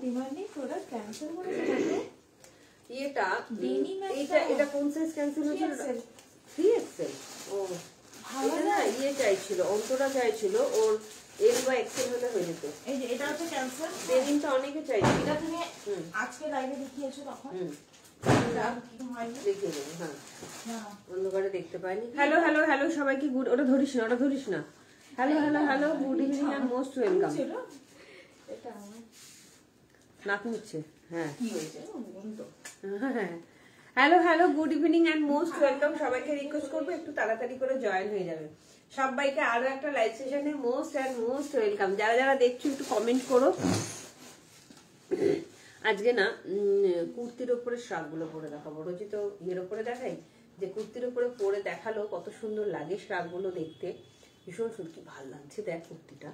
Demanding product cancel করেছে না এটা এটা কোন সাইজ ক্যান্সেল হয়েছিল 3XL ও ভালো না চাইছিল অন্তরা চাইছিল ওর এল বা এক্সেল হলে হয়ে যেত এই যে এটা হচ্ছে ক্যান্সেল ডেনিমটা অনেকে চাইছিল এটা তুমি আজকে লাইভে দেখিয়েছো তখন দেখতে পাইনি হ্যালো হ্যালো হ্যালো সবাইকে গুড ওটা ধরিস না hello hello hello good evening and most welcome এটা আমার নাক মুছছে হ্যাঁ কি হয়েছে hello hello good evening and most welcome সবাইকে রিকোয়েস্ট করবো একটু তাড়াতাড়ি করে জয়েন হয়ে যাবে সবাইকে আরো একটা লাইভ সেশনে মোস্ট ওয়েলকাম যারা যারা দেখছো একটু কমেন্ট করো আজকে না কুর্তির উপরে শ্রাগগুলো পরে দেখাবো রোজই তো ইয়ের উপরে দেখাই যে কুর্তির উপরে পরে দেখালো কত সুন্দর লাগে শ্রাগগুলো দেখতে ভীষণ সুন্দর ভালো লাগছে দেখ কুর্তিটা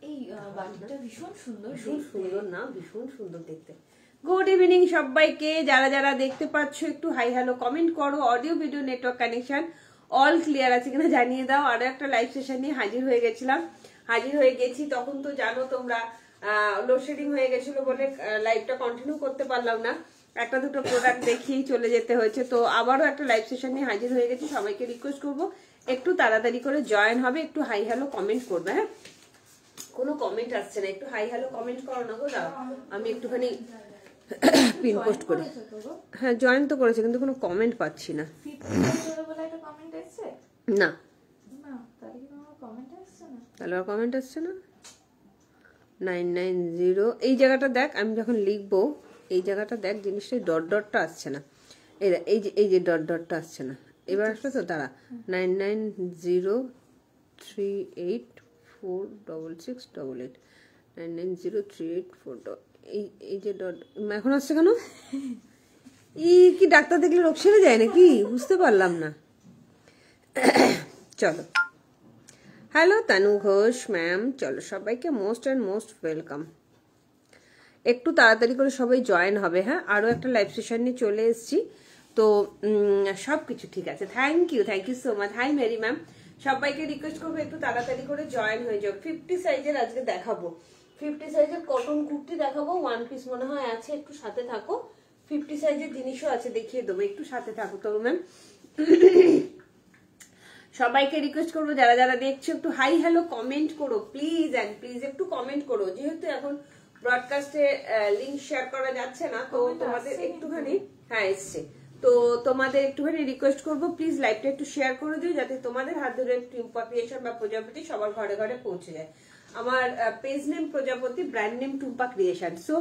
এই বাটিটা ভীষণ সুন্দর না ভীষণ সুন্দর দেখতে গুড ইভিনিং সবাইকে যারা যারা দেখতে পাচ্ছ একটু হাই হ্যালো কমেন্ট করো audio video network connection all clear আছে কিনা জানিয়ে দাও আরো একটা লাইভ সেশন নিয়ে হাজির হয়ে গেছি তখন তো জানো তোমরা লোডশেডিং হয়ে গেছিল বলে লাইভটা কন্টিনিউ করতে পারলাম না একটা দুটো প্রোডাক্ট দেখিয়েই চলে যেতে হয়েছে তো আবারও একটা লাইভ সেশন নিয়ে হাজির হয়ে গেছি সবাইকে রিকোয়েস্ট করবো একটু তাড়াতাড়ি করে জয়েন হবে একটু হাই হ্যালো কমেন্ট করবে হ্যাঁ কোনো কমেন্ট আসছে না একটু হাই হ্যালো কমেন্ট করো না গো দাও আমি একটুখানি পিন পোস্ট করি হ্যাঁ জয়েন তো করেছে কিন্তু কোনো কমেন্ট পাচ্ছি না না তাহলে আর কমেন্ট আসছে না 990 এই জায়গাটা দেখ আমি যখন লিখবো এই জায়গাটা দেখ জিনিসটা ডটটা আসছে না এই যে ডটটা আসছে না এবার আসবে তো দাঁড়া 9903846688 990384 এই যে ডট এখন আসছে কেন কি ডাক্তার দেখলে রোগ সেরে যায় নাকি বুঝতে পারলাম না চলো হ্যালো তানু ঘোষ ম্যাম চলো সবাইকে মোস্ট ওয়েলকাম একটু তাড়াতাড়ি করে সবাই জয়েন হবে হ্যাঁ আরো একটা লাইভ সেশন নিয়ে চলে এসেছি তো সবকিছু ঠিক আছে thank you so much hi Mary ma'am সবাইকে রিকোয়েস্ট করবো একটু তাড়াতাড়ি করে জয়েন হয়ে যাও 50 সাইজের আজকে দেখাবো 50 সাইজের কটন কুর্তি দেখাবো ওয়ান পিস মনে হয় আছে একটু সাথে থাকো 50 সাইজের জিনিসও আছে দেখিয়ে দেবো একটু সাথে থাকো তো ম্যাম সবাইকে রিকোয়েস্ট করবো যারা যারা দেখছো একটু হাই হ্যালো কমেন্ট করো প্লিজ একটু কমেন্ট করো যেহেতু এখন ব্রডকাস্টে লিংক শেয়ার করা যাচ্ছে না তো তোমাদের একটুখানি হ্যাঁ এসছে তো তোমাদের একটুখানি রিকোয়েস্ট করবো প্লিজ লাইভটা একটু শেয়ার করে দিও যাতে তোমাদের হাত ধরে টুম্পা ক্রিয়েশন বা প্রজাপতি সবার ঘরে ঘরে পৌঁছে যায় আমার পেজ নেম প্রজাপতি brand name Tumpa creation so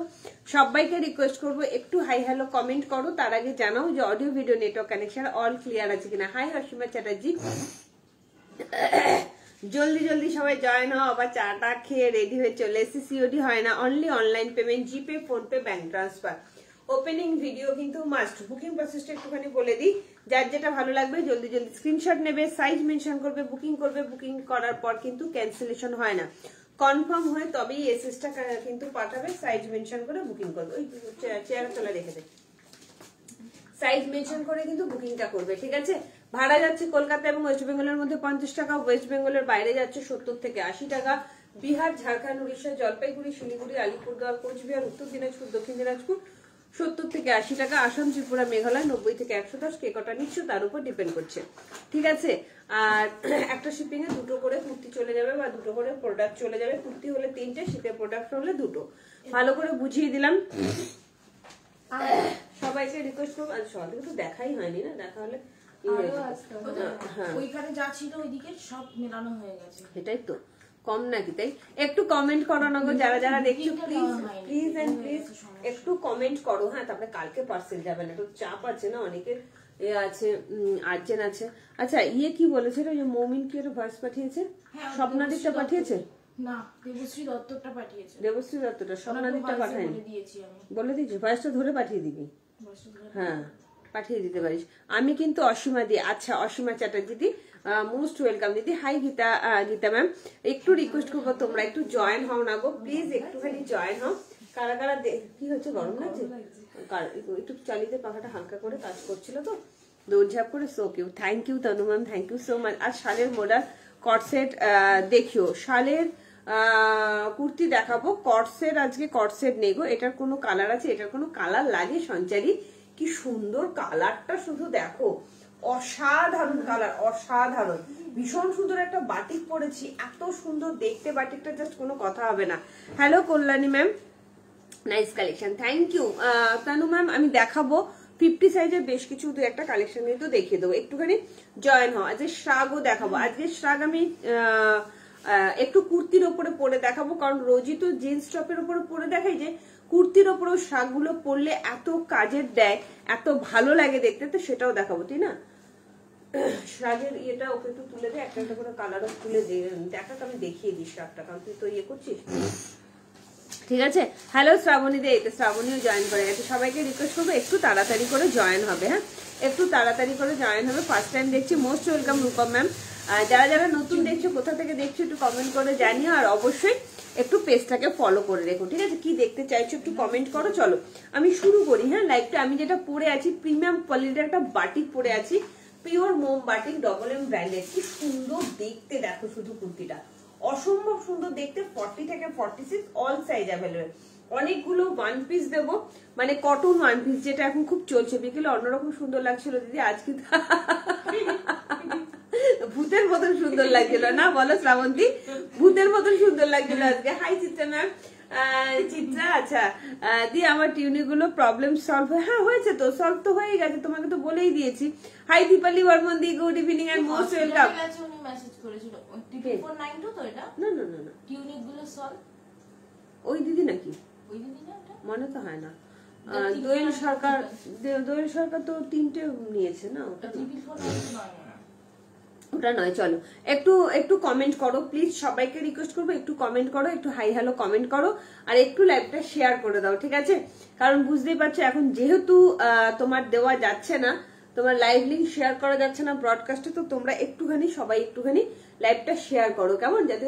সবাইকে রিকোয়েস্ট করবো একটু হাই হ্যালো কমেন্ট করো তার আগে জানাও যে audio video network connection all clear আছে কিনা হাই অসীমা চ্যাটার্জি জলদি সবাই জয়েন হও আবার চাটা খেয়ে রেডি হয়ে চলে এসেছি সিওডি হয় না only online payment GPay PhonePe bank transfer opening video কিন্তু মাস্ট বুকিং প্রসেসটা একটুখানি বলে দিই যার যেটা ভালো লাগবে জলদি স্ক্রিনশট নেবে সাইজ মেনশন করবে বুকিং করার পর কিন্তু ক্যান্সেলেশন হয় না কনফার্ম হয়ে তবেই এসএসটা কিন্তু পাঠাবে সাইজ মেনশন করে বুকিং করবে ওই চেয়ার তলা রেখে দেবে সাইজ মেনশন করে কিন্তু বুকিংটা করবে ঠিক আছে ভাড়া যাচ্ছে কলকাতা এবং ওয়েস্ট বেঙ্গলের মধ্যে 50 টাকা ওয়েস্ট বেঙ্গলের বাইরে যাচ্ছে 70 থেকে 80 টাকা বিহার ঝাড়খণ্ড উড়িষ্যা জলপাইগুড়ি শিলিগুড়ি আলিপুরদুয়ার কোচবিহার উত্তর দিনাজপুর দক্ষিণ দিনাজপুর 70 থেকে 80 টাকা আসাম ত্রিপুরা মেঘালয় 90 থেকে 110 কে কটা নিচ্ছ তার উপর ডিপেন্ড করছে ঠিক আছে আর একটা শিপিং এ দুটো করে কুর্তি চলে যাবে বা দুটো করে প্রোডাক্ট চলে যাবে কুর্তি হলে 3টে শীতের প্রোডাক্ট হলে দুটো ভালো করে বুঝিয়ে দিলাম সবাইকে রিকোয়েস্ট করবো আজ সকাল থেকে তো দেখাই হয়নি না দেখা হলে ওইখানে যা ছিল ওইদিকে সব মেলানো হয়ে গেছে এটাই তো কম নাকি তাই একটু কমেন্ট করো না গো যারা যারা দেখছো প্লিজ একটু কমেন্ট করো হ্যাঁ তারপরে কালকে পার্সেল যাবে না একটু চাপ আছে না অনেকের আছে আর্জেন্ট আছে আচ্ছা কি বলেছিল যে মৌমিন কি একটা ভয়েস পাঠিয়েছে স্বপ্নাদিকটা পাঠিয়েছে না দেবশ্রী দত্তটা পাঠিয়েছে দেবশ্রী দত্তটা স্বপ্নাদিকটা পাঠায়নি বলে দিয়েছি ভয়েসটা ধরে পাঠিয়ে দিবি হ্যাঁ পাঠিয়ে দিতে পারিস আমি কিন্তু অসীমা দি আচ্ছা Asima Chatterjee the most welcome দিদি হাই গীতা ম্যাম একটু রিকোয়েস্ট করবো তোমরা একটু জয়েন হও না গো প্লিজ একটুখানি জয়েন হও কারা কারা কি হচ্ছে গরম লাগছে একটু চালিয়ে পাখাটা হালকা করে কাজ করছিল তো দৌড়ঝাঁপ করে সো কিউ thank you Tanu ma'am thank you so much আর শালের মোডার কটসেট দেখিও শালের কুর্তি দেখাবো। কটসেট আজকে কটসেট নেই গো, এটার কোনো কালার আছে, এটার কোনো কালার লাগে সঞ্চারী? কি সুন্দর কালারটা, শুধু দেখো, অসাধারণ কালার, অসাধারণ, ভীষণ সুন্দর একটা বাটিক পরেছি, এত সুন্দর দেখতে বাটিকটা, জাস্ট কোনো কথা হবে না। Hello Kalyani ma'am, nice collection, thank you. Tanu ma'am আমি দেখাবো 50 সাইজের বেশ কিছু দু একটা কালেকশন কিন্তু দেখিয়ে দেবো, একটুখানি জয়েন হও। আজকে শ্রাগও দেখাবো, আজকে শ্রাগ আমি একটু কুর্তির ওপরে পরে দেখাবো, কারণ রোজই তো জিন্স টপের উপরে পরে দেখাই, যে কুর্তির ওপরেও শ্রাগগুলো পরলে এত কাজের দেয়, এত ভালো লাগে দেখতে, তো সেটাও দেখাবো, ঠিক না? শ্রাগের ইয়েটা ওকে একটু তুলে দে, একটা একটা করে কালারও তুলে দেখা, আমি দেখিয়ে দিই শ্রাগটা, কারণ তুই তো ইয়ে করছিস, ঠিক আছে? হ্যালো শ্রাবণী দে, এতে শ্রাবণীও জয়েন করে গেছে। সবাইকে রিকোয়েস্ট করবো একটু তাড়াতাড়ি করে জয়েন হবে, হ্যাঁ, একটু তাড়াতাড়ি করে জয়েন হবে। ফার্স্ট টাইম দেখছি, মোস্ট ওয়েলকাম রূপম ম্যাম। যারা যারা নতুন দেখছো, কোথা থেকে দেখছো একটু কমেন্ট করে জানিও, আর অবশ্যই একটু পেজটাকে ফলো করে রেখো, ঠিক আছে? কি দেখতে চাইছো একটু কমেন্ট করো। চলো আমি শুরু করি, হ্যাঁ, লাইভটা। আমি যেটা পরে আছি প্রিমিয়াম কোয়ালিটির একটা বাটিক পরে আছি, পিওর মোম বাটিক, ডবল এম ব্র্যান্ডেড। কি সুন্দর দেখতে দেখো, শুধু কুর্তিটা অসম্ভব সুন্দর দেখতে। 40 থেকে 46 অল সাইজ অ্যাভেলেবেল। অনেকগুলো ওয়ান পিস দেবো, মানে কটন ওয়ান পিস, যেটা এখন খুব চলছে। বিকেলে অন্যরকম সুন্দর লাগছিল দিদি, আজকে ভূতের মতন সুন্দর লাগছিল না, বলো শ্রাবন্তী? ভূতের মতন সুন্দর লাগছিল আজকে। হাই চিত্রা ম্যাম, চিত্রা, আচ্ছা দি আমার টিউনিক গুলো প্রবলেম সলভ হ্যাঁ হয়েছে তো, সলভ তো হয়ে গেছে, তোমাকে তো বলেই দিয়েছি। Hi Dipali Barman di, good evening and most welcome. Message করেছিল 492 তো এটা? না না না না, টিউনিক গুলো সলভ ওই দিদি নাকি? ওই দিদি না এটা? মনে তো হয় না। দোয়েল সরকার, দোয়েল সরকার তো 3টে নিয়েছে না, ওটা ওটা নয়। চলো একটু একটু কমেন্ট করো প্লিজ, সবাইকে রিকোয়েস্ট করবো একটু কমেন্ট করো, একটু হাই হ্যালো কমেন্ট করো, আর একটু লাইভটা শেয়ার করে দাও, ঠিক আছে? কারণ বুঝতেই পারছো এখন যেহেতু তোমার দেওয়া যাচ্ছে না, তোমার লাইভ লিঙ্ক শেয়ার করা যাচ্ছে না ব্রডকাস্টে, তো তোমরা একটুখানি সবাই একটুখানি লাইভটা শেয়ার করো, কেমন? যাতে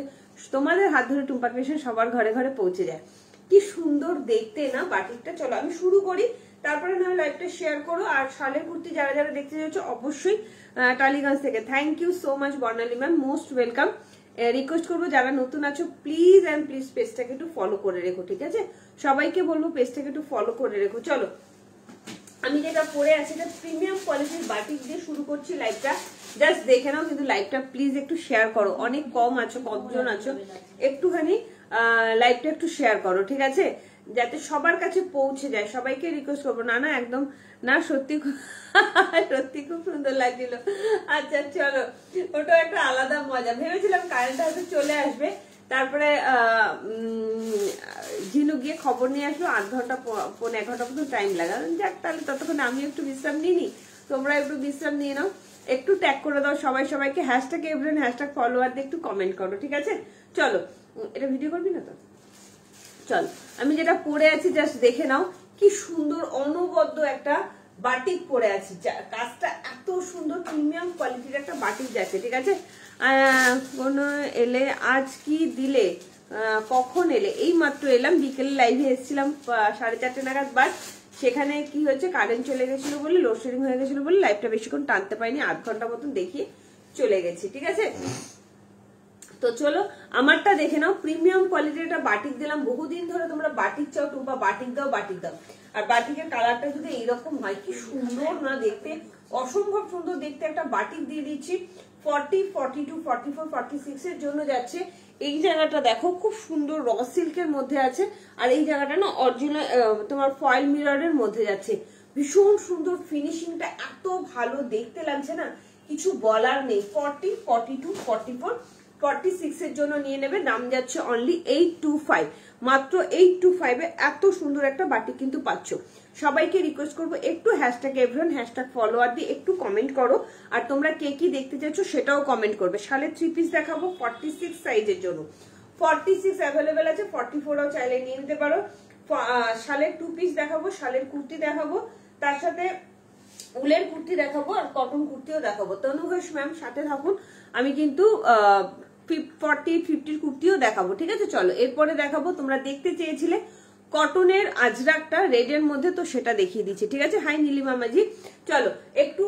তোমাদের হাত ধরে টুম্পা ক্রিয়েশন সবার ঘরে ঘরে পৌঁছে যায়। কি সুন্দর দেখতে না বাটিকটা। চলো আমি শুরু করি, তারপরে না লাইভটা শেয়ার করো। আর শালের কুর্তি যারা যারা দেখতে যাচ্ছ অবশ্যই টালিগঞ্জ থেকে, thank you so much Barnali ma'am, most welcome. Request করবো যারা নতুন আছো প্লিজ অ্যান্ড প্লিজ পেজটাকে একটু ফলো করে রেখো, ঠিক আছে? সবাইকে বলবো পেজটাকে একটু ফলো করে রেখো। চলো আমি যেটা পরে আছি এটা প্রিমিয়াম কোয়ালিটির বাটিক দিয়ে শুরু করছি লাইভটা, জাস্ট দেখে নাও, কিন্তু লাইভটা প্লিজ একটু শেয়ার করো। অনেক কম আছো, কতজন আছো, একটুখানি লাইভটা একটু শেয়ার করো, ঠিক আছে? যাতে সবার কাছে পৌঁছে যায়। সবাইকে রিকোয়েস্ট করবো। না না একদম না, সত্যি সত্যি খুব সুন্দর লাগছিল। আচ্ছা চলো, ওটা একটা আলাদা মজা। ভেবেছিলাম কারেন্ট হয়তো চলে আসবে, তারপরে ঝিনু গিয়ে খবর নিয়ে আসলো, 8 ঘন্টা 1 ঘন্টা মতো টাইম লাগা। যাক তাহলে ততক্ষণ আমি একটু বিশ্রাম নিই, তোমরা একটু বিশ্রাম নিয়ে নাও। একটু ট্যাগ করে দাও সবাই সবাইকে, হ্যাশট্যাগ এভরিওয়ান, হ্যাশট্যাগ ফলোয়ার দিয়ে একটু কমেন্ট করো, ঠিক আছে? চলো এটা ভিডিও করবি না তো? চল আমি যেটা পরে আছি জাস্ট দেখে নাও, কি সুন্দর অনবদ্য একটা বাটিক পরে আছি, কাজটা এত সুন্দর, প্রিমিয়াম কোয়ালিটির একটা বাটিক যাচ্ছে, ঠিক আছে? কোন এলে আজ কি দিলে, কখন এলে? এই মাত্র এলাম, বিকেলে লাইভে এসেছিলাম 4:30 নাগাদ, বাট সেখানে কি হয়েছে, কারেন্ট চলে গেছিল বলে, লোডশেডিং হয়ে গেছিল বলে লাইভটা বেশিক্ষণ টানতে পারিনি, 8 ঘন্টা মতন দেখিয়ে চলে গেছি, ঠিক আছে? তো চলো আমারটা দেখে নাও, প্রিমিয়াম কোয়ালিটির একটা বাটিক দিলাম। বহুদিন ধরে তোমরা বাটিক চাও, টুম্পা বাটিক দাও বাটিক দাও, আর বাটিকের কালারটা যদি এইরকম হয়, কি সুন্দর না দেখতে, অসম্ভব সুন্দর দেখতে একটা বাটিক দিয়ে দিচ্ছি। 40, 42, 44, 46 এর জন্য যাচ্ছে। এই জায়গাটা দেখো খুব সুন্দর র সিল্কের মধ্যে আছে, আর এই জায়গাটা না অরিজিনাল তোমার ফয়েল মিররের মধ্যে যাচ্ছে। ভীষণ সুন্দর ফিনিশিংটা, এত ভালো দেখতে লাগছে না, কিছু বলার নেই। 40, 42, 44, 46 এর জন্য নিয়ে নেবে। দাম যাচ্ছে অনলি 825, মাত্র 825 এ এত সুন্দর একটা বাটিক কিন্তু পাচ্ছ। সবাইকে রিকোয়েস্ট করবো একটু হ্যাশট্যাগ এভরিওয়ান, হ্যাশট্যাগ ফলোয়ার দিয়ে একটু কমেন্ট করো, আর তোমরা কে কি দেখতে চাচ্ছ সেটাও কমেন্ট করবে। শালের 3 পিস দেখাবো 46 সাইজের জন্য, 46 অ্যাভেলেবেল আছে, 44ও চাইলে নিয়ে নিতে পারো। শালের 2 পিস দেখাবো, শালের কুর্তি দেখাবো, তার সাথে উলের কুর্তি দেখাবো, আর কটন কুর্তিও দেখাবো। তনু ঘোষ ম্যাম সাথে থাকুন, আমি কিন্তু 40, 50 কুর্তিও দেখাবো, ঠিক আছে? চলো এরপরে দেখাবো, তোমরা দেখতে চেয়েছিলে কটনের আজরাকটা রেডের মধ্যে, তো সেটা দেখিয়ে দিচ্ছি, ঠিক আছে। হাই নীলিমা মাঝি, চলো একটু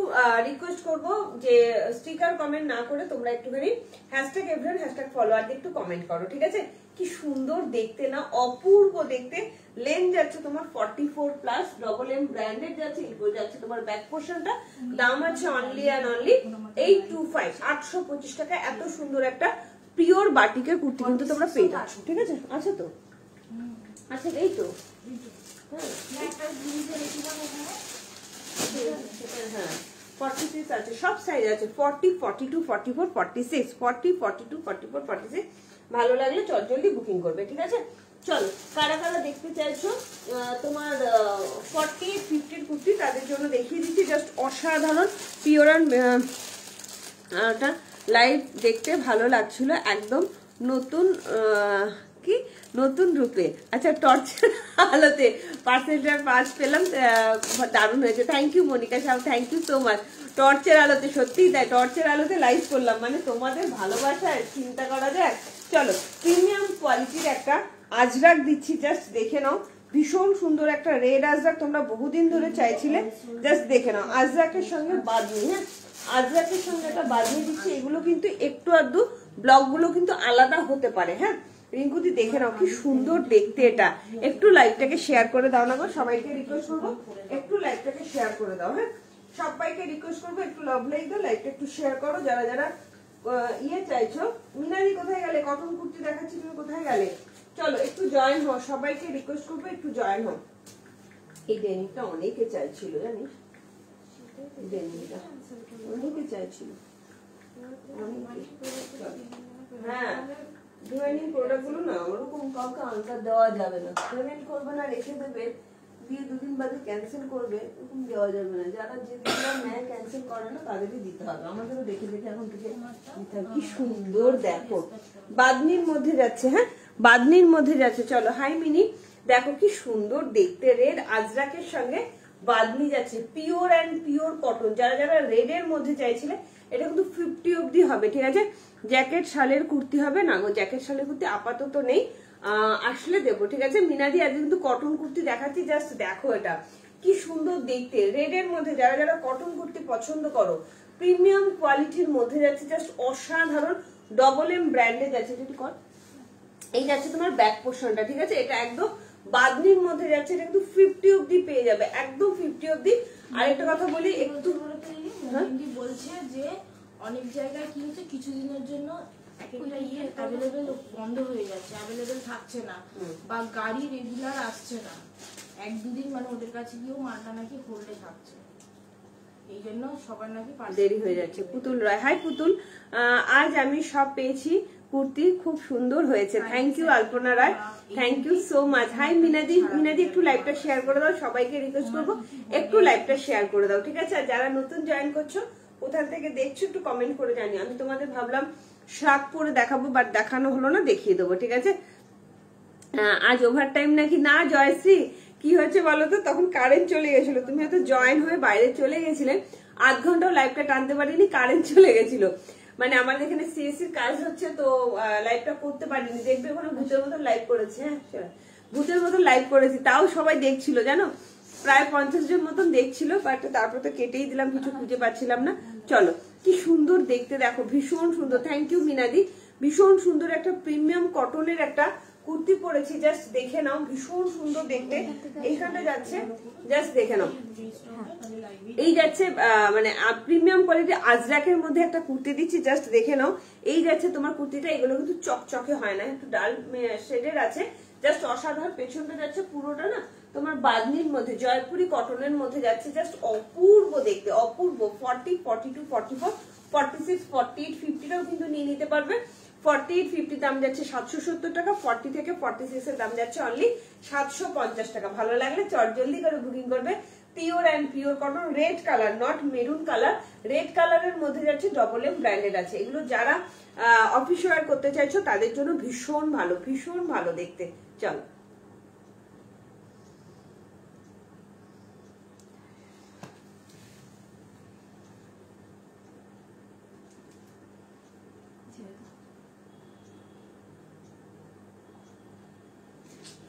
রিকোয়েস্ট করবো যে স্টিকার কমেন্ট না করে তোমরা একটুখানি হ্যাশট্যাগ এভরিওয়ান হ্যাশট্যাগ ফলোয়ার দিয়ে একটু কমেন্ট করো, ঠিক আছে। কি সুন্দর দেখতে না, অপূর্ব দেখতে। লেন যাচ্ছে তোমার 44 প্লাস, ডবল এম ব্র্যান্ডেড যাচ্ছে, এগুলো যাচ্ছে তোমার ব্যাক পোর্শনটা। দাম আছে অনলি অ্যান্ড অনলি 825, 825 টাকা। এত সুন্দর একটা পিওর বাটিকের কুর্তি কিন্তু তোমরা পেয়ে যাচ্ছ, ঠিক আছে। আছে তো, আচ্ছা এই তো, হ্যাঁ 46 আছে, সব সাইজ আছে, 40, 42, 44, 46, 40, 42, 44, 46। ভালো লাগলে জলদি বুকিং করবে, ঠিক আছে। চলো, কারা কারা দেখতে চাইছো তোমার 48, 50 কুর্তি, তাদের জন্য দেখিয়ে দিচ্ছি। জাস্ট অসাধারণ পিওর অ্যান্ড লাইভ দেখতে ভালো লাগছিল, একদম নতুন কি নতুন রূপে। আচ্ছা, টর্চের আলোতে পার্সেলটার পাস পেলাম, দারুণ হয়েছে। থ্যাংক ইউ মনিকা সাহেব, থ্যাংক ইউ সো মাচ। টর্চের আলোতে, সত্যিই তাই, টর্চের আলোতে লাইভ করলাম, মানে তোমাদের ভালোবাসায় চিন্তা করা যায়। চলো, প্রিমিয়াম কোয়ালিটির একটা আজরাক দিচ্ছি, জাস্ট দেখে নাও। ভীষণ সুন্দর একটা রেড আজরাক, তোমরা বহুদিন ধরে চাইছিলে, জাস্ট দেখে নাও। আজরাকের সঙ্গে বাঁধনি, হ্যাঁ আজরাকের সঙ্গে একটা বাঁধিয়ে দিচ্ছি। এগুলো কিন্তু একটু আধটু ব্লক গুলো কিন্তু আলাদা হতে পারে, হ্যাঁ। রিঙ্কুদি দেখে নাও কি সুন্দর দেখতে এটা। একটু লাইভটাকে শেয়ার করে দাও না গো, সবাইকে রিকোয়েস্ট করবো একটু লাইভটাকে শেয়ার করে দাও, হ্যাঁ সবাইকে রিকোয়েস্ট করবো একটু লাভ লাইক দাও, লাইভটা একটু শেয়ার করো যারা যারা ইয়ে চাইছো। মিনাদি কোথায় গেলে? কটন কুর্তি দেখাচ্ছি, তুমি কোথায় গেলে? চলো একটু জয়েন হও, সবাইকে রিকোয়েস্ট করবো একটু জয়েন হও। এই ডেনিমটা অনেকে চাইছিল, জানিস, ডেনিমটা অনেকে চাইছিল, হ্যাঁ। ডিজাইনিং প্রোডাক্ট গুলো না ওরকম কাউকে আনসার দেওয়া যাবে না, পেমেন্ট করবে না, রেখে দেবে, দিয়ে দুদিন বাদে ক্যান্সেল করবে, এরকম দেওয়া যাবে না। যারা যেদিন নেয় ক্যান্সেল করে না তাদেরই দিতে হবে, আমাদেরও দেখে দেখে এখন থেকে দিতে হবে। কি সুন্দর দেখো, বাদনির মধ্যে যাচ্ছে, হ্যাঁ বাদনির মধ্যে যাচ্ছে। চলো হাই মিনি, দেখো কি সুন্দর দেখতে, রেড আজরাকের সঙ্গে বাদনি যাচ্ছে, পিওর অ্যান্ড পিওর কটন। যারা যারা রেড এর মধ্যে চাইছিলে, এটা কিন্তু 50 অব্দি হবে, ঠিক আছে। জ্যাকেট শালের কুর্তি হবে না গো, জ্যাকেট শালের কুর্তি আপাতত নেই, আসলে দেবো, ঠিক আছে। মিনাদি আজকে কিন্তু কটন কুর্তি দেখাচ্ছি, জাস্ট দেখো এটা কি সুন্দর দেখতে। রেড এর মধ্যে যারা যারা কটন কুর্তি পছন্দ করো, প্রিমিয়াম কোয়ালিটির মধ্যে যাচ্ছে, জাস্ট অসাধারণ। ডবল এম ব্র্যান্ডে যাচ্ছে, যেটি কর এই যাচ্ছে তোমার ব্যাক পোর্শনটা, ঠিক আছে। এটা একদম বাদনির মধ্যে যাচ্ছে, এটা কিন্তু 50 অব্দি পেয়ে যাবে, একদম 50 অব্দি। আরেকটা কথা বলি, একটু বলছে যে অনেক জায়গায় কি হচ্ছে, কিছুদিনের জন্য একটা ইয়ে অ্যাভেলেবেল বন্ধ হয়ে যাচ্ছে, অ্যাভেলেবেল থাকছে না, বা গাড়ি রেগুলার আসছে না, 1-2 দিন মানে ওদের কাছে গিয়েও মালটা নাকি হোল্ডে থাকছে, এই জন্য সবার নাকি দেরি হয়ে যাচ্ছে। পুতুল রায়, হাই পুতুল, আজ আমি সব পেয়েছি, কুর্তি খুব সুন্দর হয়েছে, thank you. Alpana Roy, thank you so much. Hi মিনাদি, মিনাদি একটু লাইভটা শেয়ার করে দাও, সবাইকে রিকোয়েস্ট করবো একটু লাইভটা শেয়ার করে দাও, ঠিক আছে। আর যারা নতুন জয়েন করছো, কোথা থেকে দেখছো একটু কমেন্ট করে জানিও। আমি তোমাদের ভাবলাম শাক পরে দেখাবো, বাট দেখানো হলো না, দেখিয়ে দেবো, ঠিক আছে। আজ ওভার টাইম নাকি না জয়শ্রী, কি হয়েছে বলো তো, তখন কারেন্ট চলে গেছিল, তুমি হয়তো জয়েন হয়ে বাইরে চলে গেছিলে, আধ ঘন্টাও লাইভটা টানতে পারিনি, কারেন্ট চলে গেছিল। মানে আমাদের এখানে সিএসসির কাজ হচ্ছে, তো লাইভটা করতে পারিনি। দেখবে ওখানে ভূতের মতন লাইভ করেছে, হ্যাঁ ভূতের মতন লাইভ করেছি, তাও সবাই দেখছিল জানো, প্রায় 50 জন মতন দেখছিল, বাট তারপর তো কেটেই দিলাম, কিছু খুঁজে পাচ্ছিলাম না। চলো কি সুন্দর দেখতে, দেখো ভীষণ সুন্দর, থ্যাংক ইউ মিনাদি। ভীষণ সুন্দর একটা প্রিমিয়াম কটনের একটা কুর্তি পরেছি, জাস্ট দেখে নাও, ভীষণ সুন্দর দেখতে। এইখানটা যাচ্ছে, জাস্ট দেখে নাও, এই যাচ্ছে মানে প্রিমিয়াম কোয়ালিটি আজরাকের মধ্যে একটা কুর্তি দিচ্ছি, জাস্ট দেখে নাও। এই যাচ্ছে তোমার কুর্তিটা, এগুলো কিন্তু চকচকে হয় না, একটু ডাল শেডের আছে, জাস্ট অসাধারণ। পেছনটা যাচ্ছে পুরোটা না তোমার বাদনির মধ্যে, জয়পুরি কটনের মধ্যে যাচ্ছে, জাস্ট অপূর্ব দেখতে, অপূর্ব। 40, 42, 44, 46, 48, 50টাও কিন্তু নিয়ে নিতে পারবে। 48, 50 দাম যাচ্ছে 770 টাকা, 40 থেকে 46 এর দাম যাচ্ছে অনলি 750 টাকা। ভালো লাগলে জলদি করে বুকিং করবে। Pure and pure cotton, red colour, not maroon colour, red কালারের মধ্যে যাচ্ছে, ডবল এম ব্র্যান্ডেড আছে। এগুলো যারা অফিস ওয়্যার করতে চাইছো তাদের জন্য ভীষণ ভালো, ভীষণ ভালো দেখতে। চলো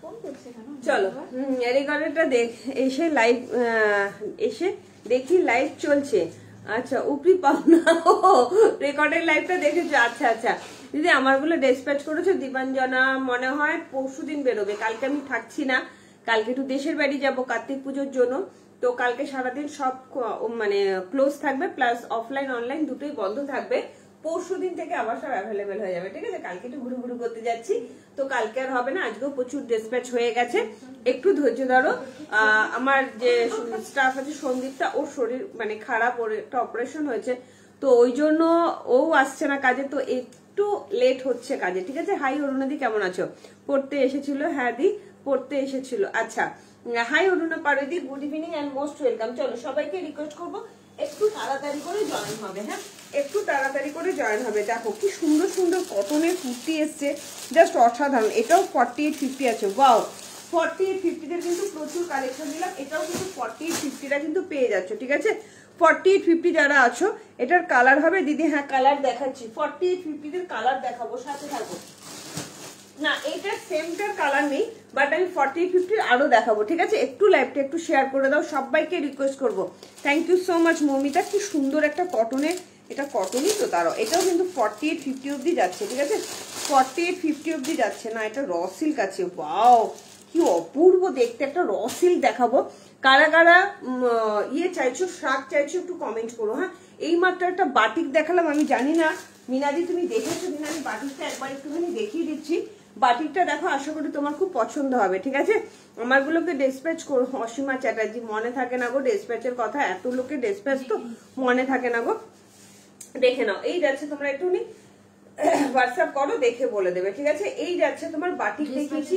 ও চলো রেকর্ডারটা এসে লাইভ এসে দেখি লাইভ চলছে। আচ্ছা উপরি পাওনা রেকর্ডের লাইভটা দেখেছো? আচ্ছা আচ্ছা দিদি আমারগুলো ডিসপ্যাচ করেছো? দীপাঞ্জনা মনে হয় পরশুদিন বেরোবে, কালকে আমি থাকছি না, কালকে একটু দেশের বাড়ি যাব কার্তিক পুজোর জন্য, তো কালকে সারাদিন সব মানে ক্লোজ থাকবে, প্লাস অফলাইন অনলাইন দুটোই বন্ধ থাকবে। পরশুদিন থেকে আবার সব অ্যাভেলেবেল হয়ে যাবে, ঠিক আছে? কালকে একটু ঘুরু ঘুরু করতে যাচ্ছি, তো কালকে আর হবে না, আজকেও প্রচুর ডিসপ্যাচ হয়ে গেছে, একটু ধৈর্য ধরো। আমার যে স্টাফ আছে সন্দীপটা, ওর শরীর মানে খারাপ, ওর একটা অপারেশন হয়েছে, তো ওই জন্য ও আসছে না কাজে, তো একটু লেট হচ্ছে কাজে, ঠিক আছে? হাই অরুণাদি কেমন আছো? পড়তে এসেছিল? হ্যাঁ দি পড়তে এসেছিল। আচ্ছা হাই অরুণা পারদি, good evening and most welcome. চলো সবাইকে রিকোয়েস্ট করবো একটু তাড়াতাড়ি করে জয়েন হবে, হ্যাঁ একটু তাড়াতাড়ি করে জয়েন হবে। দেখো কি সুন্দর সুন্দর কটনের কুর্তি এসছে, জাস্ট অসাধারণ। এটাও 4850 আছে, ওয়াও 4850-দের কিন্তু প্রচুর কালেকশন দিলাম, এটাও কিন্তু 4850-রা কিন্তু পেয়ে যাচ্ছ, ঠিক আছে? 4850 যারা আছো, এটার কালার হবে দিদি, হ্যাঁ কালার দেখাচ্ছি, 4850-দের কালার দেখাবো, সাথে থাকবো। না এইটার সেমটার কালার নেই, বাট আমি 40-50 আরো দেখাবো, ঠিক আছে? একটু লাইভটা একটু শেয়ার করে দাও, সবাইকে রিকোয়েস্ট করবো। Thank you so much Moumita, কি সুন্দর একটা কটনের, এটা কটনই তো তারও, এটাও কিন্তু 48-50 অব্দি যাচ্ছে, ঠিক আছে? 48-50 অব্দি যাচ্ছে। না এটা র সিল্ক আছে, ওয়াও কি অপূর্ব দেখতে, একটা র সিল্ক দেখাবো। কারা কারা ইয়ে চাইছো, শাক চাইছো একটু কমেন্ট করো, হ্যাঁ? এই মাত্র একটা বাটিক দেখালাম, আমি জানি না মিনাদি তুমি দেখেছো কিনা, আমি বাটিকটা একবার একটুখানি দেখিয়ে দিচ্ছি। বাটিকটা দেখো, আশা করি তোমার খুব পছন্দ হবে, ঠিক আছে? আমারগুলোকে ডিসপ্যাচ করো। অসীমা চ্যাটার্জি, মনে থাকে না গো ডিসপ্যাচের কথা, এত লোকে ডিসপ্যাচ তো মনে থাকে না গো, দেখে নাও। এই যাচ্ছে, তোমরা একটুখানি হোয়াটসঅ্যাপ করো, দেখে বলে দেবে, ঠিক আছে? এই যাচ্ছে তোমার বাটিক দেখিয়েছি।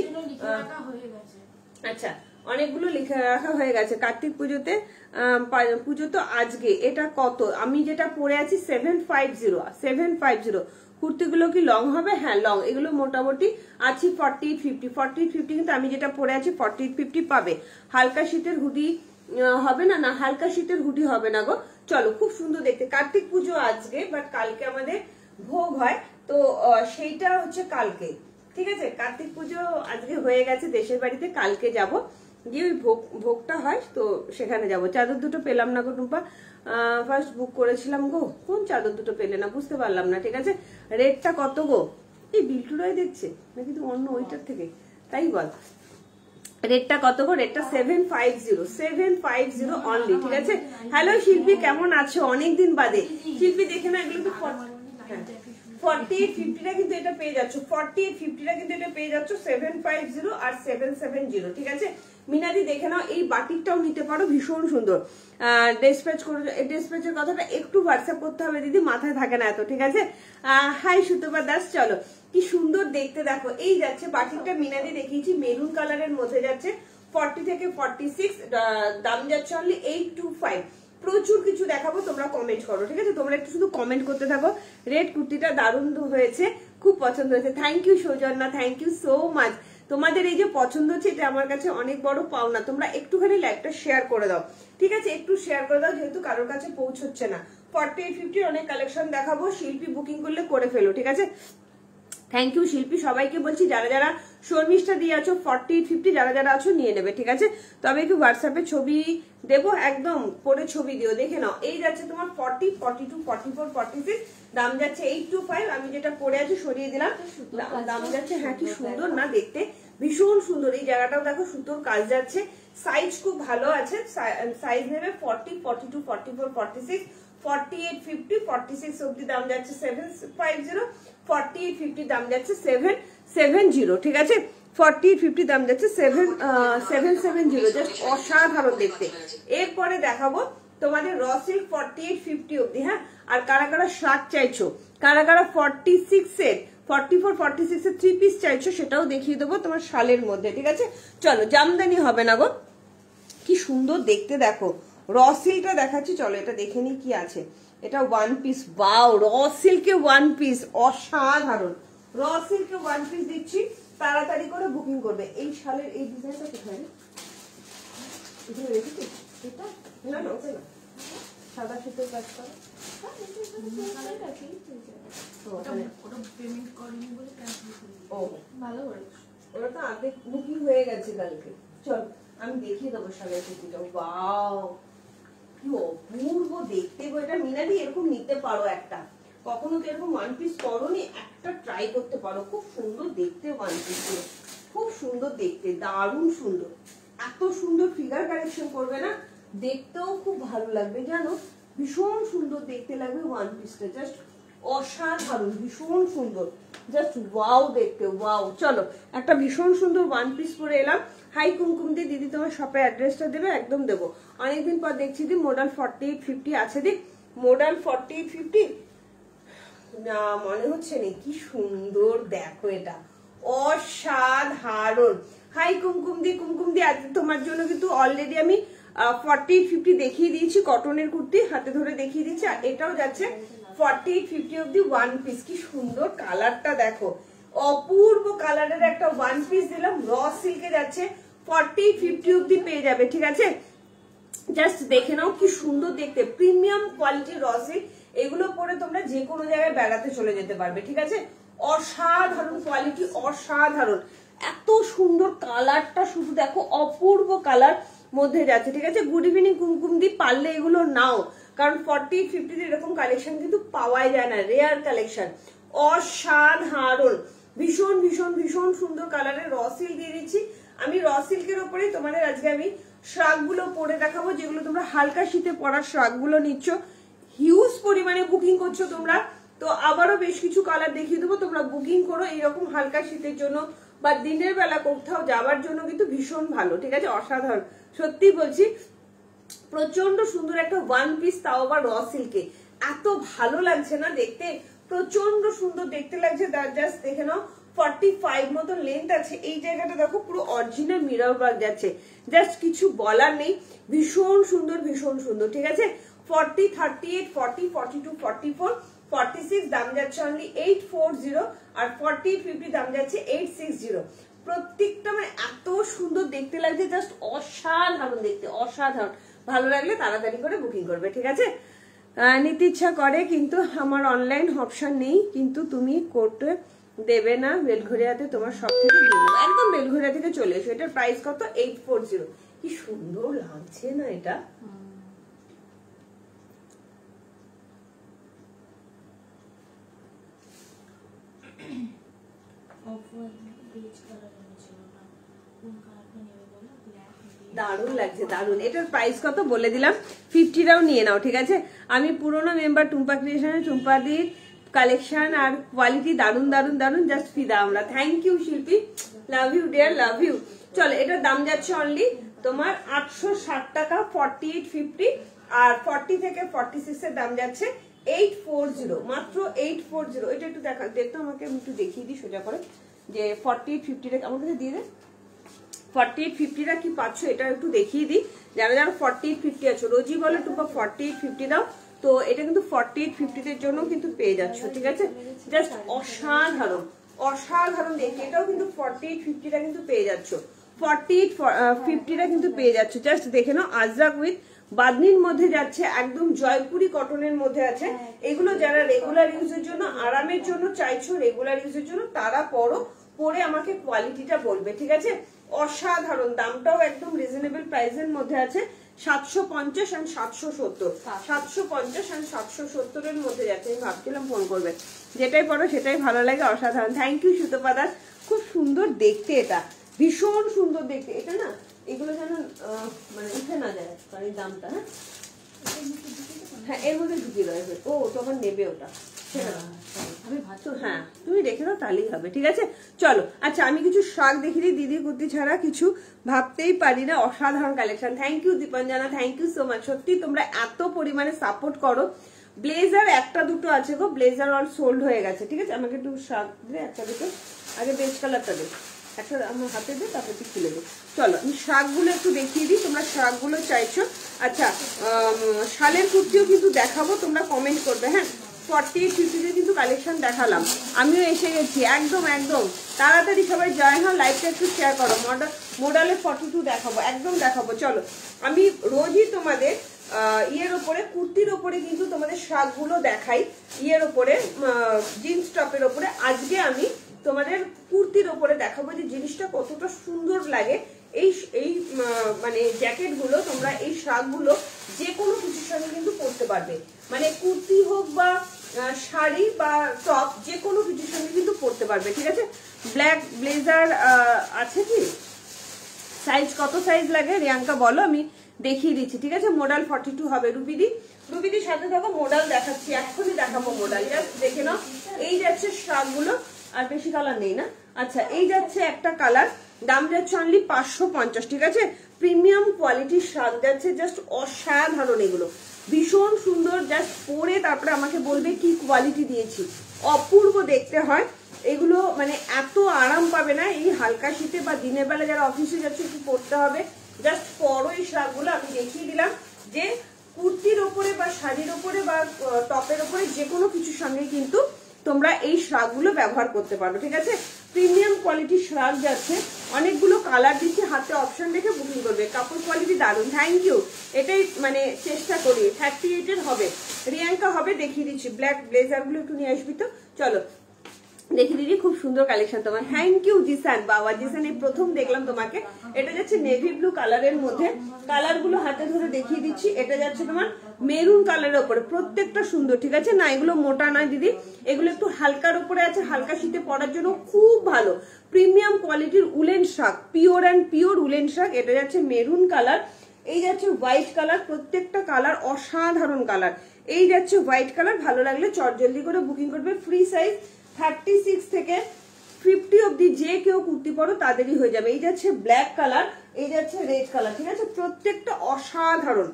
আচ্ছা অনেকগুলো লিখে রাখা হয়ে গেছে। কার্তিক পুজোতে পুজো তো আজকে, এটা কত? আমি যেটা পরে আছি 750 কুর্তিগুলো কি লং হবে? হ্যাঁ লং, এগুলো মোটামুটি আছি 48-50 কিন্তু আমি যেটা পরে আছি 48-50 পাবে। হালকা শীতের হুডি হবে না? না হালকা শীতের হুডি হবে না গো। চলো খুব সুন্দর দেখতে, কার্তিক পুজো আজকে, বাট কালকে আমাদের ভোগ হয়, তো সেইটা হচ্ছে কালকে, ঠিক আছে? কার্তিক পুজো আজকে হয়ে গেছে দেশের বাড়িতে, কালকে যাব, গিয়ে ওই ভোগটা হয়, তো সেখানে যাব। চাদর দুটো পেলাম না গো টুম্পা, ফার্স্ট বুক করেছিলাম গো, কোন চাদর দুটো পেলে না বুঝতে পারলাম না, ঠিক আছে? রেটটা কত গো? এই বিল্টুরাই দেখছে নাকি তুমি অন্য ওইটার থেকে, তাই বল। রেটটা কত গো? রেটটা 750 অনলি, ঠিক আছে? হ্যালো শিল্পী, কেমন আছো? অনেকদিন বাদে। শিল্পী দেখে না, এগুলো তো 48-50-টা কিন্তু এটা পেয়ে যাচ্ছ, 48-50-টা কিন্তু এটা পেয়ে যাচ্ছ 750 আর 770, ঠিক আছে? মিনাদি দেখে নাও, এই বাটিকটাও নিতে পারো, ভীষণ সুন্দর। ডিসপ্যাচ করে, ডিসপ্যাচের কথাটা একটু হোয়াটসঅ্যাপ করতে হবে দিদি, মাথায় থাকে না এত, ঠিক আছে? হাই সুতপা দাস, চলো কি সুন্দর দেখতে দেখো। এই যাচ্ছে বাটিকটা, মিনাদি দেখিয়েছি, মেরুন কালারের মধ্যে যাচ্ছে, 40 থেকে 46, দাম যাচ্ছে অনলি 825। প্রচুর কিছু দেখাবো, তোমরা কমেন্ট করো, ঠিক আছে? তোমরা একটু শুধু কমেন্ট করতে থাকো। রেড কুর্তিটা দারুণ হয়েছে, খুব পছন্দ হয়েছে। Thank you Soujanya, thank you so much. তোমাদের এই যে পছন্দ হচ্ছে, এটা আমার কাছে অনেক বড় পাওনা। তোমরা একটুখানি লাইভটা শেয়ার করে দাও, ঠিক আছে? একটু শেয়ার করে দাও, যেহেতু কারোর কাছে পৌঁছচ্ছে না। 48-50 অনেক কালেকশন দেখাবো, শিল্পী বুকিং করলে করে ফেলো, ঠিক আছে? থ্যাংক ইউ শিল্পী, সবাইকে বলছি যারা যারা শর্মিষ্ঠা দিয়ে আছো 48-50 যারা যারা আছো নিয়ে নেবে, ঠিক আছে? তবে একটু হোয়াটসঅ্যাপে ছবি দেবো, একদম পরে ছবি দিও, দেখে নাও। এই যাচ্ছে তোমার 40, 42, 44, 46, দাম যাচ্ছে 825। আমি যেটা পরে আছি সরিয়ে দিলাম, দাম যাচ্ছে, হ্যাঁ কি সুন্দর না দেখতে, ভীষণ সুন্দর। এই জায়গাটাও দেখো সুন্দর কাজ যাচ্ছে, সাইজ খুব ভালো আছে, সাইজ নেবে 40, 42, 44, 46, 48-50, 46 অব্দি দাম যাচ্ছে 750, 48-50 দাম যাচ্ছে 770, ঠিক আছে? 48-50 দাম যাচ্ছে 770, জাস্ট অসাধারণ দেখতে। এরপরে দেখাবো তোমাদের র সিল্ক 48-50 অব্দি, হ্যাঁ? আর কারা কারা শার্ট চাইছো, কারা কারা 46-এর 44-46-এর 3 পিস চাইছো, সেটাও দেখিয়ে দেবো তোমার শালের মধ্যে, ঠিক আছে? চলো জামদানি হবে না গো, কি সুন্দর দেখতে দেখো। র সিল্কটা দেখাচ্ছি, চলো এটা দেখে নি কি আছে। এটা 1 পিস, ওয়াও, র সিল্কে 1 পিস, অসাধারণ। র সিল্কে 1 পিস দিচ্ছি, তাড়াতাড়ি করে বুকিং করবে। এই শালের এই ডিজাইনটা কোথায় রেখেছি? এটা না না, ওটা না, সাদা সুতোর কাজ করা, পেমেন্ট করেনি বলে ভালো করেছো। ওরা তো অর্ধেক বুকিং হয়ে গেছে কালকে। চল আমি দেখিয়ে দেবো শালের কুর্তিটা। ওয়াও কি অপূর্ব দেখতে গো এটা। মিনাদি এরকম নিতে পারো একটা, কখনো তো এরকম ওয়ান পিস করোনি, একটা ট্রাই করতে পারো। খুব সুন্দর দেখতে ওয়ান পিস গুলো, খুব সুন্দর দেখতে, দারুণ সুন্দর। এত সুন্দর ফিগার কালেকশন করবে না, দেখতেও খুব ভালো লাগবে জানো, ভীষণ সুন্দর দেখতে লাগবে ওয়ান পিসটা, জাস্ট অসাধারণ, ভীষণ সুন্দর, জাস্ট ওয়াও দেখতে, ওয়াও। চলো একটা ভীষণ সুন্দর ওয়ান পিস পরে এলাম। হাই কুমকুম দি দিদি তোমার শপের অ্যাড্রেসটা দেবে? একদম দেবো, অনেকদিন পর দেখছি দি। মডেল 4850 আছে দি, মডেল 4850 না মনে হচ্ছে না, কি সুন্দর দেখো এটা, অসাধারণ। হাই কুমকুম দি, কুমকুম দি আজ তোমার জন্য কিন্তু অলরেডি আমি 4850 দেখিয়ে দিয়েছি, কটনের কুর্তি হাতে ধরে দেখিয়ে দিচ্ছি। আর এটাও যাচ্ছে 4850 অব্দি ওয়ান পিস। কি সুন্দর কালারটা দেখো, অপূর্ব কালারের একটা ওয়ান পিস দিলাম, র সিল্কে যাচ্ছে, 4850 অব্দি পেয়ে যাবে, ঠিক আছে? জাস্ট দেখে নাও কি সুন্দর দেখতে, প্রিমিয়াম কোয়ালিটির র সিল্ক। এগুলো পরে তোমরা যে কোনো জায়গায় বেড়াতে চলে যেতে পারবে, ঠিক আছে? অসাধারণ কোয়ালিটি, অসাধারণ, এত সুন্দর কালারটা শুধু দেখো, অপূর্ব কালার মধ্যে যাচ্ছে, ঠিক আছে? গুড ইভিনিং কুমকুম দি, পারলে এগুলো নাও, কারণ 4850 এরকম কালেকশন কিন্তু পাওয়াই যায় না, রেয়ার কালেকশন, অসাধারণ, ভীষণ ভীষণ ভীষণ সুন্দর কালারের র সিল্ক দিয়ে দিচ্ছি আমি। র সিল্কের ওপরে তোমাদের আজকে আমি শ্রাগ গুলো পরে দেখাবো, যেগুলো তোমরা হালকা শীতে পরার শ্রাগ গুলো নিচ্ছ, হিউজ পরিমাণে বুকিং করছো তোমরা, তো আবারও বেশ কিছু কালার দেখিয়ে দেবো, তোমরা বুকিং করো এইরকম হালকা শীতের জন্য বা দিনের বেলা কোথাও যাওয়ার জন্য কিন্তু ভীষণ ভালো, ঠিক আছে? অসাধারণ, সত্যি বলছি, প্রচন্ড সুন্দর একটা ওয়ান পিস, তাও আবার র সিল্কে, এত ভালো লাগছে না দেখতে, প্রচন্ড সুন্দর দেখতে লাগছে। তার জাস্ট দেখে নাও, 45 মতো লেন্থ আছে, এই জায়গাটা দেখো পুরো অরিজিনাল মিরর ওয়ার্ক যাচ্ছে, জাস্ট কিছু বলার নেই, ভীষণ সুন্দর ভীষণ সুন্দর, ঠিক আছে? 40, 38, 40, 42, 44, 46 দাম যাচ্ছে অনলি 840, আর 4850 দাম যাচ্ছে 860। প্রত্যেকটা মানে এত সুন্দর দেখতে লাগছে, জাস্ট অসাধারণ দেখতে, অসাধারণ। ভালো লাগলে তাড়াতাড়ি করে বুকিং করবে, ঠিক আছে? নিতে ইচ্ছা করে কিন্তু আমার অনলাইন অপশন নেই, কিন্তু তুমি করতে দেবে না, বেলঘরিয়াতে তোমার সব থেকে দিয়ে দেবো, একদম বেলঘরিয়া থেকে চলে এসো। এটার প্রাইস কত? 840। কি সুন্দর লাগছে না এটা? দারুণ লাগছে, দারুণ। এটার প্রাইস কত বলে দিলাম, 50টাও নিয়ে নাও, ঠিক আছে? আমি পুরোনো মেম্বার টুম্পা ক্রিয়েশনের, টুম্পাদির কালেকশন আর কোয়ালিটি দারুণ দারুণ দারুণ, জাস্ট ফিদা আমরা। Thank you Shilpi, love you dear, love you. চলো এটার দাম যাচ্ছে অনলি তোমার 860 টাকা, 4850, আর 40 থেকে 46 এর দাম যাচ্ছে 840, মাত্র 840। এটা একটু দেখা দেখতো আমাকে, আমি একটু দেখিয়ে দিই সোজা করে, যে 4850টা আমার কাছে দিয়ে দে। 4850টা কি পাচ্ছ এটা একটু দেখিয়ে দিই, যারা যারা 4850 আছো, রোজই বলে টুপা 4850 দাও, তো এটা কিন্তু 4850 এর জন্য কিন্তু পেয়ে যাচ্ছ, ঠিক আছে? জাস্ট অসাধারণ, অসাধারণ দেখতে, এটাও কিন্তু 4850টা কিন্তু পেয়ে যাচ্ছ, 4850টা কিন্তু পেয়ে যাচ্ছ। জাস্ট দেখে নাও, আজরাক উইথ বাদনির মধ্যে যাচ্ছে, একদম জয়পুরি কটনের মধ্যে আছে। এগুলো যারা রেগুলার ইউজের জন্য, আরামের জন্য চাইছো, রেগুলার ইউজের জন্য, তারা পরে আমাকে কোয়ালিটিটা বলবে, ঠিক আছে? অসাধারণ, দামটাও একদম রিজনেবল প্রাইসের মধ্যে আছে, 750 and 770, 750 and 770 এর মধ্যে যাচ্ছে। আমি ভাবছিলাম ফোন করবে, যেটাই পড়ো সেটাই ভালো লাগে, অসাধারণ। থ্যাংক ইউ সুতপা দাস, খুব সুন্দর দেখতে, এটা ভীষণ সুন্দর দেখতে। এটা না এগুলো যেন মানে উঠে না যায়, কারণ এই দামটা, হ্যাঁ এর মধ্যে ঢুকিয়ে দেবে, ও তোমার নেবে ওটা, হ্যাঁ তুমি রেখে দাও তাহলেই হবে, ঠিক আছে? চলো আচ্ছা আমি কিছু শাক দেখিয়ে দিই, দিদি কুর্তি ছাড়া কিছু ভাবতেই পারি না, অসাধারণ collection. Thank you Dipanjana, thank you so much, সত্যি তোমরা এত পরিমাণে সাপোর্ট করো। ব্লেজার একটা দুটো আছে গো, ব্লেজার অল সোল্ড হয়ে গেছে, ঠিক আছে? আমাকে একটু শাক দে, একটা দুটো, আগে বেজ কালারটা দে, একটা আমার হাতে দে, তারপর একটু খুলে দে। চলো আমি শাকগুলো একটু দেখিয়ে দিই, তোমরা শাকগুলো চাইছো। আচ্ছা শালের কুর্তিও কিন্তু দেখাবো, তোমরা কমেন্ট করবে, হ্যাঁ? 4850 কিন্তু কালেকশন দেখালাম, আমিও এসে গেছি, একদম একদম তাড়াতাড়ি সবাই জয়েন হও, লাইভটা একটু শেয়ার করো। মডেলে 42 দেখাবো, একদম দেখাবো। চলো আমি রোজই তোমাদের ইয়ের ওপরে, কুর্তির ওপরে কিন্তু তোমাদের শাকগুলো দেখাই, ইয়ের ওপরে জিন্স টপের ওপরে। আজকে আমি তোমাদের কুর্তির ওপরে দেখাবো যে জিনিসটা কতটা সুন্দর লাগে। এই এই মানে জ্যাকেট গুলো তোমরা এই শার্টগুলো যে কোনো কিছুর সঙ্গে কিন্তু পরতে পারবে, মানে কুর্তি হোক বা শাড়ি বা টপ যে কোনো কিছুর সঙ্গে কিন্তু পরতে পারবে। ঠিক আছে, ব্ল্যাক ব্লেজার আছে কি? সাইজ কত সাইজ লাগে রিয়াঙ্কা বলো, আমি দেখিয়ে দিচ্ছি। ঠিক আছে, মডেল 42 হবে। রুবিদির সাথে দেখো মডেল দেখাচ্ছি, এক্ষুনি দেখাবো মডেল, জাস্ট দেখে নাও। এই যাচ্ছে শার্টগুলো, আর বেশি কালার নেই না? আচ্ছা, এই যাচ্ছে একটা কালার, দাম যাচ্ছে অনলি 550। ঠিক আছে, প্রিমিয়াম কোয়ালিটির শার্ট যাচ্ছে, জাস্ট অসাধারণ, এগুলো ভীষণ সুন্দর। জাস্ট পরে তারপরে আমাকে বলবে কি কোয়ালিটি দিয়েছি, অপূর্ব দেখতে হয় এগুলো, মানে এত আরাম পাবে না এই হালকা শীতে বা দিনের বেলা যারা অফিসে যাচ্ছে একটু পরতে হবে। জাস্ট পরো এই শার্টগুলো, আমি দেখিয়ে দিলাম যে কুর্তির ওপরে বা শাড়ির ওপরে বা টপের ওপরে যে কোনো কিছুর সঙ্গে কিন্তু তোমরা এই শার্টগুলো ব্যবহার করতে পারবে। ঠিক আছে, প্রিমিয়াম কোয়ালিটির শার্ট যাচ্ছে, অনেকগুলো কালার দিচ্ছি, হাতে অপশন দেখে বুকিং করবে। কাপড় কোয়ালিটি দারুণ, থ্যাংক ইউ। এটাই মানে চেষ্টা করি, 38 এর হবে, রিয়াঙ্কা হবে, দেখিয়ে দিচ্ছি। ব্ল্যাক ব্লেজার গুলো একটু নিয়ে আসবি তো, চলো দেখি দিদি, খুব সুন্দর কালেকশন তোমার, থ্যাংক ইউ জিসান। বাবা জিসান, এই প্রথম দেখলাম তোমাকে। এটা যাচ্ছে নেভি ব্লু কালারের মধ্যে, কালার গুলো হাতে ধরে দেখিয়ে দিচ্ছি। এটা যাচ্ছে তোমার মেরুন কালারের উপরে, প্রত্যেকটা সুন্দর। ঠিক আছে, না এগুলো মোটা নয় দিদি, এগুলো একটু হালকার উপরে আছে, হালকা শীতে পরার জন্য খুব ভালো। প্রিমিয়াম কোয়ালিটির উলেন শাক, পিওর অ্যান্ড পিওর উলেন শাক। এটা যাচ্ছে মেরুন কালার, এই যাচ্ছে হোয়াইট কালার, প্রত্যেকটা কালার অসাধারণ কালার। এই যাচ্ছে হোয়াইট কালার, ভালো লাগলে চটজলদি করে বুকিং করবে। ফ্রি সাইজ 36 থেকে 50 অব্দি যে কেউ কুর্তি পরো তাদেরই হয়ে যাবে। এই যাচ্ছে ব্ল্যাক কালার, এই যাচ্ছে রেড কালার। ঠিক আছে, প্রত্যেকটা অসাধারণ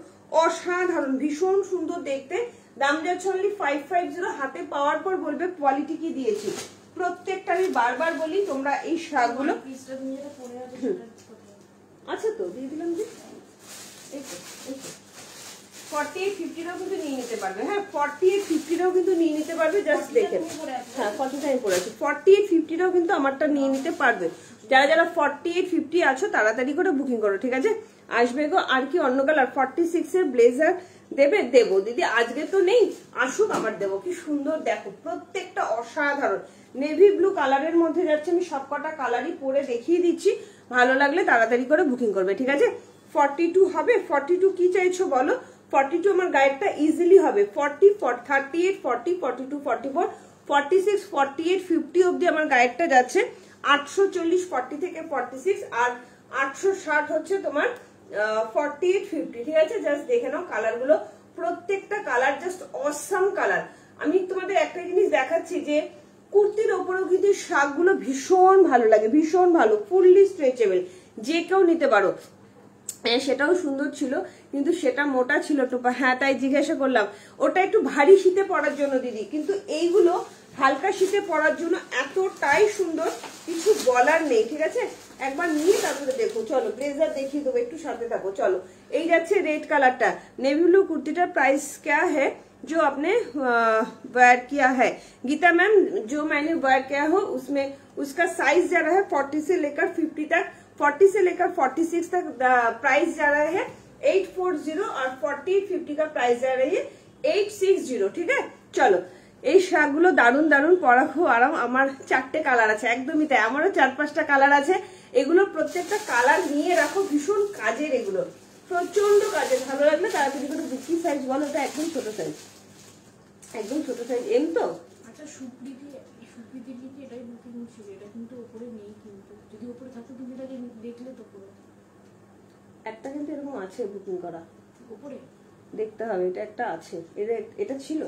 অসাধারণ, ভীষণ সুন্দর দেখতে। দাম যাচ্ছে অনলি 550। হাতে পাওয়ার পর বলবে কোয়ালিটি কি দিয়েছি। প্রত্যেকটা আমি বারবার বলি, তোমরা এই শাড়িগুলো আচ্ছা তো দিয়ে দিলাম যে 48-50 কিন্তু নিয়ে নিতে পারবে। হ্যাঁ, 48-50 কিন্তু নিয়ে নিতে পারবে, জাস্ট দেখে। হ্যাঁ, 40 টাইম পড়েছে, 48-50 কিন্তু আমারটা নিয়ে নিতে পারবে। যারা যারা 48-50 আছো তাড়াতাড়ি করে বুকিং করো। ঠিক আছে, আসবে গো। আর কি অন্য কালার 46 এর ব্লেজার দেবে? দেবো দিদি, আজকে তো নেই, আসুক আবার দেবো। কি সুন্দর দেখো, প্রত্যেকটা অসাধারণ। নেভি ব্লু কালারের মধ্যে যাচ্ছে, আমি সবকটা কালারই পরে দেখিয়ে দিচ্ছি, ভালো লাগলে তাড়াতাড়ি করে বুকিং করবে। ঠিক আছে, 42 হবে। 42 কি চাইছো বলো? 42 আমার গাইডটা ইজিলি হবে। 40, 38, 40, 42, 44, 46, 48, 50 অব্দি আমার গাইডটা যাচ্ছে। 840 40 থেকে 46 আর 860 হচ্ছে তোমার 48, 50। ঠিক আছে, জাস্ট দেখে নাও কালারগুলো, প্রত্যেকটা কালার জাস্ট অসাম কালার। আমি তোমাদের একটা জিনিস দেখাচ্ছি যে কুর্তির ওপরেও কিন্তু শাকগুলো ভীষণ ভালো লাগে, ভীষণ ভালো, ফুললি স্ট্রেচেবল, যে কেউ নিতে পারো। সেটাও সুন্দর ছিল, কিন্তু সেটা মোটা ছিল টোপা। হ্যাঁ, তাই জিজ্ঞাসা করলাম। ওটা একটু ভারী শীতে পরার জন্য দিদি, কিন্তু এইগুলো হালকা শীতে পরার জন্য এতটাই সুন্দর, কিছু বলার নেই। ঠিক আছে, একবার নিয়ে তারপরে দেখো। চলো ব্লেজার দেখিয়ে দেবো, একটু সাথে থাকো। চলো, এই যাচ্ছে রেড কালারটা, নেভি ব্লু কুর্তিটার प्राइस क्या है जो आपने वेयर किया है? गीता मैम, जो मैंने वेयर किया हो उसमें उसका साइज जा रहा है 40 से लेकर 50 तक, 40 से लेकर 46 तक प्राइस जा रहा है 840 और 40-50 का प्राइस जा रही है 860। ঠিক আছে, চলো এই শাকগুলো দারুন দারুন, পরা খুব আরাম। আমার 4টে কালার আছে, একদমই তাই, আমারও 4-5টা কালার আছে। এগুলো প্রত্যেকটা কালার নিয়ে রাখো, ভীষণ কাজের, এগুলো প্রচন্ড কাজের। ভালো লাগলে তাড়াতাড়ি করে বুকি। সাইজ বলো? এটা একদম ছোট সাইজ, একদম ছোট সাইজ, এম তো। আচ্ছা, সুপ্রীতি কি এটাই বুকিং ছিল? এটা কিন্তু উপরে নেই, কিন্তু যদি উপরে থাকতো কিন্তু এটাকে দেখলে তো পুরো একটা কিন্তু এরকম আছে বুকিং করা, উপরে দেখতে হবে। এটা একটা আছে, এটা ছিল,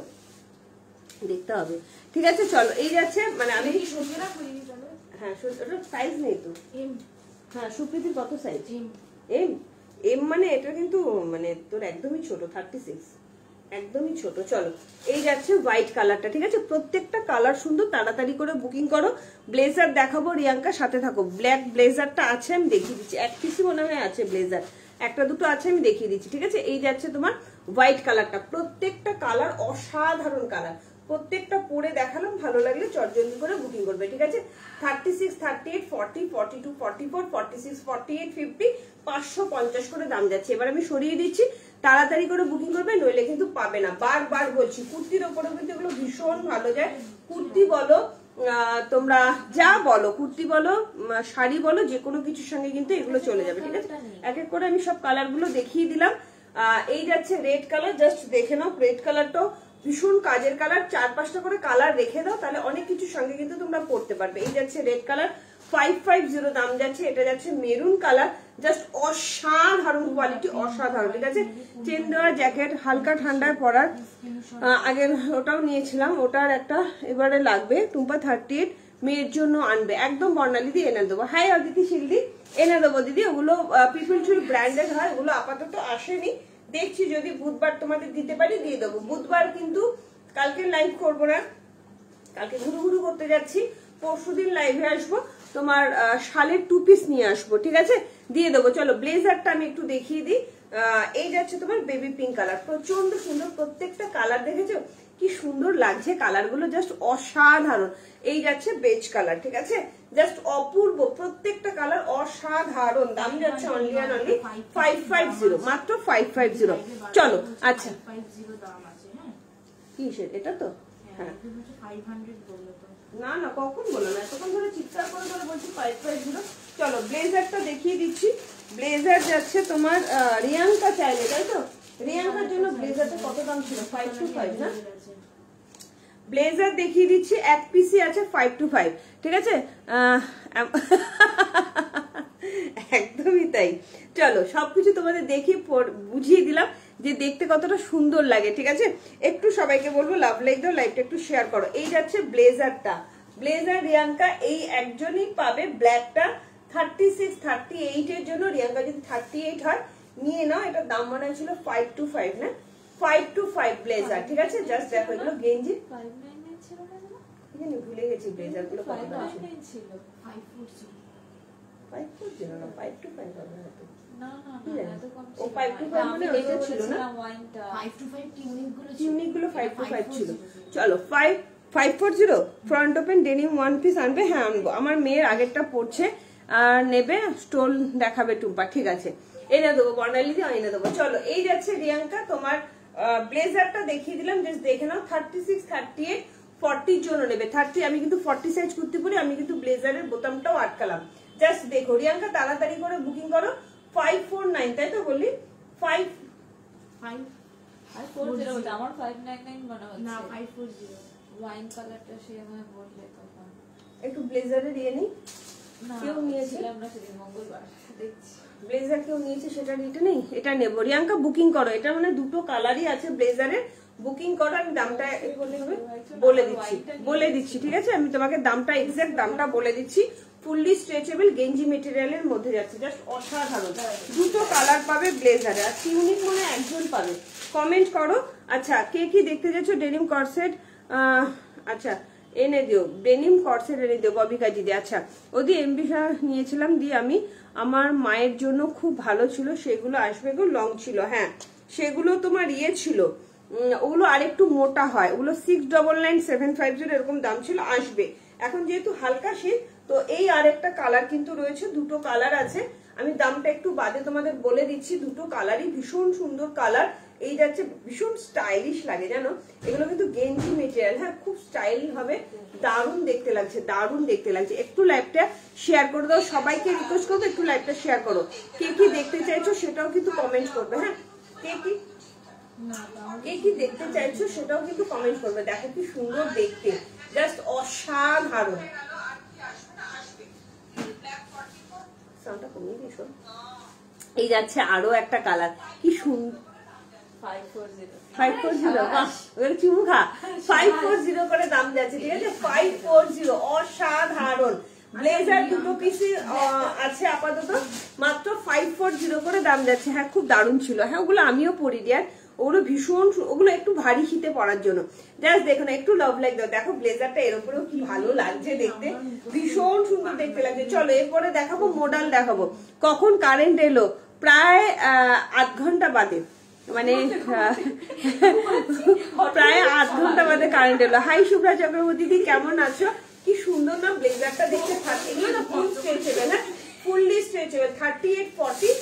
দেখতে হবে। ঠিক আছে, চলো এই যাচ্ছে, মানে আমি সরিয়ে রাখবো দিদি, চলো। হ্যাঁ, ওটা সাইজ নেই তো। এম, হ্যাঁ, সুপ্রীতির কত সাইজ? এম। এম, এম মানে এটা কিন্তু মানে তোর একদমই ছোট, 36, একদমই ছোট। চলো, এই যাচ্ছে হোয়াইট কালারটা। ঠিক আছে, প্রত্যেকটা কালার সুন্দর, তাড়াতাড়ি করে বুকিং করো। ব্লেজার দেখাবো, রিয়াঙ্কা সাথে থাকো। ব্ল্যাক ব্লেজারটা আছে, আমি দেখিয়ে দিচ্ছি, এক পিসই মনে হয় আছে ব্লেজার, একটা দুটো আছে, আমি দেখিয়ে দিচ্ছি। ঠিক আছে, এই যাচ্ছে তোমার হোয়াইট কালারটা, প্রত্যেকটা কালার অসাধারণ কালার, প্রত্যেকটা পরে দেখালাম, ভালো লাগলে চটজলদি করে বুকিং করবে। ঠিক আছে, 36, 38, 40, 42, 44, 46, 48, 50, 550 করে দাম যাচ্ছে। এবার আমি সরিয়ে দিচ্ছি, তাড়াতাড়ি করে বুকিং করবে, নইলে কিন্তু পাবে না। বারবার বলছি, কুর্তির ওপরে কিন্তু এগুলো ভীষণ ভালো যায়। কুর্তি বলো তোমরা যা বলো, কুর্তি বলো, শাড়ি বলো, যে কোনো কিছুর সঙ্গে কিন্তু এগুলো চলে যাবে, ঠিক আছে। এক এক করে আমি সব কালার গুলো দেখিয়ে দিলাম। এই যাচ্ছে রেড কালার, জাস্ট দেখে নাও। রেড কালারটাও ভীষণ কাজের কালার, 4-5টা করে কালার রেখে দাও, তাহলে অনেক কিছুর সঙ্গে কিন্তু তোমরা পড়তে পারবে। এই যাচ্ছে রেড কালার, 550 দাম যাচ্ছে। এটা যাচ্ছে মেরুন কালার, জাস্ট অসাধারণ কোয়ালিটি, অসাধারণ, ঠিক আছে। চেন দেওয়া জ্যাকেট, হালকা ঠান্ডায় পরার। আগের ওটাও নিয়েছিলাম, ওটার একটা এবারে লাগবে। টুম্পা 38 মেয়ের জন্য আনবে, একদম বর্ণালী দিয়ে এনে দেবো। হাই অদিতি শিলদি, এনে দেবো দিদি। ওগুলো পিপল ট্রি ব্র্যান্ডেড হয়, ওগুলো আপাতত আসেনি, দেখছি যদি বুধবার তোমাদের দিতে পারি দিয়ে দেবো। বুধবার কিন্তু কালকে লাইভ করবো না, কালকে ঘুরু ঘুরু করতে যাচ্ছি। পরশুদিন লাইভে আসবো, তোমার শালের 2 পিস নিয়ে আসবো, ঠিক আছে, দিয়ে দেবো। চলো ব্লেজারটা আমি একটু দেখিয়ে দিই। এই যাচ্ছে তোমার বেবি পিঙ্ক কালার, প্রচন্ড সুন্দর। প্রত্যেকটা কালার দেখেছো কি সুন্দর লাগছে, কালার গুলো জাস্ট অসাধারণ। এই যাচ্ছে বেজ কালার, ঠিক আছে, জাস্ট অপূর্ব, প্রত্যেকটা কালার অসাধারণ। দাম যাচ্ছে অনলি অ্যান্ড অনলি 550, মাত্র 550। চলো আচ্ছা, কি সেট এটা তো, হ্যাঁ না না কখন বলো না, এতক্ষণ ধরে চিৎকার করে ধরে বলছি 550। চলো ব্লেজারটা দেখিয়ে দিচ্ছি। ব্লেজার যাচ্ছে তোমার রিয়াঙ্কা চাইলে, তাই তো? রিয়াঙ্কার জন্য ব্লেজারটা কত দাম ছিল? 525 না? ব্লেজার দেখিয়ে দিচ্ছি, এক পিসি আছে 525, ঠিক আছে। একদমই তাই। চলো সবকিছু তোমাদের দেখিয়ে বুঝিয়ে দিলাম যে দেখতে কতটা সুন্দর লাগে, ঠিক আছে। একটু সবাইকে বলবো লাভ লাইক দাও, লাইভটা একটু শেয়ার করো। এই যাচ্ছে ব্লেজারটা, ব্লেজার রিয়াঙ্কা এই একজনই পাবে, ব্ল্যাকটা 36 38 এর জন্য। রিয়াঙ্কা যদি 38 হয় নিয়ে নাও, এটার দাম মনে হয়েছিল 525 না, 525 ব্লেজার, ঠিক আছে। জাস্ট দেখো এগুলো গেঞ্জি, ভুলে গেছি ব্লেজার গুলো কত দাম ছিল। 540 না 525 হবে হয়তো। না না না এত কম ছিল। ও 525 মানে ওইটা ছিল না, 525 টিউনিক গুলো 525 ছিল। চলো 540 ফ্রন্ট ওপেন ডেনিম 1 পিস আনবে। হ্যাঁ আনবো, আমার মেয়ের আগেরটা পড়ছে আর নেবে, স্টোল দেখাবে টুম্পা, ঠিক আছে, এনে দেবো। বর্ণালী দিয়ে এনে দেবো। চলো এই যাচ্ছে রিয়াঙ্কা তোমার ব্লেজারটা দেখিয়ে দিলাম, জাস্ট দেখে নাও। 36 38 40 জন্য নেবে। 30 আমি কিন্তু 40 সাইজ কুর্তি পরি, আমি কিন্তু ব্লেজারের বোতামটাও আটকালাম। জাস্ট দেখো রিয়াঙ্কা, তাড়াতাড়ি করে বুকিং করো। 549 তাই তো বললি? 540 আমার 599 মনে হচ্ছে না 540 ওয়াইন কালারটা সে আমায় বললে তখন। একটু ব্লেজারে দিয়ে নি, না কেউ নিয়েছিলাম না সেদিন মঙ্গলবার, দেখছি ব্লেজার কেউ নিয়েছে, সেটা নিতে নেই, এটা নেবো। রিয়াঙ্কা বুকিং করো, এটা মানে দুটো কালারই আছে ব্লেজারের, বুকিং করো। আমি দামটা বলে দিচ্ছি, ঠিক আছে, আমি তোমাকে দামটা এক্সাক্ট দামটা বলে দিচ্ছি। ফুললি স্ট্রেচেবল গেঞ্জি মেটেরিয়ালের মধ্যে যাচ্ছে, জাস্ট অসাধারণ। দুটো কালার পাবে ব্লেজারে, আর ইউনিক মনে একজন পাবে। কমেন্ট করো। আচ্ছা কে কি দেখতে যাচ্ছ? ডেনিম কর্সেট, আচ্ছা এনে দিও, ডেনিম কর্সেট এনে দিও ববিকা দিদি। আচ্ছা ওদি এমবিসা নিয়েছিলাম, দিয়ে আমি আমার মায়ের জন্য খুব ভালো ছিল, সেগুলো আসবে গো, লং ছিল। হ্যাঁ সেগুলো তোমার ইয়ে ছিল, ওগুলো আরেকটু মোটা হয়, ওগুলো 699750 এরকম দাম ছিল, আসবে। এখন যেহেতু হালকা শীত, তো এই আরেকটা কালার কিন্তু রয়েছে, দুটো কালার আছে, আমি দামটা একটু বাদে তোমাদের বলে দিচ্ছি। দুটো কালারই ভীষণ সুন্দর কালার। এই যাচ্ছে ভীষণ স্টাইলিশ লাগে জানো, এগুলো কিন্তু গেঞ্জি মেটেরিয়াল, হ্যাঁ খুব স্টাইল হবে, দারুণ দেখতে লাগছে, দারুণ দেখতে লাগছে। একটু লাইভটা শেয়ার করে দাও, সবাইকে রিকোয়েস্ট করবো একটু লাইভটা শেয়ার করো। কে কি দেখতে চাইছো সেটাও কিন্তু কমেন্ট করবে। হ্যাঁ কে কি দেখতে চাইছো সেটাও কিন্তু কমেন্ট করবে। দেখো কি সুন্দর দেখতে, জাস্ট অসাধারণ। এই যাচ্ছে আরো একটা কালার, কি সুন্দর, 540 চুমু খা, 540 করে দাম যাচ্ছে, ঠিক আছে, 540 অসাধারণ। ব্লেজার দুটো পিসি আছে আপাতত, মাত্র 540 করে দাম যাচ্ছে। হ্যাঁ খুব দারুণ ছিল। হ্যাঁ ওগুলো আমিও পরি ডিয়ার, ওগুলো ভীষণ, ওগুলো একটু ভারী শীতে পরার জন্য। জাস্ট দেখো না, একটু লাভ লাইক দাও। দেখো ব্লেজারটা এর উপরেও কি ভালো লাগছে দেখতে, ভীষণ সুন্দর দেখতে লাগছে। চলো এরপরে দেখাবো মডেল দেখাবো। কখন কারেন্ট এলো? প্রায় 8 ঘন্টা বাদে, মানে প্রায় 8 ঘন্টা বাদে কারেন্ট এলো। হাই শুভ্রা চক্রবর্তী দি, কেমন আছো? কি সুন্দর না ব্লেজারটা দেখতে, থাকে এগুলো না ফুল স্ট্রেচেবল, হ্যাঁ ফুললি স্ট্রেচেবল। 38 40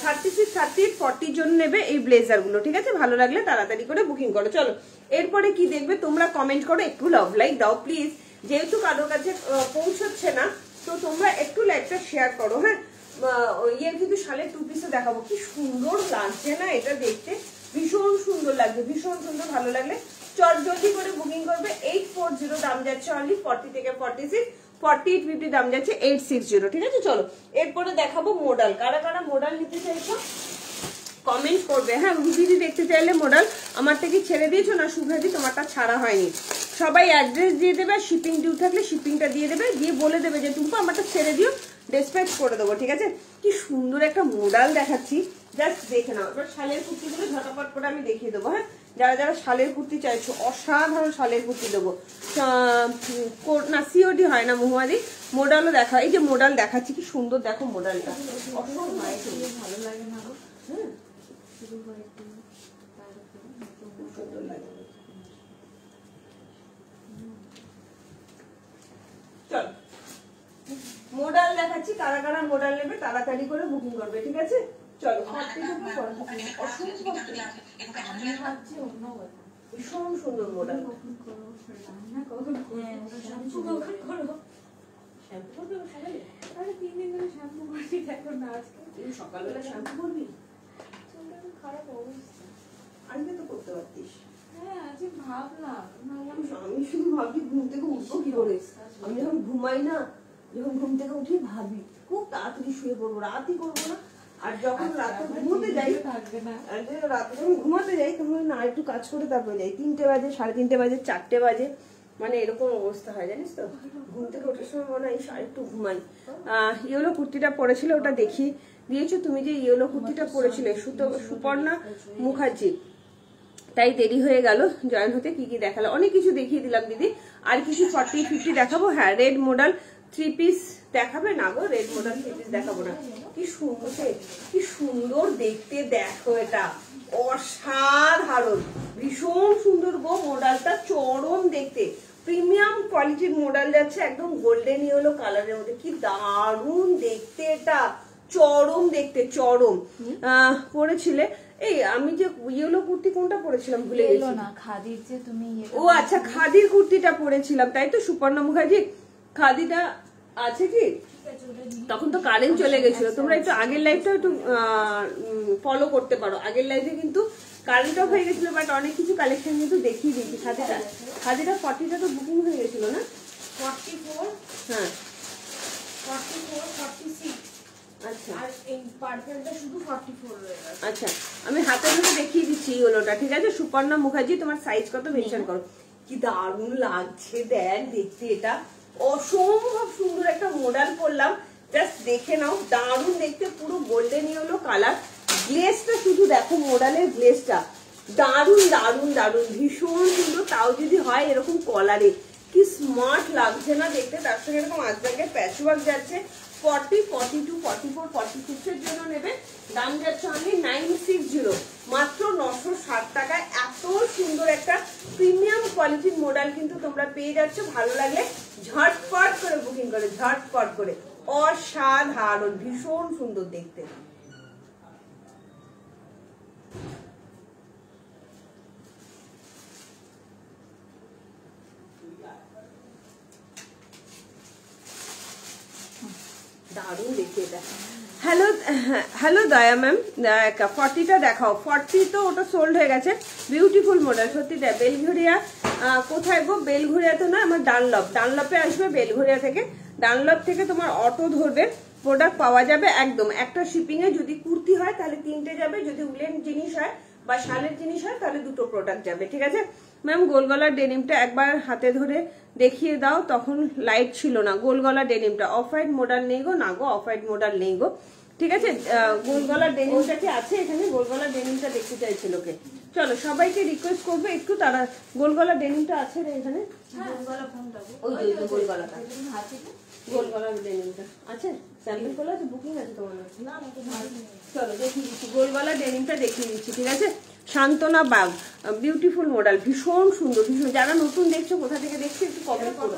36 38 40 জন নেবে এই ব্লেজার গুলো, ঠিক আছে। ভালো লাগলে তাড়াতাড়ি করে বুকিং করো। চলো এরপরে কি দেখবে তোমরা কমেন্ট করো, একটু লাভ লাইক দাও প্লিজ। যেহেতু কারোর কাছে পৌঁছচ্ছে না, তো তোমরা একটু লাইভটা শেয়ার করো। হ্যাঁ, ইয়ে কিন্তু শালের 2 পিসে দেখাবো, কি সুন্দর লাগছে না এটা দেখতে, ভীষণ সুন্দর লাগছে, ভীষণ সুন্দর। ভালো লাগলে চট জলদি করে বুকিং করবে। 840 দাম যাচ্ছে অনলি 40 থেকে 46, 4850 দাম যাচ্ছে 860। ঠিক আছে, চলো এরপরে দেখাবো মডেল। কারা কারা মডেল নিতে চাইছো কমেন্ট করবে। হ্যাঁ, রুবিদি দেখতে চাইলে মডেল আমার থেকে ছেড়ে দিয়েছো না শুভ্রাদি, তোমারটা ছাড়া হয়নি। সবাই অ্যাড্রেস দিয়ে দেবে, শিপিং ডিউ থাকলে শিপিংটা দিয়ে দেবে, দিয়ে বলে দেবে যে তুমি আমারটা ছেড়ে দিও, ডিসপ্যাচ করে দেবো। ঠিক আছে, কি সুন্দর একটা মডেল দেখাচ্ছি, জাস্ট দেখে নাও। এবার শালের কুর্তিগুলো ঝটাপট করে আমি দেখিয়ে দেবো। হ্যাঁ, যারা যারা শালের কুর্তি চাইছো, অসাধারণ শালের কুর্তি দেবো না, সিওডি হয় না মহুয়াদি, মডেলও দেখা। এই যে মডেল দেখাচ্ছি, কি সুন্দর দেখো মডেলটা, ভালো লাগে না গো। হ্যাঁ, শুরু হয় একটু তার উপরে খুব সুন্দর লাগে। চল মডেল দেখাচ্ছি, কারা কারা মডেল নেবে তাড়াতাড়ি করে বুকিং করবে। ঠিক আছে, চলো। ভীষণ সুন্দর মডেল, সকালবেলা শ্যাম্পু করবি, খারাপ অবস্থা। আজকে তো করতে পারতিস। হ্যাঁ, আজকে ভাবলাম আমি শুধু ভাবছি ঘুম থেকে উঠবো কি করে। আমি যখন ঘুমাই না, যখন ঘুম থেকে উঠি ভাবি খুব তাড়াতাড়ি শুয়ে পড়বো, রাতই করবো না। আর যখন রাতে ঘুমোতে যাই, থাকবে না। রাতে যখন ঘুমাতে যাই তখন না একটু কাজ করে তারপরে যাই, 3টে বাজে, 3:30 বাজে, 4টে বাজে, মানে এরকম অবস্থা হয় জানিস তো। ঘুম থেকে ওঠার সময় মনে হয় একটু ঘুমাই। ইয়েলো কুর্তিটা পরেছিল, ওটা দেখিয়ে দিয়েছো তুমি, যে ইয়েলো কুর্তিটা পরেছিলে সুপর্ণা মুখার্জি। তাই দেরি হয়ে গেল জয়েন হতে। কি কি দেখালো, অনেক কিছু দেখিয়ে দিলাম দিদি। আর কিছু 40-50 দেখাবো। হ্যাঁ, রেড মডেল 3 পিস দেখাবে না গো, রেড মডেল 3 পিস দেখাবো না। কি সুন্দর, কি সুন্দর দেখতে, দেখো এটা অসাধারণ, ভীষণ সুন্দর গো মডেলটা, চরম দেখতে, প্রিমিয়াম কোয়ালিটির মডেল যাচ্ছে, একদম গোল্ডেন ইয়েলো কালারের মধ্যে, কি দারুণ দেখতে এটা, চরম দেখতে, চরম। পরেছিলে এই আমি যে ইয়েলো কুর্তি কোনটা পরেছিলাম ভুলে গেছি না, খাদির যে তুমি ও আচ্ছা, খাদির কুর্তিটা পরেছিলাম তাই তো সুপর্ণা মুখার্জি। খাদিটা আছে কি, তখন তো কারেন্ট চলে গেছিল। তোমরা একটু আগের লাইভটা একটু ফলো করতে পারো, আগের লাইভে কিন্তু কারেন্ট অফ হয়ে গেছিল, বাট অনেক কিছু কালেকশন কিন্তু দেখিয়ে দিয়েছি। খাদিটা 40টা তো বুকিং হয়ে গেছিল না, 44, হ্যাঁ 44, 46। আচ্ছা, আর এই পার্পলটা শুধু 44 রয়ে গেছে। আচ্ছা আমি হাতে ধরে দেখিয়ে দিচ্ছি ইয়েলোটা। ঠিক আছে, সুপর্ণা মুখার্জি তোমার সাইজ কত মেনশন করো। কি দারুণ লাগছে দেখ দেখতে, এটা অসম্ভব সুন্দর একটা মডেল করলাম, জাস্ট দেখে নাও, দারুণ দেখতে, পুরো গোল্ডেন ইয়েলো কালার। গ্লেজটা শুধু দেখো, মডেলের গ্লেজটা দারুণ দারুণ দারুণ, ভীষণ সুন্দর। তাও যদি হয় এরকম কলারে, কি স্মার্ট লাগছে না দেখতে। তার সঙ্গে এরকম আজকে প্যাচওয়ার্ক যাচ্ছে। 40, 42, 44, 46 এর জন্য নেবে, দাম যাচ্ছে অনলি 960, মাত্র 960 টাকায়। এত সুন্দর একটা প্রিমিয়াম কোয়ালিটির মডেল কিন্তু তোমরা পেয়ে যাচ্ছ। ভালো লাগলে ঝটপট করে বুকিং করে, ঝটপট করে, অসাধারণ, ভীষণ সুন্দর দেখতে। দারুণ দেখতে এটা। হ্যালো হ্যালো দয়া ম্যাম, 40টা দেখাও। 40 তো ওটা সোল্ড হয়ে গেছে, বিউটিফুল মডেল সত্যি। বেলঘরিয়া কোথায় গো? বেলঘরিয়া তো না, আমার ডানলপে আসবে, বেলঘরিয়া থেকে, ডানলপ থেকে তোমার অটো ধরবে, প্রোডাক্ট পাওয়া যাবে একদম একটা শিপিং এ। যদি কুর্তি হয় তাহলে 3টে যাবে, যদি উলেন জিনিস হয় বা শালের জিনিস হয় তাহলে 2টো প্রোডাক্ট যাবে। ঠিক আছে ম্যাম, গোলগলার ডেনিমটা একবার হাতে ধরে দেখিয়ে দাও, তখন লাইট ছিল না। গোলগলা ডেনিমটা অফ হোয়াইট মডেল নেই গো, না গো অফ হোয়াইট মডেল নেই গো। ঠিক আছে, গোলগলার ডেনিমটা কি আছে এখানে? গোলগলার ডেনিমটা দেখতে চাইছে লোকে। চলো সবাইকে রিকোয়েস্ট করবো একটু, তারা গোলগলা ডেনিমটা আছে রে এখানে, ওই যে গোলগলাটা, গোলগলার ডেনিমটা আছে, স্যাম্পল খোলা আছে, বুকিং আছে তোমার? না চলো দেখিয়ে দিচ্ছি, গোলগলা ডেনিমটা দেখিয়ে দিচ্ছি। ঠিক আছে, শান্তনা বাগ, বিউটিফুল মডেল, ভীষণ সুন্দর, ভীষণ। যারা নতুন দেখছো, কোথা থেকে দেখছো একটু কমেন্ট করো,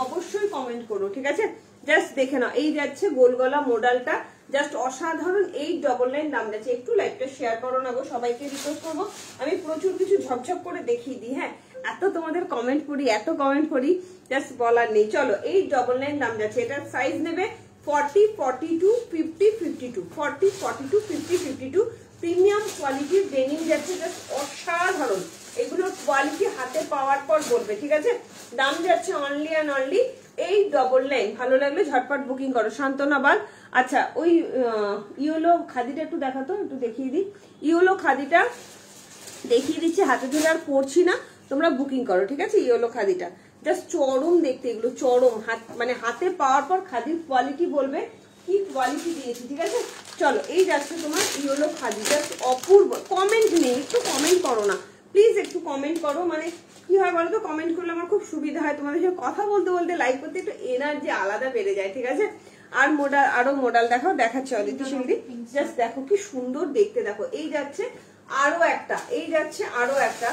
অবশ্যই কমেন্ট করো। ঠিক আছে, জাস্ট দেখে নাও, এই যাচ্ছে গোলগলা মডেলটা, জাস্ট অসাধারণ। 899 দাম যাচ্ছে। একটু লাইভটা শেয়ার করো না গো, সবাইকে রিকোয়েস্ট করবো। আমি প্রচুর কিছু ঝকঝক করে দেখিয়ে দিই। হ্যাঁ, এত তোমাদের কমেন্ট পড়ি, এত কমেন্ট পড়ি, জাস্ট বলার নেই। চলো এই 99 দাম যাচ্ছে। এটার সাইজ নেবে 40, 42, 50, 52, 40, 42, 50, 52। প্রিমিয়াম কোয়ালিটির ডেনিম যাচ্ছে, জাস্ট অসাধারণ। এগুলোর কোয়ালিটি হাতে পাওয়ার পর বলবে, ঠিক আছে? দাম যাচ্ছে অনলি অ্যান্ড অনলি 899। ভালো লাগলে ঝটপট বুকিং করো। শান্তনাবাদ। আচ্ছা, ওই ইয়েলো খাদিটা একটু দেখাতো, একটু দেখিয়ে দিই। ইয়েলো খাদিটা দেখিয়ে দিচ্ছি, হাতে ধরে আর পড়ছি না, তোমরা বুকিং করো, ঠিক আছে? ইয়েলো খাদিটা জাস্ট চরম দেখতে, এগুলো চরম। মানে হাতে পাওয়ার পর খাদির কোয়ালিটি বলবে কি কোয়ালিটি দিয়েছি, ঠিক আছে? চলো এই যাচ্ছে তোমার ইয়েলো খাদি, জাস্ট অপূর্ব। কমেন্ট নেই, একটু কমেন্ট করো না প্লিজ, একটু কমেন্ট করো। মানে কি হয় বলো তো, কমেন্ট করলে আমার খুব সুবিধা হয়, তোমাদের সাথে কথা বলতে বলতে লাইভ করতে একটু এনার্জি আলাদা বেড়ে যায়, ঠিক আছে? আর মডেল, আরো মডেল দেখাও, দেখাচ্ছে অদিতি শিল্পী। জাস্ট দেখো কি সুন্দর দেখতে, দেখো এই যাচ্ছে আরো একটা, এই যাচ্ছে আরো একটা।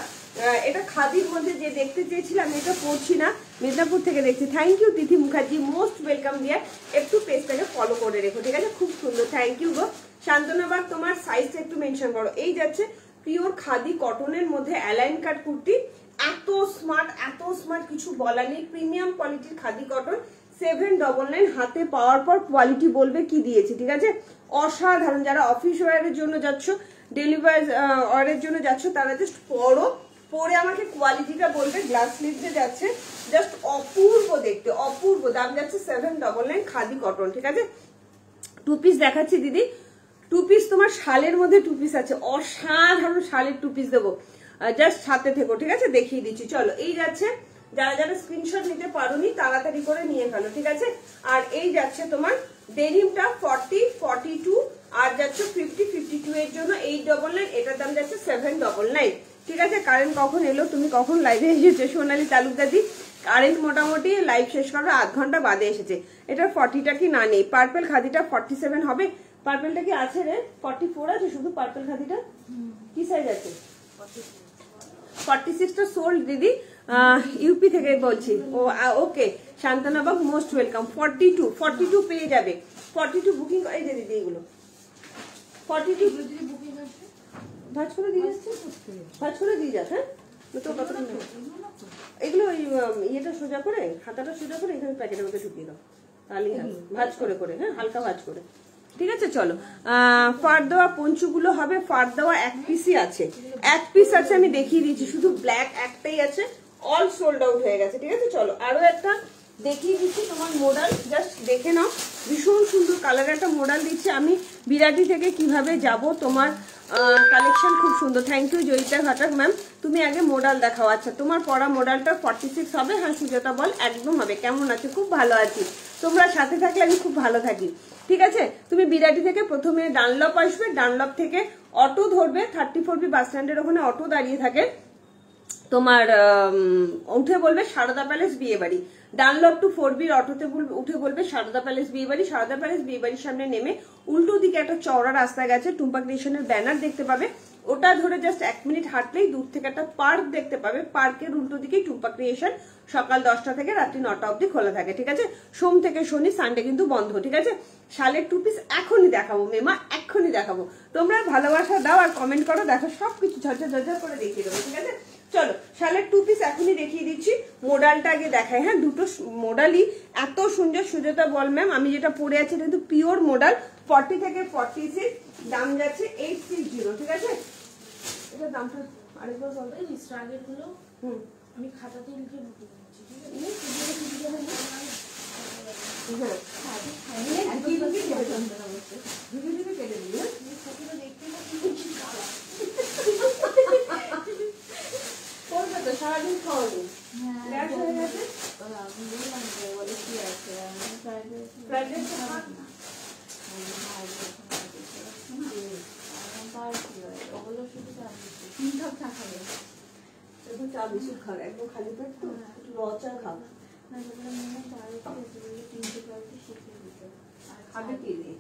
এটা খাদির মধ্যে যে দেখতে চেয়েছিলাম, এটা পড়ছি না, মেদিনীপুর থেকে দেখছি। Thank you Tithi Mukherjee, most welcome dear. একটু পেজটাকে ফলো করে রেখো, ঠিক আছে? খুব সুন্দর, থ্যাংক ইউ গো। শান্তনাবাগ, তোমার সাইজটা একটু মেনশন করো। এই যাচ্ছে পিওর খাদি কটনের মধ্যে অ্যালাইন কাট কুর্তি, এত স্মার্ট, এত স্মার্ট, কিছু বলার নেই। প্রিমিয়াম কোয়ালিটির খাদি কটন, 799। হাতে পাওয়ার পর কোয়ালিটি বলবে কি দিয়েছে, ঠিক আছে? অসাধারণ। যারা অফিস ওয়ারের জন্য যাচ্ছ, ডেলিভারি ওয়ারের জন্য যাচ্ছ, তারা জাস্ট পরো, পরে আমাকে কোয়ালিটিটা বলবে। গ্লাস স্লিভসে যাচ্ছে, জাস্ট অপূর্ব দেখতে, অপূর্ব। দাম যাচ্ছে 799, খাদি কটন, ঠিক আছে? টু পিস দেখাচ্ছি দিদি, টু পিস তোমার শালের মধ্যে টু পিস আছে, অসাধারণ শালের টু পিস দেবো, জাস্ট সাথে থেকো, ঠিক আছে? দেখিয়ে দিচ্ছি। চলো এই যাচ্ছে, যারা যারা স্ক্রিনশট নিতে পারোনি তাড়াতাড়ি করে নিয়ে ফেলো, ঠিক আছে? আর এই যাচ্ছে তোমার ডেনিমটা 40, 42 আর যাচ্ছে 50, 52 এর জন্য 899। এটার দাম যাচ্ছে 799, ঠিক আছে? কারেন্ট কখন এলো, তুমি কখন লাইভে এসেছো সোনালী তালুকদার? কারেন্ট মোটামুটি লাইভ শেষ করার আধ ঘন্টা বাদে এসেছে। এটা 40টা কি না নেই? পার্পেল খাদিটা 47 হবে। পার্পেলটা কি আছে রে? 44 আছে শুধু পার্পেল খাদিটা। কি সাইজ আছে? 46টা সোল্ড দিদি, ইউপি থেকে বলছি। ও ওকে, শান্তনাবাগ মোস্ট ওয়েলকাম। 42 পেয়ে যাবে। 42 বুকিং, এই যে দিদি এগুলো 42 যদি বুকিং আছে ভাজ করে দিয়ে যাচ্ছে, ভাজ করে দিয়ে যাস। হ্যাঁ, তো কতটা এগুলো ওই ইয়েটা সোজা করে, হাতাটা সোজা করে এখানে প্যাকেটের মধ্যে ঢুকিয়ে দাও, তাহলেই ভাজ করে করে, হ্যাঁ হালকা ভাজ করে, ঠিক আছে? চলো ফার দেওয়া পঞ্চুগুলো হবে। ফার দেওয়া এক পিসই আছে, এক পিস আছে, আমি দেখিয়ে দিচ্ছি। শুধু ব্ল্যাক একটাই আছে, অল সোল্ড আউট হয়ে গেছে, ঠিক আছে? চলো আরো একটা দেখিয়ে দিচ্ছি তোমার মডেল, জাস্ট দেখে নাও। ভীষণ সুন্দর কালার একটা মডেল দিচ্ছি আমি বিরাটি থেকে। কিভাবে যাব, তোমার কালেকশন খুব সুন্দর। Thank you Joyita Ghatak ma'am. তুমি আগে মডেল দেখাও। আচ্ছা, তোমার পরা মডেলটা 46 হবে। হ্যাঁ সুজাতা বল, একদম হবে। কেমন আছে? খুব ভালো আছি, তোমরা সাথে থাকলে আমি খুব ভালো থাকি, ঠিক আছে? তুমি বিরাটি থেকে প্রথমে ডানলপ আসবে, ডানলপ থেকে অটো ধরবে, 34B বাস স্ট্যান্ডের ওখানে অটো দাঁড়িয়ে থাকে, তোমার উঠে বলবে সারদা প্যালেস বিয়ে বাড়ি। ডানলপ টু 4B অটোতে উঠে বলবে সারদা প্যালেস বিয়ে বাড়ি। সারদা প্যালেস বিয়ে বাড়ির সামনে নেমে উল্টো দিকে একটা চওড়া রাস্তা গেছে, টুম্পা ক্রিয়েশনের ব্যানার দেখতে পাবে, ওটা ধরে জাস্ট 1 মিনিট হাঁটলেই দূর থেকে একটা পার্ক দেখতে পাবে। পার্কের উল্টো দিকেই টুম্পা ক্রিয়েশন। সকাল 10টা থেকে রাত্রি 9টা অবধি খোলা থাকে, ঠিক আছে? সোম থেকে শনি, সানডে কিন্তু বন্ধ, ঠিক আছে? শালের টু পিস এখনই দেখাবো মেমা, এখনই দেখাবো। তোমরা ভালোবাসা দাও আর কমেন্ট করো, দেখো সবকিছু ঝরঝর ঝরঝর করে দেখিয়ে দেবো, ঠিক আছে? চলো শালের টু পিস এখনই দেখিয়ে দিচ্ছি। মডেলটা আগে দেখাই। হ্যাঁ, দুটো মডেলই এত সুন্দর। সুজাতা বল ম্যাম, আমি যেটা পরে আছি কিন্তু পিওর মডেল, 40 থেকে 46, দাম যাচ্ছে 860, ঠিক আছে? এটা দামটা আরেকবার বল। এই স্ট্রাগের গুলো আমি খাতাতে লিখে বুকিং করছি, ঠিক আছে? সারাদিন খাওয়াবো চা বিস্কুট খাবে, একদম খালি পেট তো রচা খাও। খাবে কি দিয়ে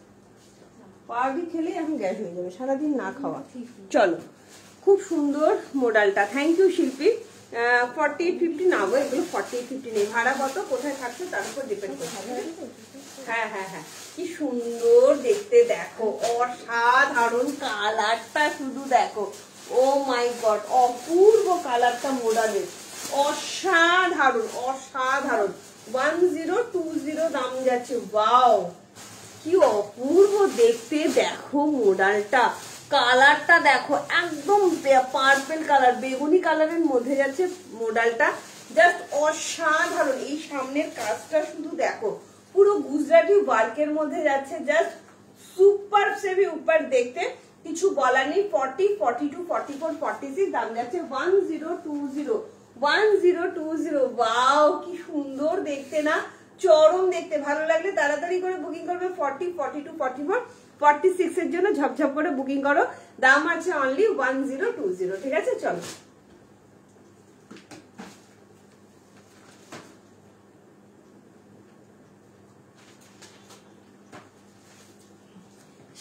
পাউরুটি খেলে এখন গ্যাস হয়ে যাবে, সারাদিন না খাওয়া। চলো, খুব সুন্দর মডেলটা। থ্যাংক ইউ শিল্পী। 40, 50 না গো, এগুলো 40, 50 নেই। ভাড়া কত, কোথায় থাকছে তার উপর ডিপেন্ড করছে। হ্যাঁ হ্যাঁ হ্যাঁ, কি সুন্দর দেখতে, দেখো অসাধারণ কালারটা, শুধু দেখো। ও মাই গড, অপূর্ব কালারটা মডেলের, অসাধারণ অসাধারণ 1020 দাম যাচ্ছে। ওয়াও কি অপূর্ব দেখতে, দেখো মডেলটা, কালারটা দেখো একদম পার্পল কালার, বেগুনি কালারের মধ্যে যাচ্ছে মডেলটা, জাস্ট অসাধারণ। এই সামনের কাজটা শুধু দেখো, পুরো গুজরাটি ওয়ার্কের মধ্যে যাচ্ছে, জাস্ট সুপার সেভি উপর দেখতে, কিছু বলার নেই। 40, 42, 44, 46 দাম যাচ্ছে 1020। ওয়াও কি সুন্দর দেখতে না, চরম দেখতে। ভালো লাগলে তাড়াতাড়ি করে বুকিং করবে। 40, 42, 44, 46 এর জন্য ঝপঝপ করে বুকিং করো। দাম আছে অনলি 1020। ঠিক আছে, চলো।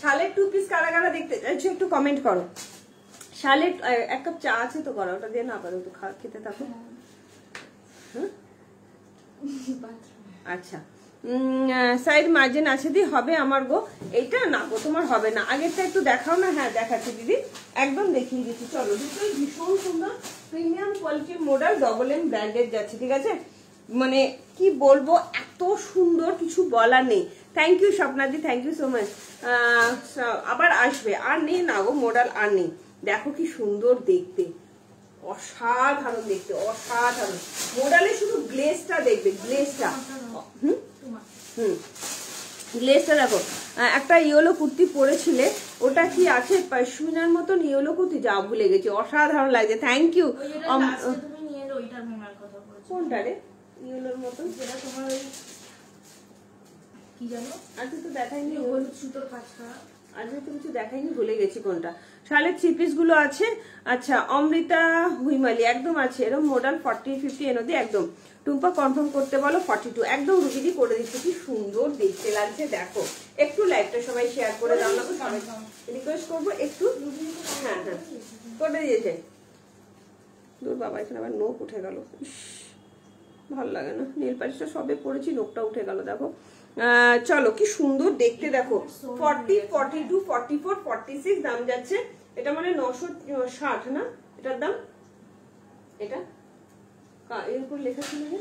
শালের 2 পিস কারা কারা দেখতে চাইছো একটু কমেন্ট করো। শালের 1 কাপ চা আছে তো, করো ওটা দিয়ে না পারো তো খেতে থাকো। আচ্ছা, সাইড মার্জিন আছে দি, হবে আমার গো। এইটা না গো, তোমার হবে না, আগেরটা একটু দেখাও না। হ্যাঁ দেখাচ্ছি দিদি, একদম দেখিয়ে দিচ্ছি। চলো, দুটোই ভীষণ সুন্দর প্রিমিয়াম কোয়ালিটির মডেল, ডবল এম ব্র্যান্ডেড যাচ্ছে। ঠিক আছে, মানে কি বলবো, এত সুন্দর কিছু বলার নেই। থ্যাংক ইউ স্বপ্নাদি, থ্যাংক ইউ সো মাচ। আবার আসবে, আর নেই না গো মডেল, আর নেই। দেখো কি সুন্দর দেখতে, অসাধারণ দেখতে, অসাধারণ মডেলে। শুধু গ্লেজটা দেখবে, গ্লেজটা, গ্লেজটা দেখো। একটা ইয়েলো কুর্তি পরেছিলে, ওটা কি আছে পশমিনার মতন ইয়েলো কুর্তি, যা ভুলে গেছি, অসাধারণ লাগছে। Thank you. কোনটা রে ইয়েলোর মতন, যেটা তোমার ওই কি জানো, আজকে তো দেখাইনি, হলুদ সুতোর কাজ করা, আজকে তো কিছু দেখাইনি, ভুলে গেছি কোনটা। শালের 3 পিস গুলো আছে। আচ্ছা, অমৃতা হুইমালি একদম আছে, এরকম মডেল 40, 50 এর মধ্যে একদম। টুম্পা কনফার্ম করতে বলো 42, একদম রুগিদি করে দিচ্ছে। কি সুন্দর দেখতে লাগছে দেখো। একটু লাইভটা সবাই শেয়ার করে দাও না, সবাই রিকোয়েস্ট করবো একটু। হ্যাঁ হ্যাঁ করে দিয়েছে। দূর বাবা, এখানে আবার নোক উঠে গেল, ভালো লাগে না। নীল পালিশটা সবে পরেছি, নোকটা উঠে গেল দেখো। চলো, কি সুন্দর দেখতে দেখো। 40, 42, 44, 46 দাম যাচ্ছে। এটা মানে 960 না এটার দাম, এটা এর উপর লেখা ছিল যে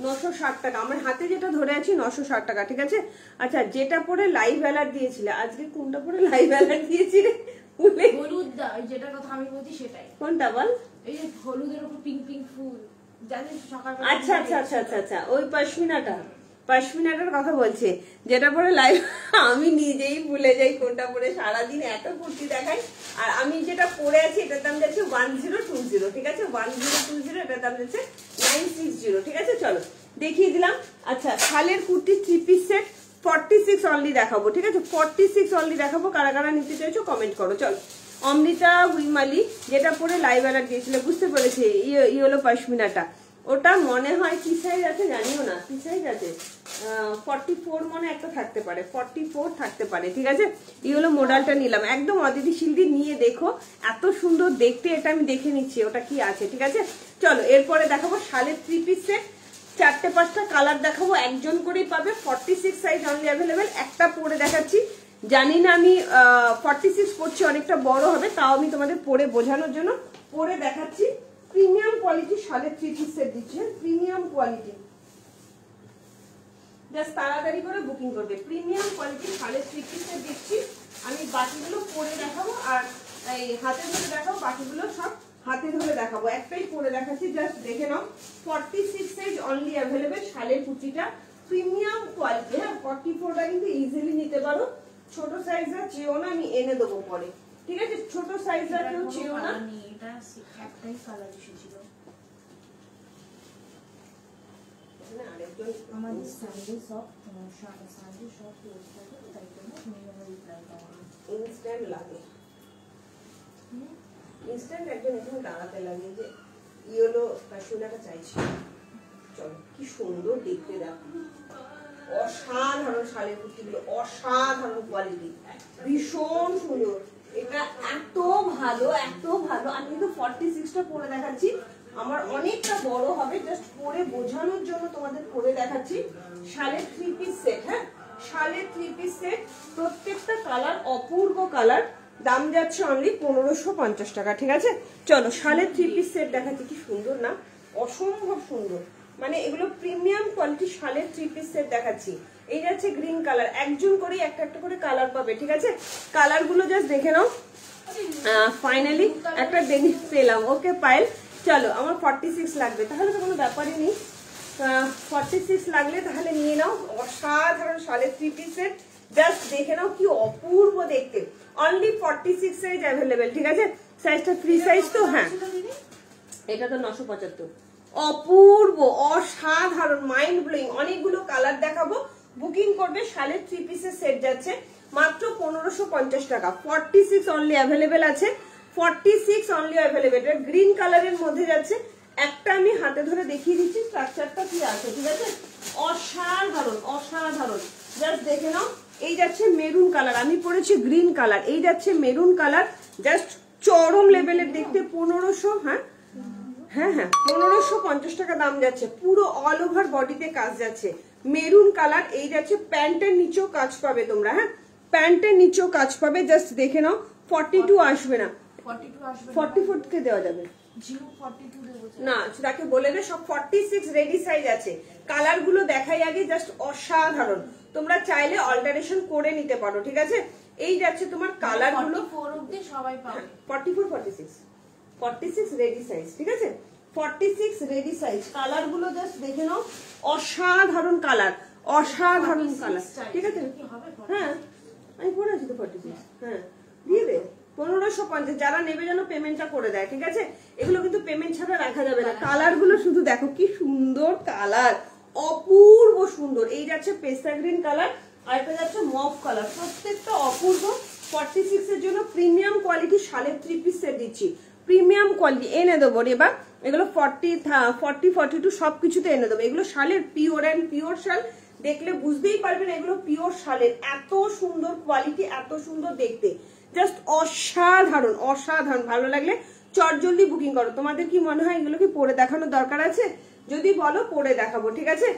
960 টাকা। আমার হাতে যেটা ধরে আছি 960 টাকা। ঠিক আছে, আচ্ছা, যেটা পরে লাইভ অ্যালার্ট দিয়েছিলে, আজকে কোনটা পরে লাইভ অ্যালার্ট দিয়েছি রে? হলুদ দা, যেটা কথা আমি বলছি সেটাই। কোনটা বল? এই যে হলুদের উপর পিঙ্ক পিঙ্ক ফুল, জানিস সকালবেলা। আচ্ছা আচ্ছা আচ্ছা আচ্ছা আচ্ছা, ওই পশমিনাটা, পশমিনাটার কথা বলছে, যেটা পরে লাইভ। আমি নিজেই ভুলে যাই কোনটা পরে, সারাদিন এত কুর্তি দেখাই। আর আমি যেটা পরে আছি এটার দাম যাচ্ছে 1020। ঠিক আছে, 1020, এটার দাম যাচ্ছে 960। ঠিক আছে, চলো দেখিয়ে দিলাম। আচ্ছা, শালের কুর্তি 3 পিস সেট 46 অনলি দেখাবো। ঠিক আছে, 46 অনলি দেখাবো। কারা কারা নিতে চাইছো কমেন্ট করো। চলো, অমৃতা হুইমালি যেটা পরে লাইভ অ্যালার্ট দিয়েছিল, বুঝতে পেরেছি, ইয়েলো পশমিনাটা। ওটা মনে হয় কি সাইজ আছে জানিও না, কি সাইজ আছে, 44 মনে একটা থাকতে পারে, 44 থাকতে পারে। ঠিক আছে, ইয়েলো মডেলটা নিলাম, একদম অদিতিশীল দিয়ে নিয়ে দেখো, এত সুন্দর দেখতে। এটা আমি দেখে নিচ্ছি ওটা কি আছে। ঠিক আছে, চলো এরপরে দেখাবো শালের 3 পিস সেট, 4-5টা কালার দেখাবো, একজন করেই পাবে। 46 সাইজ অনলি অ্যাভেলেবেল। একটা পরে দেখাচ্ছি, জানি না আমি 46 করছি, অনেকটা বড় হবে, তাও আমি তোমাদের পরে বোঝানোর জন্য পরে দেখাচ্ছি। প্রিমিয়াম কোয়ালিটি শালের 3 পিস সেট দিচ্ছে, প্রিমিয়াম কোয়ালিটি, জাস্ট তাড়াতাড়ি করে বুকিং করবে। প্রিমিয়াম কোয়ালিটি শালের 3 পিস সেট দিচ্ছি। আমি বাকিগুলো পরে দেখাবো, আর এই হাতে ধরে দেখাবো, বাকিগুলো সব হাতে ধরে দেখাবো। একটাই পরে দেখাচ্ছি, জাস্ট দেখে নাও। 46 সাইজ অনলি অ্যাভেলেবেল শালের কুর্তিটা, প্রিমিয়াম কোয়ালিটি। হ্যাঁ, 44টা কিন্তু ইজিলি নিতে পারো। ছোট সাইজটা চেয়েও না, আমি এনে দেবো পরে। ঠিক আছে, ছোট সাইজটা কেউ চেয়েও না। এটা একটাই কালার এসেছিল। আমাদের সাইডে সব সাইডে সব ক্লোজ থাকে, তাই জন্য তুমি আমার রিপ্লাই দাও। ইনস্ট্যান্ট লাগে, ইনস্ট্যান্ট একজন এখানে দাঁড়াতে লাগে যে ইয়েলো কাশুলাটা চাইছি। চলো, কি সুন্দর দেখতে দেখো, অসাধারণ শালের কুর্তিগুলো, অসাধারণ কোয়ালিটি, ভীষণ সুন্দর। এটা এত ভালো, এত ভালো। আমি কিন্তু 46টা পরে দেখাচ্ছি, আমার অনেকটা বড় হবে, জাস্ট পরে বোঝানোর জন্য তোমাদের পরে দেখাচ্ছি। শালের 3 পিস সেট, হ্যাঁ শালের 3 পিস সেট, প্রত্যেকটা কালার অপূর্ব কালার, দাম যাচ্ছে অনলি 1550 টাকা। ঠিক আছে, চলো শালের 3 পিস সেট দেখাচ্ছি, কি সুন্দর না, অসম্ভব সুন্দর, মানে এগুলো প্রিমিয়াম কোয়ালিটি শালের 3 পিস সেট দেখাচ্ছি। এই যাচ্ছে গ্রিন কালার, একজন করে একটা একটা করে কালার পাবে। ঠিক আছে, কালার গুলো জাস্ট দেখে নাও। ফাইনালি একটা ডেনিম পেলাম। ওকে পায়েল, চলো আমার 46 লাগবে, তাহলে তো কোনো ব্যাপারই নেই, 46 লাগলে তাহলে নিয়ে নাও। অসাধারণ শালের 3 পিস সেট, জাস্ট দেখে নাও কি অপূর্ব দেখতে। Only 46 size available. ঠিক আছে, সাইজটা ফ্রি সাইজ তো। হ্যাঁ, এটা তো 975। অপূর্ব, অসাধারণ, মাইন্ড ব্লোয়িং। অনেকগুলো কালার দেখাবো, বুকিং করবে। শালের 3 পিসের সেট যাচ্ছে মাত্র 1550 টাকা। 46 অনলি অ্যাভেলেবেল আছে, 46 অনলি অ্যাভেলেবেল। এটা গ্রিন কালারের মধ্যে যাচ্ছে। একটা আমি হাতে ধরে দেখিয়ে দিচ্ছি স্ট্রাকচারটা কি আছে। ঠিক আছে, অসাধারণ অসাধারণ, জাস্ট দেখে নাও। এই যাচ্ছে মেরুন কালার, আমি পরেছি গ্রিন কালার, এই যাচ্ছে মেরুন কালার, জাস্ট চরম লেভেলের দেখতে। 1500, হ্যাঁ হ্যাঁ হ্যাঁ 1550 টাকা দাম যাচ্ছে। পুরো অল ওভার বডিতে কাজ যাচ্ছে, মেরুন কালার। এই যাচ্ছে প্যান্টের নিচেও কাজ পাবে তোমরা। হ্যাঁ, প্যান্টের নিচেও কাজ পাবে, জাস্ট দেখে নাও। 42 আসবে না, 44 কে দেওয়া যাবে না, তাকে বলে দে সব 46 রেডি সাইজ আছে। কালার গুলো দেখাই আগে, জাস্ট অসাধারণ। তোমরা চাইলে অল্টারেশন করে নিতে পারো। ঠিক আছে, এই যাচ্ছে তোমার কালার গুলো 44 46 রেডি সাইজ। ঠিক আছে, 46 রেডি সাইজ। কালার গুলো জাস্ট দেখে নাও, অসাধারণ কালার, অসাধারণ কালার। ঠিক আছে, হ্যাঁ আমি পরে আছি তো 46। হ্যাঁ দিয়ে দে 1550। যারা নেবে যেন পেমেন্টটা করে দেয়। ঠিক আছে, এগুলো কিন্তু পেমেন্ট ছাড়া রাখা যাবে না। কালার গুলো শুধু দেখো কি সুন্দর কালার, অপূর্ব সুন্দর। এই যাচ্ছে পেস্তা গ্রিন কালার, আর এটা যাচ্ছে মভ কালার, প্রত্যেকটা অপূর্ব। 46 এর জন্য প্রিমিয়াম কোয়ালিটি শালের 3 পিস সেট দিচ্ছি, প্রিমিয়াম কোয়ালিটি এনে দেবো রে বা। এগুলো 40 42 সবকিছুতে এনে দেবো। এগুলো শালের পিওর অ্যান্ড পিওর শাল, দেখলে বুঝতেই পারবেন এগুলো পিওর শালের। এত সুন্দর কোয়ালিটি, এত সুন্দর দেখতে, জাস্ট অসাধারণ অসাধারণ। ভালো লাগলে চটজলদি বুকিং করো। তোমাদের কি মনে হয় এগুলো কি পরে দেখানোর দরকার আছে? যদি বলো পরে দেখাবো। ঠিক আছে,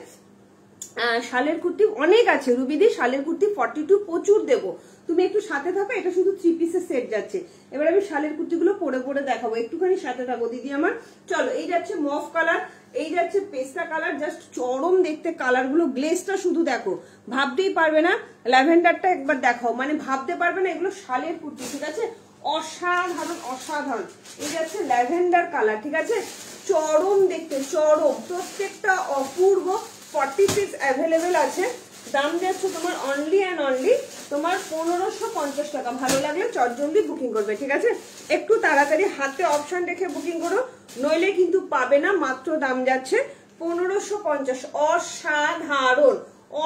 শালের কুর্তি অনেক আছে রুবিদি, শালের কুর্তি 42 প্রচুর দেবো, তুমি একটু সাথে থাকো। এটা শুধু 3 পিসের সেট যাচ্ছে। এবার আমি শালের কুর্তিগুলো পরে পরে দেখাবো, একটুখানি সাথে থাকো দিদি আমার। চলো, এই যাচ্ছে মভ কালার, এই যাচ্ছে পেস্তা কালার, জাস্ট চরম দেখতে কালার গুলো। গ্লেজটা শুধু দেখো, ভাবতেই পারবে না। ল্যাভেন্ডারটা একবার দেখাও, মানে ভাবতে পারবে না এগুলো শালের কুর্তি। ঠিক আছে, অসাধারণ অসাধারণ। এই যাচ্ছে ল্যাভেন্ডার কালার। ঠিক আছে, চরম দেখতে, চরম, প্রত্যেকটা অপূর্ব। 46 অ্যাভেলেবেল আছে, দাম যাচ্ছে তোমার অনলি অ্যান্ড অনলি তোমার 1550 টাকা। ভালো লাগলে চটজলদি বুকিং করবে। ঠিক আছে, একটু তাড়াতাড়ি হাতে অপশন রেখে বুকিং করো, নইলে কিন্তু পাবে না। মাত্র দাম যাচ্ছে 1550। অসাধারণ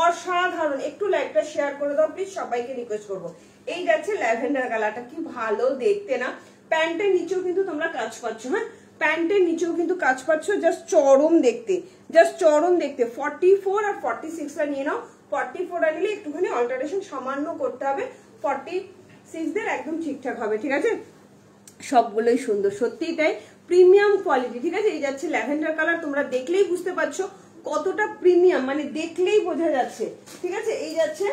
অসাধারণ। একটু লাইকটা শেয়ার করে দাও প্লিজ, সবাইকে রিকোয়েস্ট করবো। এই যাচ্ছে ল্যাভেন্ডার কালারটা, কি ভালো দেখতে না। প্যান্টের নিচেও কিন্তু তোমরা কাজ পাচ্ছ। হ্যাঁ, প্যান্টের নিচেও কিন্তু কাজ পাচ্ছ, জাস্ট চরম দেখতে, জাস্ট চরম দেখতে। 44 আর 46টা নিয়ে নাও। 44 নিলে একটুখানি অল্টারেশন সামান্য করতে হবে, 46 দের একদম ঠিকঠাক হবে। ঠিক আছে, সবগুলোই সুন্দর, সত্যিই তাই, প্রিমিয়াম কোয়ালিটি। ঠিক আছে, এই যাচ্ছে ল্যাভেন্ডার কালার, তোমরা দেখলেই বুঝতে পারছো কতটা প্রিমিয়াম, মানে দেখলেই বোঝা যাচ্ছে। ঠিক আছে, এই যাচ্ছে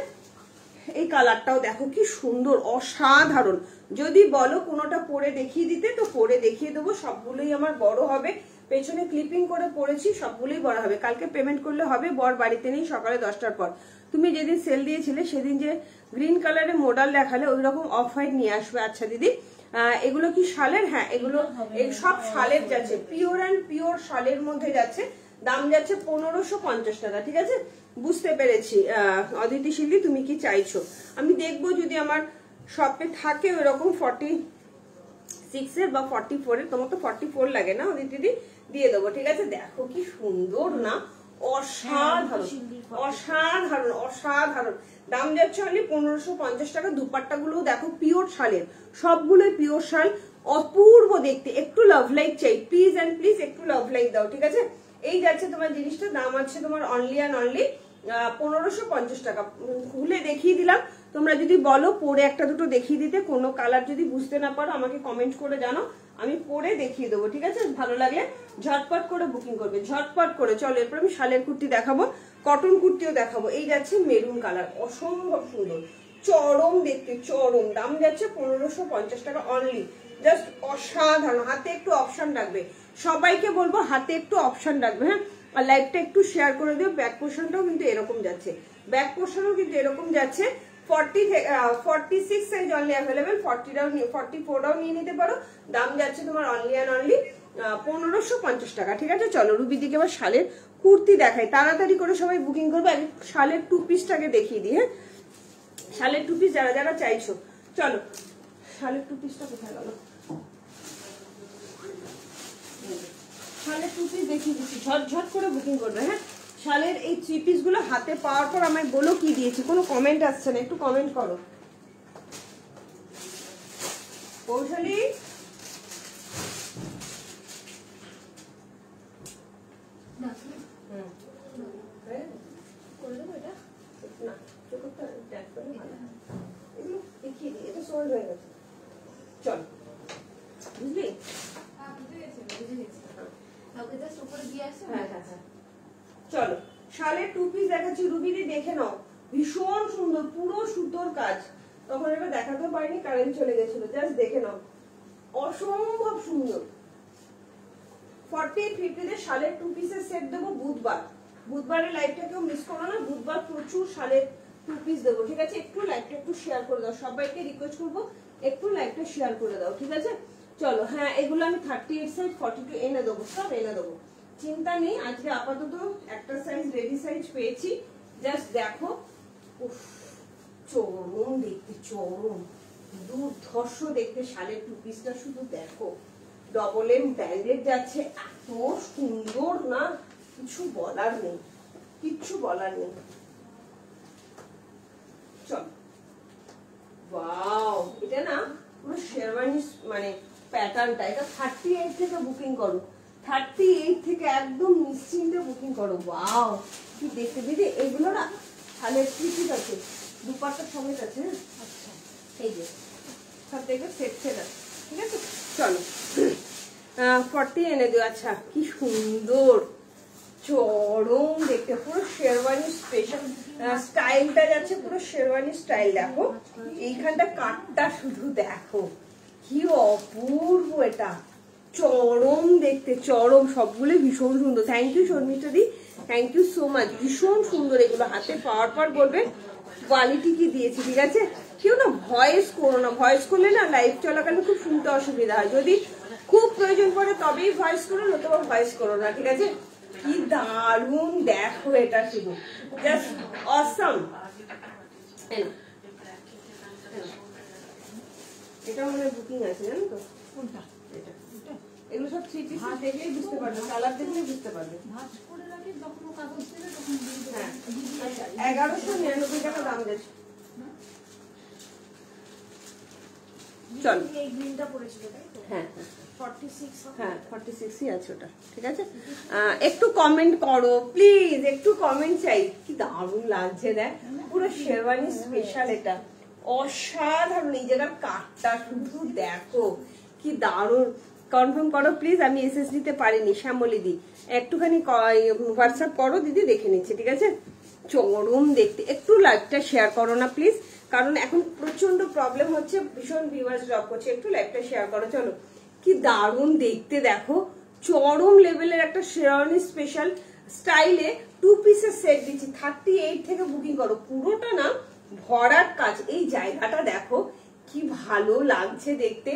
এই কালারটাও দেখো কি সুন্দর, অসাধারণ। যদি বলো কোনোটা পরে দেখিয়ে দিতে তো পরে দেখিয়ে দেবো, সবগুলোই আমার বড় হবে। পেছনে ক্লিপিং করে পরেছি, সবগুলোই বড় হবে। কালকে পেমেন্ট করলে হবে, বর বাড়িতে নেই, সকালে 10টার পর। তুমি যেদিন সেল দিয়েছিলে সেদিন যে গ্রিন কালারের মডেল দেখালে ওই রকম অফ হোয়াইট নিয়ে আসবে। আচ্ছা দিদি, এগুলো কি শালের? হ্যাঁ, এগুলো সব শালের যাচ্ছে, পিওর অ্যান্ড পিওর শালের মধ্যে যাচ্ছে। দাম যাচ্ছে 1550 টাকা। ঠিক আছে, বুঝতে পেরেছি। অদিতি শিল্পী, তুমি কি চাইছো? আমি দেখবো যদি আমার শপে থাকে ওই রকম 46 এর বা 44 এর। তোমার তো 44 লাগে না অদিতি দিদি, দিয়ে দেবো। ঠিক আছে, দেখো কি সুন্দর না, অসাধারণ অসাধারণ অসাধারণ। দাম যাচ্ছে অনলি 1550 টাকা। দুপাট্টা গুলো দেখো পিওর শালের, সবগুলোই পিওর শাল, অপূর্ব দেখতে। একটু লাভ লাইক চাই প্লিজ অ্যান্ড প্লিজ, একটু লাভ লাইক দাও। ঠিক আছে, এই যাচ্ছে তোমার জিনিসটা, দাম আছে তোমার অনলি অ্যান্ড অনলি 1550 টাকা। খুলে দেখিয়ে দিলাম, তোমরা যদি বলো পরে একটা দুটো দেখিয়ে দিতে, কোনো কালার যদি বুঝতে না পারো আমাকে কমেন্ট করে জানো, আমি পরে দেখিয়ে দেবো। ঠিক আছে, ভালো লাগলে ঝটপট করে বুকিং করবে, ঝটপট করে। চলো, এরপর আমি শালের কুর্তি দেখাবো, কটন কুর্তিও দেখাবো। এই যাচ্ছে মেরুন কালার, অসম্ভব সুন্দর, চরম দেখতে, চরম। দাম যাচ্ছে 1550 টাকা অনলি। জাস্ট অসাধারণ। হাতে একটু অপশন রাখবে, সবাইকে বলবো হাতে একটু অপশন রাখবে। হ্যাঁ, আর লাইভটা একটু শেয়ার করে দিও। ব্যাক পোর্শনটাও কিন্তু এরকম যাচ্ছে, ব্যাক পোর্শনও কিন্তু এরকম যাচ্ছে। 46 সাইজ অনলি অ্যাভেলেবেল, 44টাও নিয়ে নিতে পারো। দাম যাচ্ছে তোমার অনলি অ্যান্ড অনলি 1550 টাকা। ঠিক আছে, চলো রুবি দিকে এবার শালের কুর্তি দেখাই। তাড়াতাড়ি করে সবাই বুকিং করবে। আমি শালের 2 পিসটাকে দেখিয়ে দিই। হ্যাঁ, শালের 2 পিস যারা যারা চাইছো, চলো শালের 2 পিসটা কোথায় গেল? শালের 2 পিস দেখিয়ে দিচ্ছি, ঝটঝট করে বুকিং করবে। হ্যাঁ, শালের এই 3 পিস গুলো হাতে পাওয়ার পর আমায় বলো কি দিয়েছি। কোনো কমেন্ট আসছে না, একটু কমেন্ট করো। কৌশলী, করে দেবো এটা? না চোখটা ট্যাপ করে ভালো। এগুলো দেখিয়ে দিই, এটা সোল্ড হয়ে গেছে। চল, বুঝলি? চলো শালের 2 পিস দেখাচ্ছি। রুবিদি দেখে নাও, ভীষণ সুন্দর, পুরো সুতোর কাজ। তখন এটা দেখাতে পারিনি, কারেন্ট চলে গেছিল। জাস্ট দেখে নাও, অসম্ভব সুন্দর। 40-50 তে শালের 2 পিসের সেট দেবো বুধবারের লাইভটা কেউ মিস করো না। বুধবার প্রচুর শালের 2 পিস দেবো। ঠিক আছে, একটু লাইভটা একটু শেয়ার করে দাও, সবাইকে রিকোয়েস্ট করবো একটু লাইভটা শেয়ার করে দাও। ঠিক আছে, চলো। হ্যাঁ, এগুলো আমি 38 সাইজ 42 এনে দেবো, সব এনে দেবো, চিন্তা নেই। আজকে আপাতত একটা সাইজ রেডি সাইজ পেয়েছি। জাস্ট দেখো, চরম দেখতে, চরম দুর্ধর্ষ দেখতে শালের 2 পিসটা। শুধু দেখো, ডবল এম ব্র্যান্ডেড যাচ্ছে, এত সুন্দর না, কিছু বলার নেই, কিচ্ছু বলার নেই। চল, ওয়াও, এটা না পুরো শেরওয়ানি মানে প্যাটার্নটা। এটা 38 থেকে বুকিং করো, 38 থেকে একদম নিশ্চিন্তে বুকিং করো। ওয়াও, কি দেখতে দিদি। এগুলো না শালের ঠিক আছে, দুপাট্টা সমেত আছে। হ্যাঁ, আচ্ছা, এই যে সব দেখবে সেট সেট আছে। ঠিক আছে, চলো 40 এনে দিও। আচ্ছা, কি সুন্দর, চরম দেখতে, পুরো শেরওয়ানি স্পেশাল স্টাইলটা যাচ্ছে, পুরো শেরওয়ানি স্টাইল। দেখো এইখানটা কাটটা শুধু দেখো, কি অপূর্ব, এটা চরম দেখতে, চরম। সবগুলো ভীষণ সুন্দর। Thank you Sharmistha di, thank you so much. ভীষণ সুন্দর এগুলো। হাতে পাওয়ার পর বলবে কোয়ালিটি কি দিয়েছি। ঠিক আছে, কেউ না ভয়েস করো না, ভয়েস করলে না লাইভ চলাকালীন খুব শুনতে অসুবিধা হয়। যদি খুব প্রয়োজন পড়ে তবেই ভয়েস করো, নতুবা ভয়েস করো না। ঠিক আছে, কি দারুণ দেখো, এটা শুধু জাস্ট অসাম। এটা মানে বুকিং আছে, জানো তো? কোনটা? এটা এগুলো সব 3 পিস দেখলেই বুঝতে পারবে, কালার দেখলেই বুঝতে পারবে। ভাঁজ করে রাখি, যখন কাগজ দেবে তখন দিয়ে দেবে। হ্যাঁ, আচ্ছা, 1199 টাকা দাম যাচ্ছে। চল, এই গ্রিনটা পড়েছিল তাই তো? হ্যাঁ 46 হবে? হ্যাঁ 46ই আছে ওটা। ঠিক আছে, একটু কমেন্ট করো প্লিজ, একটু কমেন্ট চাই। কি দারুণ লাগছে, দেখ পুরো শেরওয়ানি স্পেশাল, এটা অসাধারণ। এই জায়গার কাটটা শুধু দেখো, কি দারুণ। কনফার্ম করো প্লিজ, আমি এসএস দিতে পারিনি। শ্যামলি দি একটুখানি হোয়াটসঅ্যাপ করো, দিদি দেখে নিচ্ছে। ঠিক আছে, চরম দেখতে। একটু লাইভটা শেয়ার করো না প্লিজ, কারণ এখন প্রচন্ড প্রবলেম হচ্ছে, ভীষণ ভিউয়ার্স ড্রপ করছে। একটু লাইভটা শেয়ার করো। চলো, কি দারুণ দেখতে দেখো, চরম লেভেলের একটা শেরওয়ানি স্পেশাল স্টাইলে 2 পিসের সেট দিচ্ছি। 38 থেকে বুকিং করো। পুরোটা না ভরার কাজ। এই জায়গাটা দেখো, কি ভালো লাগছে দেখতে,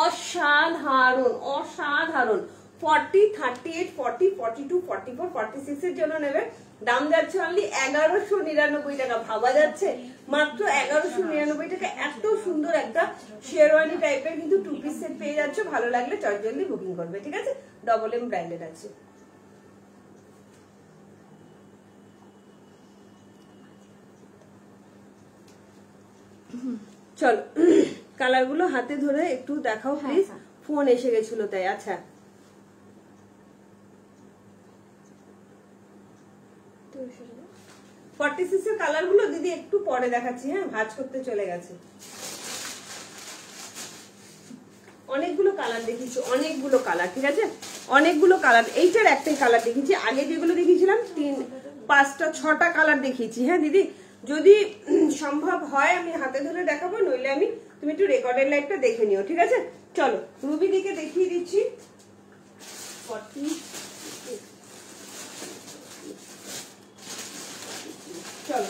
অসাধারণ, অসাধারণ। 40, 38, 40, 42, 44, 46 এর জন্য নেবে। দাম যাচ্ছে অনলি 1199 টাকা। ভাবা যাচ্ছে, মাত্র 1199 টাকা এত সুন্দর একটা শেরওয়ানি টাইপের কিন্তু 2 পিস সেট পেয়ে যাচ্ছে। ভালো লাগলে জলদি বুকিং করবে। ঠিক আছে, ডবল এম ব্র্যান্ডেড আছে। চলো, কালার গুলো হাতে ধরে একটু দেখাও প্লিজ। ফোন এসে গেছিল তাই। আচ্ছা, তো সেটা 46 এর কালার গুলো দিদি একটু পরে দেখাচ্ছি। হ্যাঁ, ভাঁজ করতে চলে গেছে। অনেকগুলো কালার দেখিয়েছি, অনেকগুলো কালার। ঠিক আছে, অনেকগুলো কালার। এইটার একটাই কালার দেখিয়েছি, আগে যেগুলো দেখিয়েছিলাম 3, 5টা 6টা কালার দেখিয়েছি। হ্যাঁ দিদি, যদি সম্ভব হয় আমি হাতে ধরে দেখাবো, নইলে আমি তুমি একটু রেকর্ডের লাইভটা দেখে নিও, ঠিক আছে? চলো রুবি দিকে দেখিয়ে দিচ্ছি। 40 চলো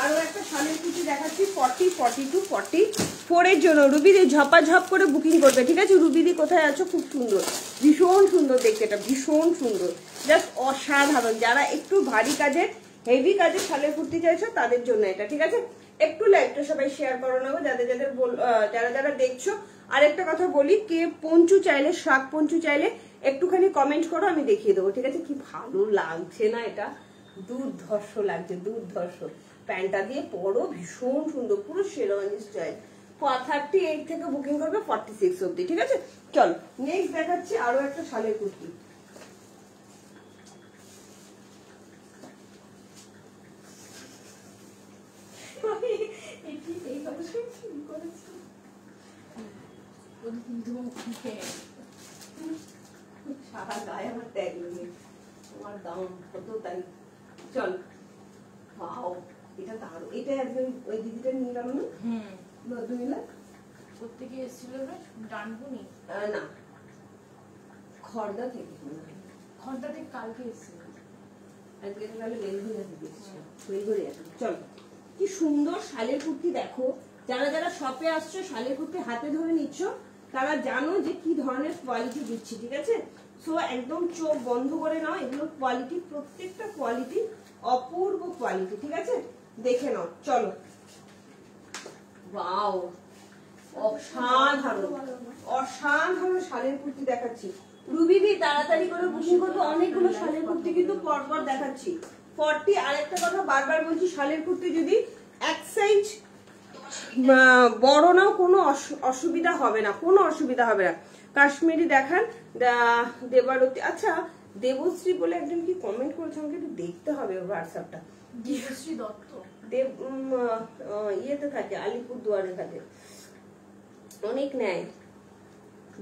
আরো একটা শালের কুচি দেখাচ্ছি 40, 42, 44 এর জন্য। রুবিদি ঝপাঝপ করে বুকিং করবে, ঠিক আছে? রুবিদি কোথায় আছো? খুব সুন্দর, ভীষণ সুন্দর দেখতে, এটা ভীষণ সুন্দর, জাস্ট অসাধারণ। যারা একটু ভারী কাজের হেভি কাজের শালের কুর্তি চাইছো তাদের জন্য এটা, ঠিক আছে? একটু লাইভটা সবাই শেয়ার করো না, যাদের যাদের যারা যারা দেখছো। আর একটা কথা বলি, কে পঞ্চু চাইলে, শাক পঞ্চু চাইলে একটুখানি কমেন্ট করো, আমি দেখিয়ে দেবো, ঠিক আছে? কি ভালো লাগছে না এটা, দুর্ধর্ষ লাগছে, দুর্ধর্ষ। প্যান্টটা দিয়ে পরো, ভীষণ সুন্দর, পুরো শেরওয়ানি স্টাইল। 38 থেকে বুকিং করবে 46 অব্দি, ঠিক আছে? চলো নেক্সট দেখাচ্ছি আরো একটা শালের কুর্তি। সারা গায়ে আমার ট্যাগ নেই, তোমার দাম কত তাই। চল ওয়াও, এটা দারুণ, এটা একদম ওই দিদিটা নিয়ে গেল না? ভদ্রমিলা কোত্থেকে এসেছিল রে? ডানকুনি না, খড়দা থেকে, খড়দা থেকে কালকে এসেছিল। আজকে তাহলে বেলঘরিয়া থেকে এসেছিল, বেলঘরিয়া থেকে। চলো কি সুন্দর শালের কুর্তি দেখো। যারা যারা শপে আসছো, শালের কুর্তি হাতে ধরে নিচ্ছ, তারা জানো যে কি ধরনের কোয়ালিটি দিচ্ছি, ঠিক আছে? সো একদম চোখ বন্ধ করে নাও, এগুলো কোয়ালিটি, প্রত্যেকটা কোয়ালিটি অপূর্ব কোয়ালিটি, ঠিক আছে? দেখে নাও। চলো ওয়াও, অসাধারণ অসাধারণ শালের কুর্তি দেখাচ্ছি। রুবিদি তাড়াতাড়ি করে বুকিং করবে, অনেকগুলো শালের কুর্তি কিন্তু পরপর দেখাচ্ছি। 40, আরেকটা কথা বারবার বলছি, শালের কুর্তি যদি এক সাইজ বড় নাও কোনো অসুবিধা হবে না, কোনো অসুবিধা হবে না। কাশ্মীরি দেখান দেবারতী, আচ্ছা দেবশ্রী বলে একজন কি কমেন্ট করেছে, আমাকে একটু দেখতে হবে হোয়াটসঅ্যাপটা। দেবশ্রী দত্ত দেব ইয়েতে থাকে, আলিপুর দুয়ারে থাকে, অনেক নেয়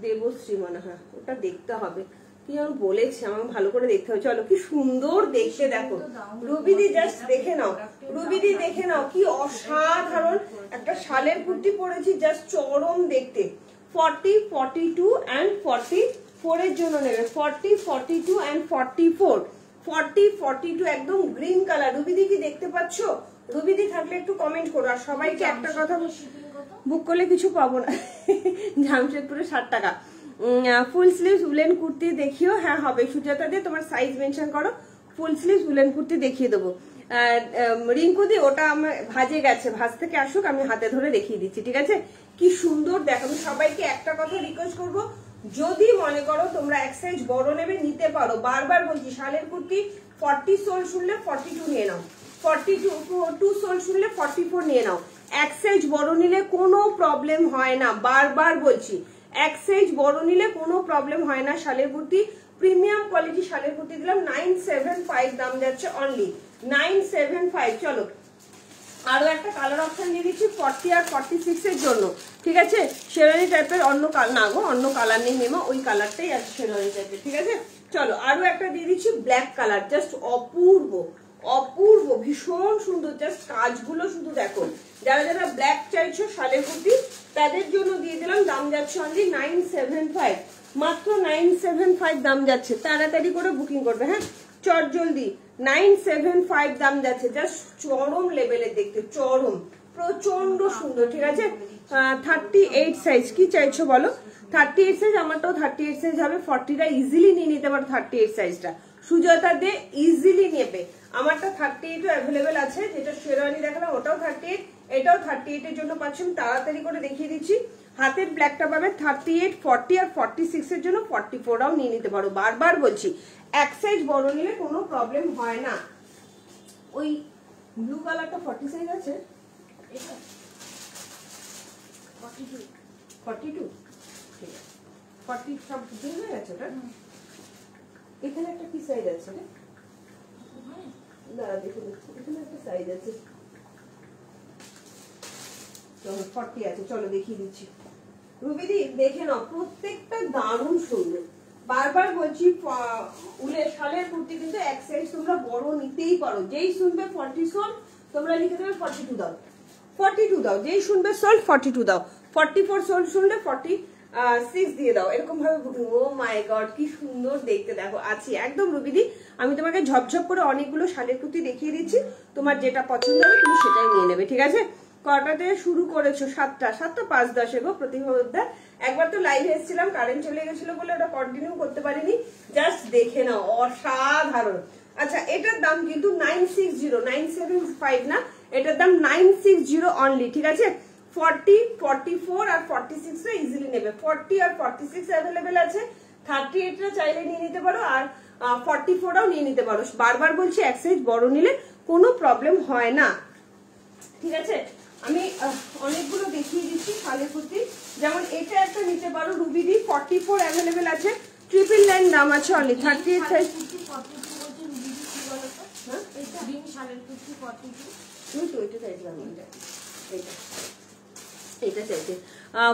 দেবশ্রী মনে হয়, ওটা দেখতে হবে। কি যেন বলেছে, আমাকে ভালো করে দেখতে হবে। চলো কি সুন্দর দেখতে দেখো, রুবিদি জাস্ট দেখে নাও, রুবিদি দেখে নাও কি অসাধারণ একটা শালের কুর্তি পরেছি, জাস্ট চরম দেখতে। 40, 42 and 44 এর জন্য নেবে, 40, 42 and 44, 40, 42 একদম গ্রিন কালার। রুবিদি কি দেখতে পাচ্ছ? রুবিদি থাকলে একটু কমেন্ট করো। আর সবাইকে একটা কথা, বুক করলে কিছু পাবো না, জামশেদপুরে 60 টাকা। ফুল স্লিভস উলেন কুর্তি দেখিও, হ্যাঁ হবে সুজাতা দিয়ে, তোমার সাইজ মেনশন করো, ফুল স্লিভস উলেন কুর্তি দেখিয়ে দেবো। রিঙ্কু দি ওটা আমার ভাজে গেছে, ভাজ থেকে আসুক, আমি হাতে ধরে দেখিয়ে দিচ্ছি, ঠিক আছে? কি সুন্দর দেখো। আমি সবাইকে একটা কথা রিকোয়েস্ট করবো, যদি মনে করো তোমরা এক সাইজ বড় নেবে, নিতে পারো। বারবার বলছি, শালের কুর্তি 40 সোল শুনলে 42 নিয়ে নাও, 42 সোল শুনলে 44 নিয়ে নাও। এক সাইজ বড় নিলে কোনো প্রবলেম হয় না, বারবার বলছি, এক সাইজ বড় নিলে কোনো প্রবলেম হয় না। শালের কুর্তি প্রিমিয়াম কোয়ালিটি শালের কুর্তি দিলাম, 975 দাম যাচ্ছে, অনলি 975। চলো আরো একটা কালার অপশন দিয়ে দিচ্ছি 40 আর 46 এর জন্য, ঠিক আছে? শেরওয়ানি টাইপের, অন্য কালার না গো, অন্য কালার নেই মেমা, ওই কালারটাই আছে শেরওয়ানি টাইপের, ঠিক আছে? চলো আরো একটা দিয়ে দিচ্ছি ব্ল্যাক কালার, জাস্ট অপূর্ব অপূর্ব, ভীষণ সুন্দর, জাস্ট কাজগুলো শুধু দেখো। যারা যারা ব্ল্যাক চাইছো শালের কুর্তি, তাদের জন্য দিয়ে দিলাম, দাম যাচ্ছে অনলি 975, মাত্র 975 দাম যাচ্ছে। তাড়াতাড়ি করে বুকিং করবে, হ্যাঁ চট জলদি। 975 দাম যাচ্ছে, জাস্ট চরম লেভেলের দেখতে, চরম প্রচন্ড সুন্দর, ঠিক আছে? 38 সাইজ কি চাইছো বলো? 38 সাইজ, আমারটাও 38 সাইজ হবে। 40টা ইজিলি নিয়ে নিতে পারো, 38 সাইজটা সুজাতা দে ইজিলি নেবে। আমারটা 38 অ্যাভেলেবেল আছে, যেটা শেরওয়ানি দেখালাম ওটাও 38, এটাও 38 এর জন্য পাচ্ছেন। তাড়াতাড়ি করে দেখিয়ে দিচ্ছি, হাতের ব্ল্যাকটা পাবে 38, 40 আর 46 এর জন্য 44টাও নিয়ে নিতে পারো। বারবার বলছি, এক সাইজ বড় নিলে কোনো প্রবলেম হয় না। ওই ব্লু কালারটা 40 সাইজ আছে, এটা 42, 42 ঠিক আছে, 40 সব বুঝে হয়ে গেছে ওটা। এখানে একটা কি সাইজ আছে রে? দাঁড়া দেখে দিচ্ছি, এখানে একটা সাইজ আছে, 40 আছে। চলো দেখিয়ে দিচ্ছি, রুবিদি দেখে নাও, প্রত্যেকটা দারুণ সুন্দর। বারবার বলছি, উলের শালের কুর্তি কিন্তু এক সাইজ তোমরা বড় নিতেই পারো। যেই শুনবে 40 সোল, তোমরা লিখে দেবে 42 দাও, 42 দাও, যেই শুনবে সোল্ড 42 দাও, 44 সোল্ড শুনলে 46 দিয়ে দাও, এরকম ভাবে বুকিং। ও মাই গড কি সুন্দর দেখতে দেখো আছি একদম রুবিদি। আমি তোমাকে ঝপঝপ করে অনেকগুলো শাড়ির কুর্তি দেখিয়ে দিচ্ছি, তোমার যেটা পছন্দ হবে তুমি সেটাই নিয়ে নেবে, ঠিক আছে? কটাতে শুরু করেছো? 7টা 5:10 গো প্রতিভা উদ্ধার। একবার তো লাইভ এসেছিলাম, কারেন্ট চলে গেছিল বলে ওটা কন্টিনিউ করতে পারিনি, জাস্ট দেখে নাও, অসাধারণ। আচ্ছা এটার দাম কিন্তু 960, 975 না, এটার দাম 960 অনলি, ঠিক আছে? 40, 44 আর 46 টা ইজিলি নেবে, 40 আর 46 অ্যাভেলেবেল আছে, 38 টা চাইলে নিয়ে নিতে পারো, আর 44টাও নিয়ে নিতে পারো। বারবার বলছি এক সাইজ বড় নিলে কোনো প্রবলেম হয় না, ঠিক আছে? আমি অনেকগুলো দেখিয়ে দিচ্ছি শালের কুর্তি, যেমন এটা একটা নিতে পারো রুবিদি, 44 অ্যাভেলেবেল আছে, 999 দাম আছে অনলি, 38 সাইজ।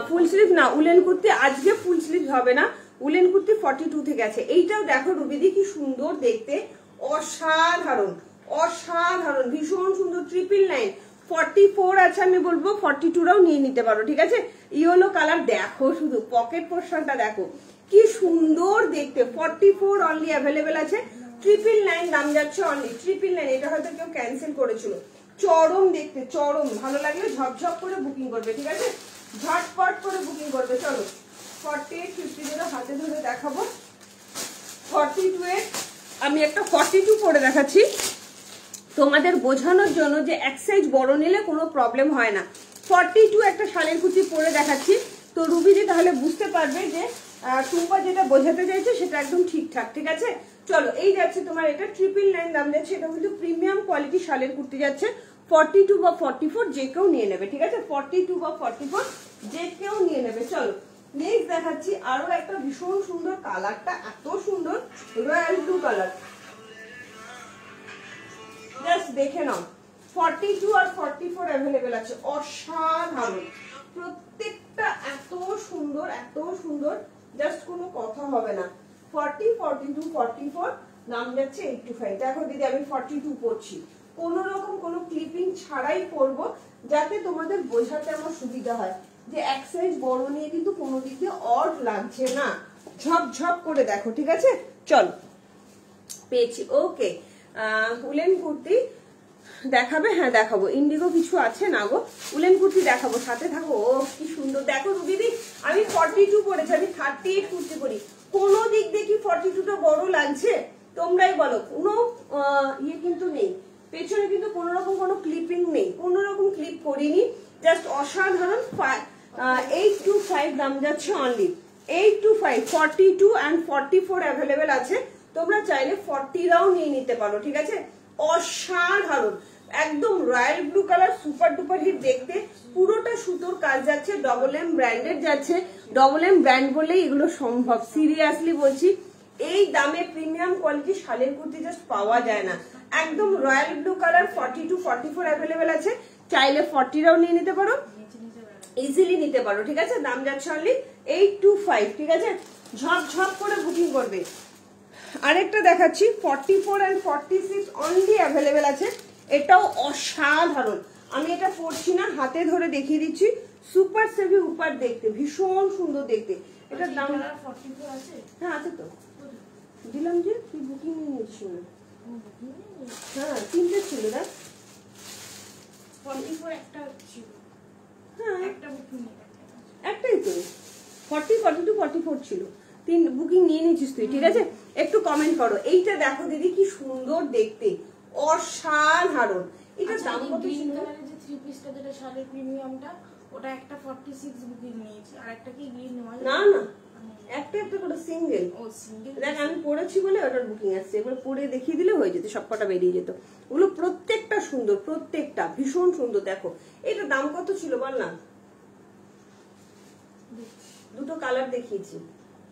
ফুল স্লিভ না, উলেন কুর্তি আজকে ফুল স্লিভ হবে না, উলেন কুর্তি 42 থেকে আছে। এইটাও দেখো রুবিদি কি সুন্দর দেখতে, অসাধারণ অসাধারণ, ভীষণ সুন্দর, 999, 44 আছে, আমি বলবো 42টাও নিয়ে নিতে পারো, ঠিক আছে? ইয়েলো কালার দেখো, শুধু পকেট পোর্শনটা দেখো কি সুন্দর দেখতে, 44 অনলি অ্যাভেলেবেল আছে, 999 দাম যাচ্ছে অনলি, 999। এটা হয়তো কেউ ক্যান্সেল করেছিল, চরম দেখতে, চরম ভালো লাগলে ঝপঝপ করে বুকিং করবে, ঠিক আছে? ঝটপট করে বুকিং করবে। চলো 48, 50 হাতে ধরে দেখাবো, 42 এর আমি একটা 42 পরে দেখাচ্ছি তোমাদের বোঝানোর জন্য যে এক সাইজ বড় নিলে কোনো প্রবলেম হয় না। 42 একটা শালের কুর্তি পরে দেখাচ্ছি, তো রুবিদি তাহলে বুঝতে পারবে যে টুম্পা যেটা বোঝাতে চাইছে সেটা একদম ঠিকঠাক, ঠিক আছে? চলো এই যাচ্ছে তোমার এটা 999 দাম যাচ্ছে, এটা কিন্তু প্রিমিয়াম কোয়ালিটি শালের কুর্তি যাচ্ছে, 42 বা 44 যে কেউ নিয়ে নেবে, ঠিক আছে? 42 বা 44 যে কেউ নিয়ে নেবে। চলো নেক্সট দেখাচ্ছি আরো একটা ভীষণ সুন্দর, কালারটা এত সুন্দর, রয়্যাল ব্লু কালার, জাস্ট দেখে নাও, 42 আর 44 অ্যাভেলেবেল আছে, অসাধারণ, প্রত্যেকটা এত সুন্দর এত সুন্দর, জাস্ট কোনো কথা হবে না। 40, 42, 44 নাম যাচ্ছে 85। দেখো দিদি আমি 42 পরছি, কোন রকম কোনো ক্লিপিং ছাড়াই পরবো, যাতে তোমাদের বোঝাতে আমার সুবিধা হয় যে এক সাইজ বড় নিয়ে কিন্তু কোনো দিক দিয়ে অড লাগছে না, ঝপঝপ করে দেখো, ঠিক আছে? চল পেয়েছি, ওকে। উলেন কুর্তি দেখাবে? হ্যাঁ দেখাবো, ইন্ডিগো কিছু আছে না গো, উলেন কুর্তি দেখাবো, সাথে থাকো। ও কি সুন্দর দেখো রুবিদি, আমি 42 পরেছি, আমি 38 কুর্তি পরি, কোনো দিক দিয়ে কি 42টা বড় লাগছে? তোমরাই বলো, কোনো ইয়ে কিন্তু নেই, পেছনে কিন্তু কোনো রকম কোনো ক্লিপিং নেই, কোনো রকম ক্লিপ করিনি, জাস্ট অসাধারণ। 825 দাম যাচ্ছে অনলি, 825, 42 and 44 অ্যাভেলেবেল আছে, তোমরা চাইলে 40রাও নিয়ে নিতে পারো, ঠিক আছে? অসাধারণ একদম royal blue colour, super duper hit দেখতে, পুরোটা সুতোর কাজ যাচ্ছে, ডবল এম ব্র্যান্ডেড যাচ্ছে, ডবল এম ব্র্যান্ড বললেই এগুলো সম্ভব, সিরিয়াসলি বলছি, এই দামে প্রিমিয়াম কোয়ালিটি শালের কুর্তি জাস্ট পাওয়া যায় না। একদম রয়্যাল ব্লু কালার, 42, 44 অ্যাভেলেবেল আছে, চাইলে 40রাও নিয়ে নিতে পারো, ইজিলি নিতে পারো, ঠিক আছে? দাম যাচ্ছে অনলি 825, ঠিক আছে? ঝপঝপ করে বুকিং করবে। আরেকটা দেখাচ্ছি 44 and 46 অনলি অ্যাভেলেবেল আছে, এটাও অসাধারণ, আমি এটা পরছি না, হাতে ধরে দেখিয়ে দিচ্ছি, সুপার সেভি উপর দেখতে, ভীষণ সুন্দর দেখতে। এটার দাম 44 আছে? হ্যাঁ আছে তো, দিলাম যে তুই বুকিং নিয়েছিল, হ্যাঁ 3টে ছিল, দেখ 44 একটা ছিল, হ্যাঁ একটা বুকিং একটাই তো, 40, 42, 44 ছিল, 3 বুকিং নিয়ে নিয়েছিস তুই, ঠিক আছে? একটু কমেন্ট করো, এইটা দেখো দিদি কি সুন্দর দেখতে, অসাধারণ। এটা দাম কত ছিল? যে 3 পিসটা যেটা শালের প্রিমিয়ামটা, ওটা একটা 46 বুকিং নিয়েছি, আর একটা কি গ্রিন নেওয়া যায়? না না, একটা একটা করে সিঙ্গেল। ও সিঙ্গেল, দেখ আমি পড়েছি বলে ওটার বুকিং আসছে, এবার পরে দেখিয়ে দিলে হয়ে যেত, সবকটা বেরিয়ে যেত। ওগুলো প্রত্যেকটা সুন্দর, প্রত্যেকটা ভীষণ সুন্দর। দেখো এটা দাম কত ছিল বল না? দুটো কালার দেখিয়েছি,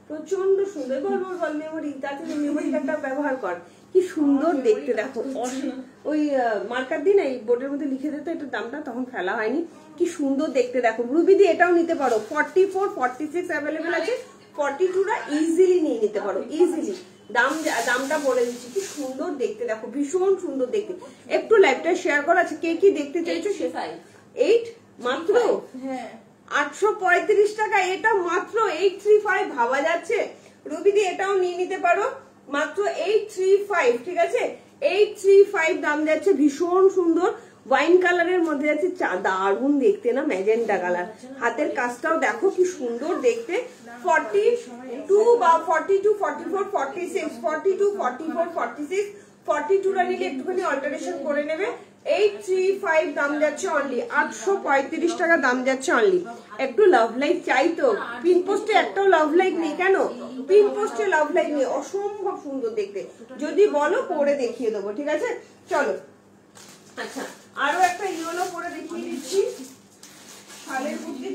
প্রচন্ড সুন্দর। বল বল বল, মেমোরি, তাতে মেমোরি কার্ডটা ব্যবহার কর, কি সুন্দর দেখতে দেখো। ওই মার্কার দিন এই বোর্ডের মধ্যে লিখে দিতে এটার দামটা, তখন ফেলা হয়নি, কি সুন্দর দেখতে দেখো। রুবিদি এটাও নিতে পারো, 44, 46 অ্যাভেলেবেল আছে, 42টা ইজিলি নিয়ে নিতে পারো, ইজিলি। দামটা বলে দিচ্ছি, কি সুন্দর দেখতে দেখো, ভীষণ সুন্দর দেখতে। একটু লাইভটা শেয়ার করা আছে, কে কি দেখতে চাইছো? 8 মাত্র হ্যাঁ 835 টাকা, এটা মাত্র 835। ভাবা যাচ্ছে? রুবিদি এটাও নিয়ে নিতে পারো, মাত্র 835। ঠিক আছে, 835 দাম যাচ্ছে। ভীষণ সুন্দর ওয়াইন কালারের মধ্যে যাচ্ছে, দারুণ দেখতে না, ম্যাজেন্টা কালার। হাতের কাজটাও দেখো কি সুন্দর দেখতে। 42 বা 42, 44, 46, 42, 44, 46, 42টা নিলে একটুখানি অল্টারেশন করে নেবে। 835 দাম যাচ্ছে অনলি, 835 টাকা দাম যাচ্ছে অনলি। একটু লাভ লাইক চাই তো, পিন পোস্টে একটাও লাভ লাইক নেই কেন? পিন পোস্টে লাভ লাইক নেই, অসম্ভব সুন্দর দেখতে। যদি বলো পরে দেখিয়ে দেবো, ঠিক আছে? চলো, আচ্ছা আরো একটা ইয়েলো পরে দেখিয়ে দিচ্ছি। শালের কুর্তি,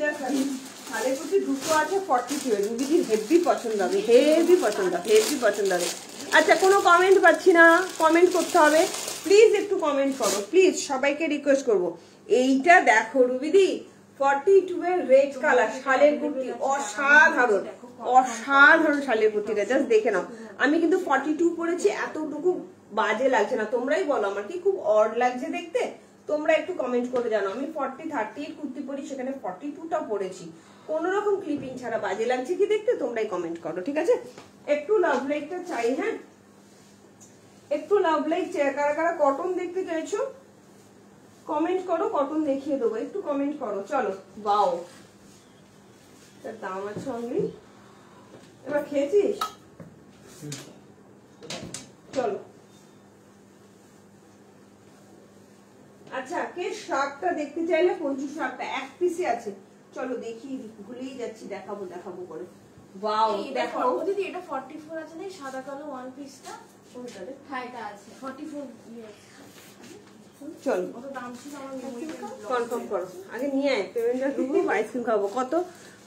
শালের কুর্তি দুটো আছে 42 এর। রুবিদির হেভি পছন্দ হবে, হেভি পছন্দ, হেভি পছন্দ হবে। আচ্ছা, কোনো কমেন্ট পাচ্ছি না, কমেন্ট করতে হবে, প্লিজ একটু কমেন্ট করো প্লিজ, সবাইকে রিকোয়েস্ট করব। এইটা দেখো রুবিদি, 42 এর রেড কালার শালের কুর্তি, অসাধারণ অসাধারণ শালের কুর্তিটা, জাস্ট দেখে নাও। আমি কিন্তু 42 পরেছি, এতটুকু বাজে লাগছে না। তোমরাই বলো আমার কি খুব অড লাগছে দেখতে? তোমরা একটু কমেন্ট করে জানো। আমি 40, 30 এর কুর্তি পরি, সেখানে 42টা পরেছি, কোন রকম ক্লিপিং ছাড়া। বাজে লাগছে কি দেখতে? তোমরাই কমেন্ট করো, ঠিক আছে? একটু লাভ লাইকটা চাই, হ্যাঁ একটু লাভ লাইক চাই। কারা কারা কটন দেখতে চাইছো কমেন্ট করো, কটন দেখিয়ে দেবো, একটু কমেন্ট করো। চলো, বাও, তার দাম আছে অনলি। এবার খেয়েছিস? চলো, আচ্ছা কে শাকটা দেখতে চাইলে পঞ্চু শাকটা এক পিসে আছে, চলো দেখিয়ে দিই, ভুলেই যাচ্ছি, দেখাবো দেখাবো করে। ওয়াও, দেখো দিদি, এটা 44 আছে না, সাদা কালো ওয়ান পিসটা? কোনটারে? হ্যাঁ এটা আছে 44। চলো কত দাম ছিল আমার মেমোরিতে? কনফার্ম করো, আগে নিয়ে আয় পেমেন্টটা ঢুকবো, আইসক্রিম খাবো। কত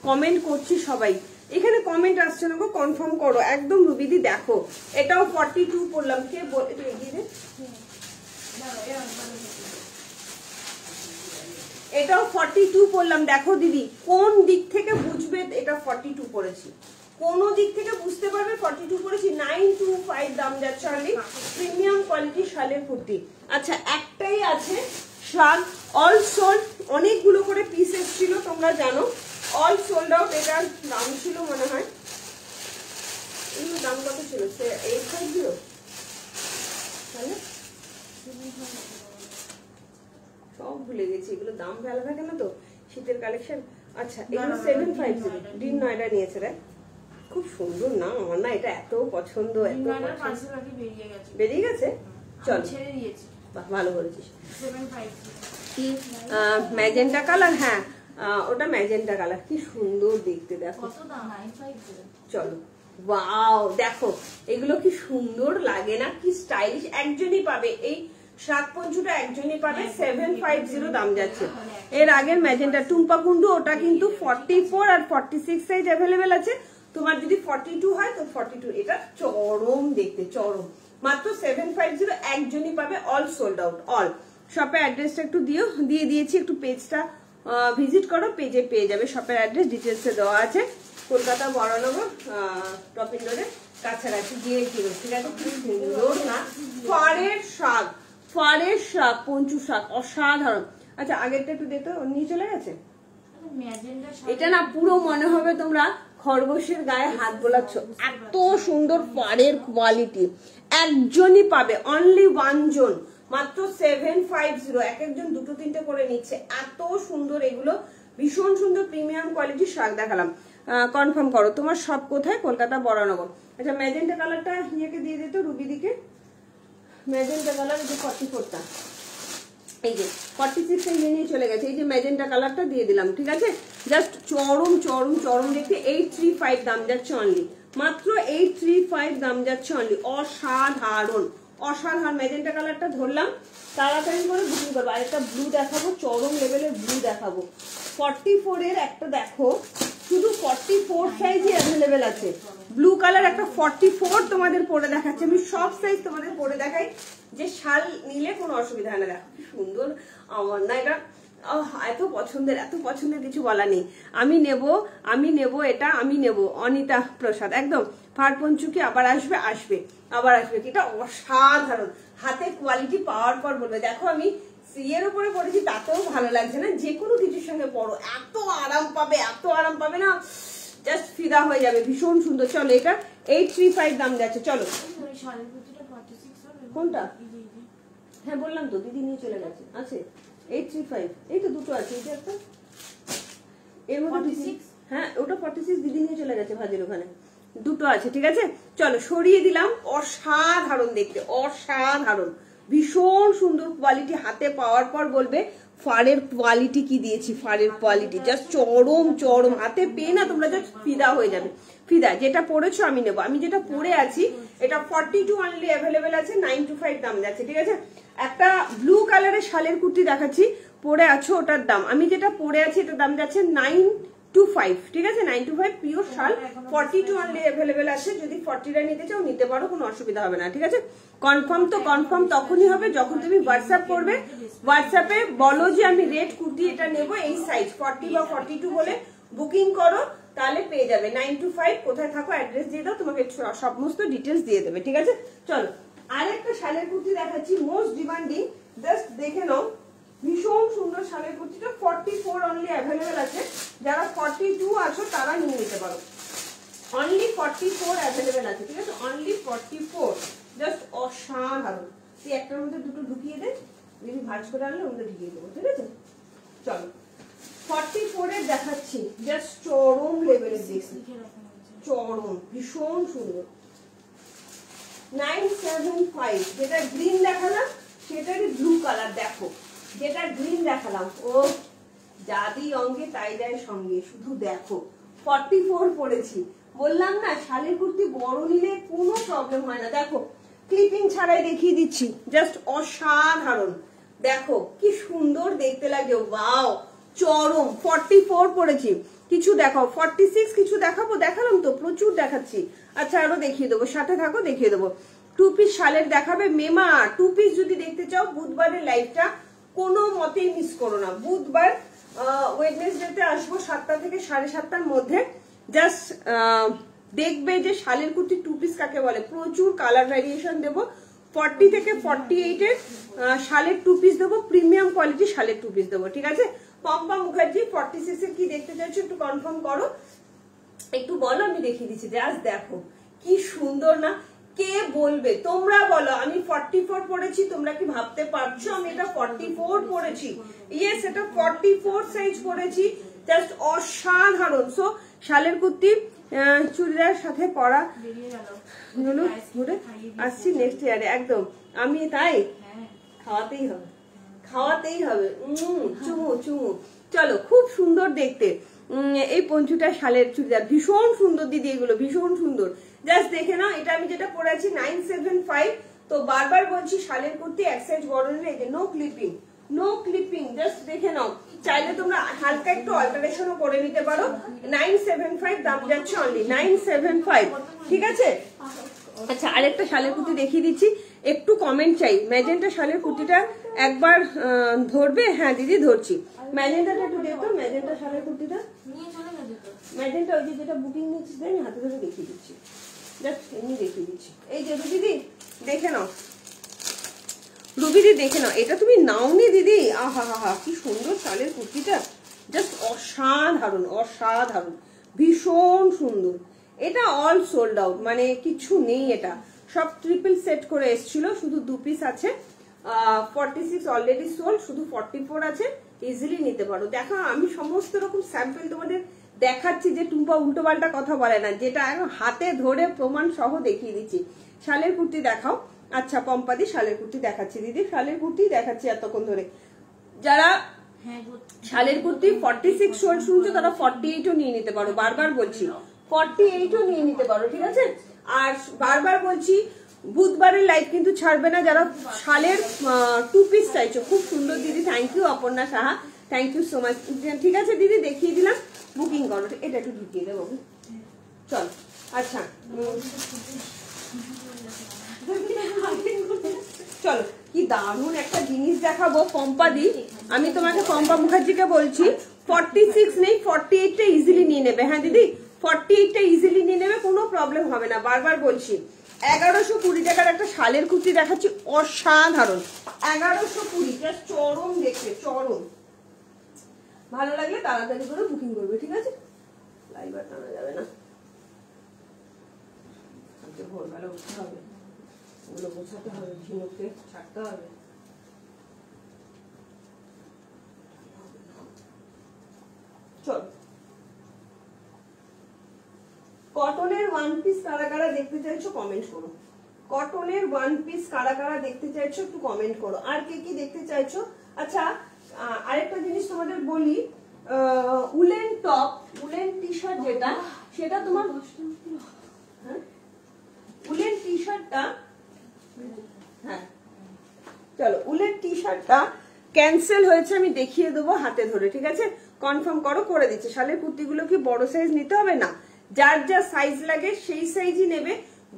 কমেন্ট করছি সবাই, এখানে কমেন্ট আসছে না গো, কনফার্ম করো একদম। রুবিদি দেখো, এটাও 42 পড়লাম, কে একটু এগিয়ে দে। এটাও 42 পড়লাম। দেখো দিদি, কোন দিক থেকে বুঝবে এটা 42 পড়েছি? কোন দিক থেকে বুঝতে পারবে 42 পড়েছি? 925 দাম যাচ্ছে অনলি, প্রিমিয়াম কোয়ালিটি শালের কুর্তি। আচ্ছা, একটাই আছে শাল, অল সোল্ড, অনেকগুলো করে পিস এসেছিল তোমরা জানো, অল সোল্ড আউট। এটার দাম ছিল মনে হয়, এগুলোর দাম কত ছিল? 850 তাহলে সব ভুলে গেছি, এগুলো দাম ভালো থাকে না তো, শীতের কালেকশন। আচ্ছা, এগুলো 750 ডিন নয়ডা নিয়েছে রে, খুব সুন্দর না? আমার না এটা এত পছন্দ, এত বেরিয়ে গেছে। চল, ছেড়ে দিয়েছি, বাহ ভালো করেছিস। 750 কি ম্যাজেন্টা কালার? হ্যাঁ ওটা ম্যাজেন্টা কালার, কি সুন্দর দেখতে দেখো। কত দাম? 950। চলো, ওয়াও দেখো এগুলো কি সুন্দর লাগে না, কি স্টাইলিশ। একজনই পাবে এই শাক পঞ্চুটা, একজনই পাবে। 750 দাম যাচ্ছে। এর আগের ম্যাজেন্টা টুম্পা কুন্ডু, ওটা কিন্তু 44 আর 46 সাইজ অ্যাভেলেবেল আছে। তোমার যদি 42 হয় তো 42। এটা চরম দেখতে, চরম, মাত্র 750, একজনই পাবে, অল সোল্ড আউট, অল। শপের অ্যাড্রেসটা একটু দিয়ে দিয়েছি, একটু পেজটা ভিজিট করো, পেজে পেয়ে যাবে শপের অ্যাড্রেস, ডিটেলসে দেওয়া আছে। কলকাতা বড়নগর টপিং রোডের কাছাকাছি গিয়ে কিনো, ঠিক আছে? কি সুন্দর না, ফারের শাক, ফারের শাক, পঞ্চু শাক, অসাধারণ। আচ্ছা, আগেরটা একটু দেখতে, নিয়ে চলে গেছে। এটা না পুরো মনে হবে তোমরা খরগোশের গায়ে হাত বোলাচ্ছ, এত সুন্দর ফারের কোয়ালিটি। একজনই পাবে, অনলি ওয়ান জন, মাত্র 750। এক একজন দুটো তিনটে করে নিচ্ছে, এত সুন্দর এগুলো, ভীষণ সুন্দর প্রিমিয়াম কোয়ালিটির শাক দেখালাম। কনফার্ম করো তোমার সব কোথায়? কলকাতা বড়নগর। আচ্ছা, ম্যাজেন্টা কালারটা ইয়েকে দিয়ে দিত, রুবিদিকে। ম্যাজেন্টা কালার, এই যে 44টা, এই যে 46 এই নিয়ে চলে গেছে, এই যে ম্যাজেন্টা কালারটা দিয়ে দিলাম, ঠিক আছে? জাস্ট চরম চরম চরম দেখতে। 835 দাম যাচ্ছে অনলি, মাত্র 835 দাম যাচ্ছে অনলি। অসাধারণ অসাধারণ। ম্যাজেন্টা কালারটা ধরলাম, তাড়াতাড়ি করে বুকিং করবো। আর একটা ব্লু দেখাবো, চরম লেভেলের ব্লু দেখাবো। 44 এর একটা দেখো, শুধু 44 সাইজই অ্যাভেলেবেল আছে। ব্লু কালার একটা 44 তোমাদের পরে দেখাচ্ছে। আমি সব সাইজ তোমাদের পরে দেখাই, যে শাল নিলে কোনো অসুবিধা হয় না। দেখো কি সুন্দর, আমার না এটা এত পছন্দের, এত পছন্দের কিছু বলা নেই। আমি নেব এটা, আমি নেব। অনিতা প্রসাদ, একদম ফার পঞ্চু কি আবার আসবে? আসবে, আবার আসবে। এটা অসাধারণ, হাতে কোয়ালিটি পাওয়ার পর বলবে। দেখো আমি ইয়ের উপরে পরেছি তাতেও ভালো লাগছে না, যে কোনো কিছুর সঙ্গে পরো এত আরাম পাবে না, জাস্ট ফিদা হয়ে যাবে, ভীষণ সুন্দর। চলো এটা 835 দাম যাচ্ছে। চলো কোনটা? হ্যাঁ বললাম তো, দিদি নিয়ে চলে গেছে। আছে 835, এই তো দুটো আছে, এটা একটা, এর মধ্যে হ্যাঁ ওটা 46 দিদি নিয়ে চলে গেছে ভাজের ওখানে, দুটো আছে। ঠিক আছে চলো সরিয়ে দিলাম। অসাধারণ দেখতে, অসাধারণ, ভীষণ সুন্দর কোয়ালিটি। হাতে পাওয়ার পর বলবে ফাড়ের কোয়ালিটি কি দিয়েছি, ফাড়ের কোয়ালিটি জাস্ট চরম চরম। হাতে পেয়ে না তোমরা জাস্ট ফিদা হয়ে যাবে, ফিদা। যেটা পরেছো আমি নেবো, আমি যেটা পরে আছি এটা 42 অনলি অ্যাভেলেবেল আছে, 925 দাম যাচ্ছে। ঠিক আছে একটা ব্লু কালারের শালের কুর্তি দেখাচ্ছি, পরে আছো ওটার দাম, আমি যেটা পরে আছি এটার দাম যাচ্ছে 925। ঠিক আছে 925 পিওর শাল, 42 অনলি অ্যাভেলেবেল আছে। যদি 40টা নিতে চাও নিতে পারো, কোনো অসুবিধা হবে না। ঠিক আছে কনফার্ম তো কনফার্ম তখনই হবে যখন তুমি হোয়াটসঅ্যাপ করবে। হোয়াটসঅ্যাপে বলো যে আমি রেড কুর্তি এটা নেবো, এই সাইজ 40 বা 42 বলে বুকিং করো, তাহলে পেয়ে যাবে। 925 কোথায় থাকো অ্যাড্রেস দিয়ে দাও, তোমাকে সমস্ত ডিটেলস দিয়ে দেবে। ঠিক আছে চলো আরেকটা শালের কুর্তি দেখাচ্ছি, মোস্ট ডিমান্ডিং, জাস্ট দেখে নাও, ভীষণ সুন্দর শালের কুর্তিটা। 44 অনলি অ্যাভেলেবেল আছে, যারা 42 আছো তারা নিয়ে নিতে পারো। অনলি 44 অ্যাভেলেবেল আছে। ঠিক আছে অনলি 44, জাস্ট অসাধারণ। তুই একটার মধ্যে দুটো ঢুকিয়ে দে, যদি ভাঁজ করে আনলে ওটা ঢুকিয়ে দেবো। ঠিক আছে চলো 44 এর দেখাচ্ছি, জাস্ট চরম লেভেলের দেখছি, চরম ভীষণ সুন্দর। 975, যেটা গ্রিন দেখালাম সেটারই ব্লু কালার, দেখো যেটা গ্রিন দেখালাম ও যাদি অঙ্গে তাই যায় সঙ্গে, শুধু দেখো 44 পড়েছি। বললাম না শালের কুর্তি বড় নিলে কোনো প্রবলেম হয় না। দেখো ক্লিপিং ছাড়াই দেখিয়ে দিচ্ছি, জাস্ট অসাধারণ, দেখো কি সুন্দর দেখতে লাগে, ওয়াও চরম। 44 পড়েছি, কিছু দেখাও 46, কিছু দেখাবো, দেখালাম তো প্রচুর দেখাচ্ছি। আচ্ছা আরো দেখিয়ে দেবো, সাথে থাকো দেখিয়ে দেবো। 2 পিস শালের দেখাবে মেমা, 2 পিস যদি দেখতে চাও বুধবারের লাইভটা কোনো মতেই মিস করো না। বুধবার ওয়েডনেসডেতে আসবো 7টা থেকে 7:30টার মধ্যে, জাস্ট দেখবে যে শালের কুর্তি 2 পিস কাকে বলে, প্রচুর কালার ভ্যারিয়েশন দেবো। 40 থেকে 48 এর শালের 2 পিস দেবো, প্রিমিয়াম কোয়ালিটি শালের 2 পিস দেবো। ঠিক আছে পম্পা মুখার্জি 46 এর কি দেখতে চাইছো একটু কনফার্ম করো, একটু বলো, আমি দেখিয়ে দিচ্ছি। জাস্ট দেখো কি সুন্দর না, কে বলবে তোমরা বলো। আমি 44 পড়েছি, তোমরা কি ভাবতে পারছো আমি এটা 44 পড়েছি? ইয়েস এটা 44 সাইজ পড়েছি, জাস্ট অসাধারণ। সো শালের কুর্তি চুড়িদার সাথে পরা আসছি নেক্সট ইয়ারে একদম। আমি তাই খাওয়াতেই হবে, খাওয়াতেই হবে, চুমু চুমু। চলো খুব সুন্দর দেখতে এই পঞ্চুটা শালের চুড়িদার, ভীষণ সুন্দর দিদি, এগুলো ভীষণ সুন্দর, জাস্ট দেখে নাও। এটা আমি যেটা পরে আছি 975। তো বারবার বলছি শালের কুর্তি এক সাইজ বড় নিলে এই যে no clipping, no clipping, just দেখে নাও। চাইলে তোমরা হালকা একটু অল্টারেশনও করে নিতে পারো। 975 দাম যাচ্ছে অনলি 975। ঠিক আছে আচ্ছা আরেকটা শালের কুর্তি দেখিয়ে দিচ্ছি, একটু কমেন্ট চাই। ম্যাজেন্টা শালের কুর্তিটা একবার ধরবে? হ্যাঁ দিদি ধরছি। ম্যাজেন্টাটা একটু দেখো, ম্যাজেন্টা শালের কুর্তিটা, ম্যাজেন্টা ওই যে যেটা বুকিং নিচ্ছিস আমি হাতে ধরে দেখিয়ে দিচ্ছি, জাস্ট এমনি দেখিয়ে দিচ্ছি। এই যে রুবিদি দেখে নাও, রুবিদি দেখে নাও, এটা তুমি নাওনি দিদি, আহা হা হা কি সুন্দর শালের কুর্তিটা, জাস্ট অসাধারণ অসাধারণ, ভীষণ সুন্দর। এটা অল সোল্ড আউট, মানে কিছু নেই, এটা সব ট্রিপল সেট করে এসেছিল, শুধু 2 পিস আছে। 46 অলরেডি সোল্ড, শুধু 44 আছে, ইজিলি নিতে পারো। দেখো আমি সমস্ত রকম স্যাম্পল তোমাদের দেখাচ্ছি, যে টুম্পা উল্টো পাল্টা কথা বলে না, যেটা এখন হাতে ধরে প্রমাণ সহ দেখিয়ে দিচ্ছি। শালের কুর্তি দেখাও। আচ্ছা পম্পাদি শালের কুর্তি দেখাচ্ছি, দিদি শালের কুর্তি দেখাচ্ছি এতক্ষণ ধরে। যারা শালের কুর্তি 46 সোল্ড শুনছো তারা 48ও নিয়ে নিতে পারো, বারবার বলছি 48ও নিয়ে নিতে পারো। ঠিক আছে আর বারবার বলছি বুধবারের লাইভ কিন্তু ছাড়বে না, যারা শালের 2 পিস চাইছো। খুব সুন্দর দিদি, thank you Aparna Saha, thank you so much. ঠিক আছে দিদি দেখিয়ে দিলাম, বুকিং করো। এটা একটু ঢুকিয়ে দেবো, চল। আচ্ছা চলো কি দারুণ একটা জিনিস দেখাবো পম্পাদি, আমি তোমাকে পম্পা মুখার্জিকে বলছি 46 নেই 48টা ইজিলি নিয়ে নেবে। হ্যাঁ দিদি 48টা ইজিলি নিয়ে নেবে, কোনো প্রবলেম হবে না, বারবার বলছি। 1120 টাকার একটা শালের কুর্তি দেখাচ্ছি, অসাধারণ। 1120, জাস্ট চরম দেখতে, চরম। ভালো লাগলে তাড়াতাড়ি করে বুকিং করবে, ঠিক আছে? লাইভ আর টানা যাবে না, ভোরবেলা উঠতে হবে, ওগুলো গোছাতে হবে, ঝিনুককে ছাড়তে হবে। চল, কটনের ওয়ান পিস কারা কারা দেখতে চাইছো কমেন্ট করো। কটনের ওয়ান পিস কারা কারা দেখতে চাইছো একটু কমেন্ট করো। আর কে কি দেখতে চাইছো? আচ্ছা, আরেকটা জিনিস তোমাদের বলি, woollen top, woollen T shirt যেটা, সেটা তোমার উলেন টি শার্টটা, হ্যাঁ চলো, উলেন টি শার্টটা ক্যান্সেল হয়েছে, আমি দেখিয়ে দেবো হাতে ধরে, ঠিক আছে? কনফার্ম করো, করে দিচ্ছে। শালের কুর্তিগুলো কি বড় সাইজ নিতে হবে না, যার যা সাইজ লাগে সেই সাইজই নেবে।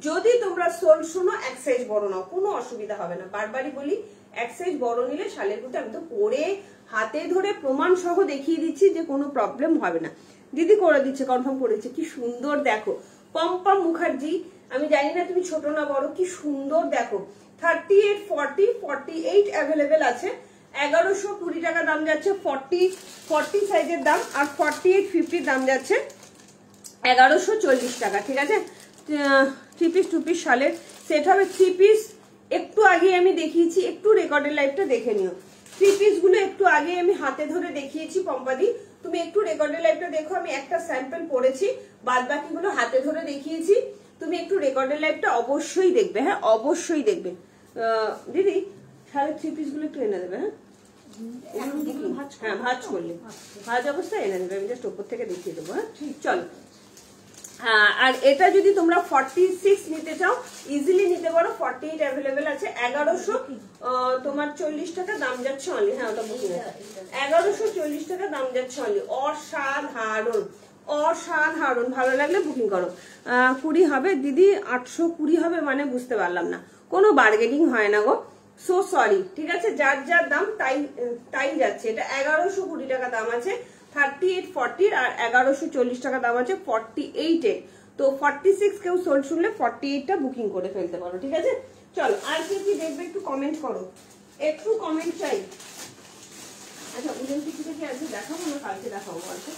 যদি তোমরা সোল শুনো এক সাইজ বড় নাও, কোনো অসুবিধা হবে না। বারবারই বলি, এক সাইজ বড় নিলে শালের কুর্তি, আমি তো পরে হাতে ধরে প্রমাণ সহ দেখিয়ে দিচ্ছি যে কোনো প্রবলেম হবে না। দিদি করে দিচ্ছে, কনফার্ম করেছে। কি সুন্দর দেখো, পম্পম মুখার্জি, আমি জানি না তুমি ছোট না বড়, কি সুন্দর দেখো। 38, 40, 48 অ্যাভেলেবেল আছে। 1120 টাকা দাম যাচ্ছে, 40 সাইজের দাম, আর 48, 50 দাম যাচ্ছে 1140 টাকা, ঠিক আছে? 3 পিস 2 পিস শালের সেট হবে। 3 পিস একটু আগে আমি দেখিয়েছি, একটু রেকর্ডের লাইভটা দেখে নিও। 3 পিস গুলো একটু আগে আমি হাতে ধরে দেখিয়েছি পম্পাদি, তুমি একটু রেকর্ডের লাইভটা দেখো। আমি একটা স্যাম্পল পড়েছি, বাদ বাকিগুলো হাতে ধরে দেখিয়েছি। তুমি একটু রেকর্ডের লাইভটা অবশ্যই দেখবে, হ্যাঁ অবশ্যই দেখবে। দিদি শালের 3 পিস গুলো একটু এনে দেবে, হ্যাঁ হ্যাঁ ভাজ করলে, ভাজ অবস্থায় এনে দেবে, আমি জাস্ট ওপর থেকে দেখিয়ে দেবো, হ্যাঁ চলো। হ্যাঁ, আর এটা যদি তোমরা 46 নিতে চাও ইজিলি নিতে পারো, 48 অ্যাভেলেবেল আছে। 1100 তোমার 40 টাকা দাম যাচ্ছে অনলি, হ্যাঁ ওটা বুকিং আছে। 1140 টাকা দাম যাচ্ছে অনলি, অসাধারণ অসাধারণ। ভালো লাগলে বুকিং করো। 20 হবে দিদি, 820 হবে মানে বুঝতে পারলাম না, কোনো বার্গেনিং হয় না গো, সো সরি, ঠিক আছে? যার যার দাম তাই যাচ্ছে। এটা 1120 টাকা দাম আছে 38, 40, আর 1140 টাকা দাম আছে 48 এর। তো 46 কেউ সোল শুনলে 48টা বুকিং করে ফেলতে পারো, ঠিক আছে? চলো, আর কি কি দেখবে একটু কমেন্ট করো, একটু কমেন্ট চাই। আচ্ছা, উলেন টিকিটে কি আজকে দেখাবো না কালকে দেখাবো? আচ্ছা,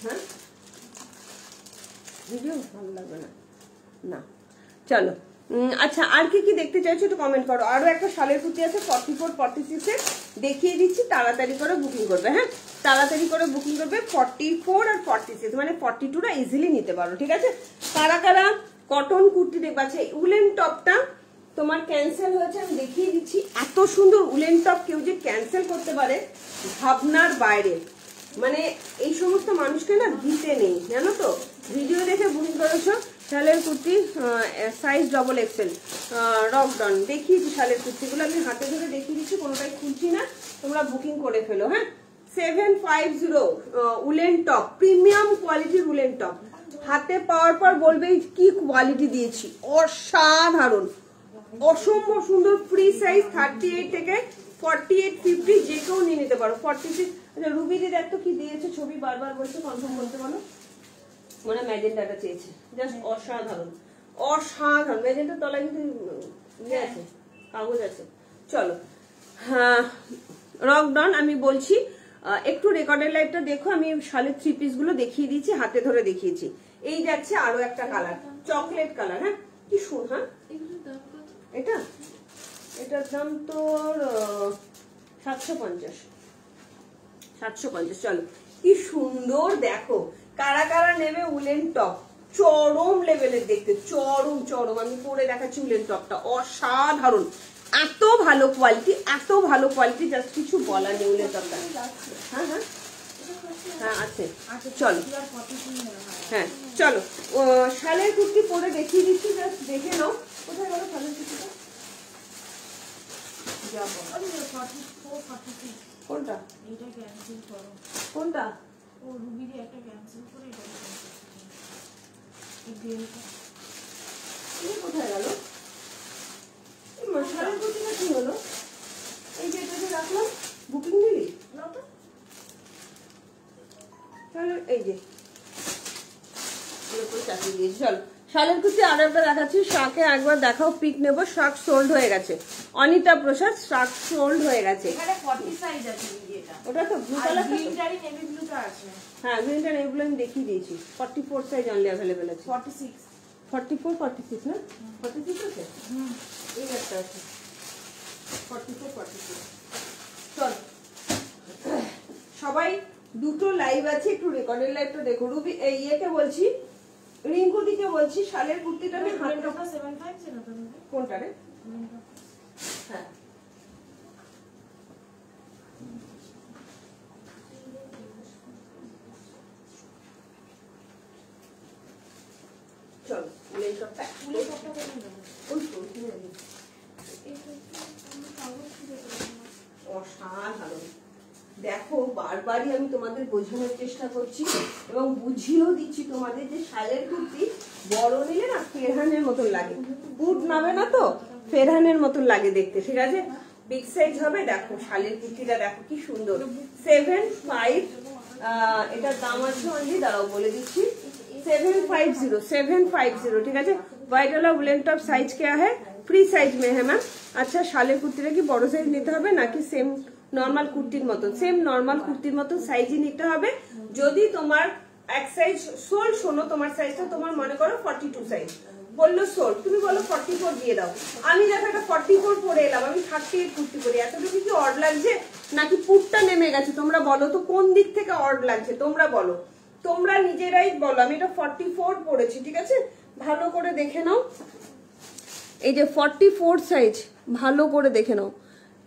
হ্যাঁ ভিডিও ভালো লাগবে না, না চলো। আচ্ছা, আর কি কি দেখতে চাইছো একটু কমেন্ট করো। আরো একটা শালের কুর্তি আছে 44, 46 এর, দেখিয়ে দিচ্ছি, তাড়াতাড়ি করে বুকিং করবে, হ্যাঁ তাড়াতাড়ি করে বুকিং করবে। 44 আর 46 মানে 42টা ইজিলি নিতে পারো, ঠিক আছে? কারা কারা কটন কুর্তি দেখবে? আচ্ছা, উলেন টপটা তোমার ক্যান্সেল হয়েছে, আমি দেখিয়ে দিচ্ছি। এত সুন্দর উলেন টপ কেউ যে ক্যান্সেল করতে পারে ভাবনার বাইরে, মানে এই সমস্ত মানুষকে না দিতে নেই, জানো তো? ভিডিও দেখে বুকিং করেছো শালের কুর্তি, সাইজ ডবল এক্সেল, রকডন দেখিয়েছি শালের কুর্তিগুলো, আমি হাতে ধরে দেখিয়ে দিচ্ছি, কোনোটাই খুলছি না, তোমরা বুকিং করে ফেলো, হ্যাঁ? 750 উলেন টপ, প্রিমিয়াম কোয়ালিটির উলেন টপ, হাতে পাওয়ার পর বলবে কি কোয়ালিটি দিয়েছি, অসাধারণ, অসম্ভব সুন্দর। ফ্রি সাইজ 38 থেকে 48, 50 যে কেউ নিয়ে নিতে পারো। 46, আচ্ছা রুবি দিদি একটু কি দিয়েছে ছবি, বারবার বলছে, কনফার্ম করতে পারো। মানে ম্যাজেন্টাটা চেয়েছে, জাস্ট অসাধারণ অসাধারণ। ম্যাজেন্টার তলায় কিন্তু ইয়ে আছে, কাগজ আছে। চলো, হ্যাঁ রকডন আমি বলছি, একটু রেকর্ডের লাইভটা দেখো। আমি শালের 3 পিস গুলো দেখিয়ে দিয়েছি, হাতে ধরে দেখিয়েছি। এই যাচ্ছে আরো একটা কালার, চকলেট কালার, হ্যাঁ কি শুন, হ্যাঁ এটা, এটার দাম তোর 750। চলো, কি সুন্দর দেখো। কারা কারা নেবে উলেন টপ, চরম লেভেলের দেখতে, চরম চরম। আমি পরে দেখাচ্ছি উলেন টপটা, অসাধারণ, এত ভালো কোয়ালিটি, এত ভালো কোয়ালিটি, জাস্ট কিছু বলার নেই উলেন টপটা। হ্যাঁ হ্যাঁ হ্যাঁ আছে, চলো হ্যাঁ চলো। শালের কুর্তি পরে দেখিয়ে দিচ্ছি, জাস্ট দেখে নাও। কোথায় গেল শালের কুর্তিটা? কোনটা? কোনটা? ও রুবির একটা ক্যান্সেল করে কোথায় গেল শালের কুর্তিটা? কি হলো? এই যে এটা রাখলাম, বুকিং দিলি না তো? এই যে চাকরি দিয়েছি। চলো, শালের কুর্তি আরো একটা দেখাচ্ছি, শাকে একবার দেখাও, পিক নেবো। শাক সোল্ড হয়ে গেছে, অনিতা প্রসাদ, শাক সোল্ড হয়ে গেছে। এখানে 40 সাইজ আছে এটা। ওটা তো ব্লু আর কালার, গ্রিনটারই নেভি ব্লুটা আছে। হ্যাঁ গ্রিনটা এগুলো আমি দেখিয়ে দিয়েছি। 44 সাইজ অনলি অ্যাভেলেবেল আছে। 46 44 46 না 46 আছে। এই একটা আছে 44 46। চল সবাই, দুটো লাইভ আছে, একটু রেকর্ডের লাইভটা দেখো। রুবি এই ইয়েকে বলছি, রিঙ্কু দিকে বলছি, শালের কুর্তিটা আমি হাতটা 75 ছিল তো কোনটা রে? হ্যাঁ চল উলেন টপটা ফুলের কপটা করে দেবো। ওই তো কিনে আনি। অসাধারণ, দেখো বারবারই আমি তোমাদের বোঝানোর চেষ্টা করছি এবং বুঝিয়েও দিচ্ছি তোমাদের যে শালের কুর্তি বড় নিলে না ফেরহানের মতন লাগে, বুট নাবে না তো ফেরহানের মতন লাগে দেখতে, ঠিক আছে? বিগ সাইজ হবে। দেখো শালের কুর্তিটা দেখো কি সুন্দর, 75, এটার দাম আছে অনলি, দাঁড়াও বলে দিচ্ছি, 750, ঠিক আছে? व्हाइट वाला वुलन टॉप साइज क्या है? फ्री साइज में है मैम। अच्छा শালের কুর্তিটা কি বড় সাইজ নিতে হবে নাকি সেম নরমাল কুর্তির মতন? সেম নরমাল কুর্তির মতন সাইজই নিতে হবে। যদি তোমার এক সাইজ সোল, শোনো তোমার সাইজটা তোমার মনে করো 42 সাইজ, বললো সোল, তুমি বলো 44 দিয়ে দাও। আমি দেখো একটা 44 পরে এলাম, আমি 38 কুর্তি পরি, এতটুকু কি অড লাগছে নাকি পুটটা নেমে গেছে? তোমরা বলো তো কোন দিক থেকে অড লাগছে, তোমরা বলো, তোমরা নিজেরাই বলো। আমি এটা 44 পরেছি, ঠিক আছে? ভালো করে দেখে নাও, এই যে 44 সাইজ, ভালো করে দেখে নাও,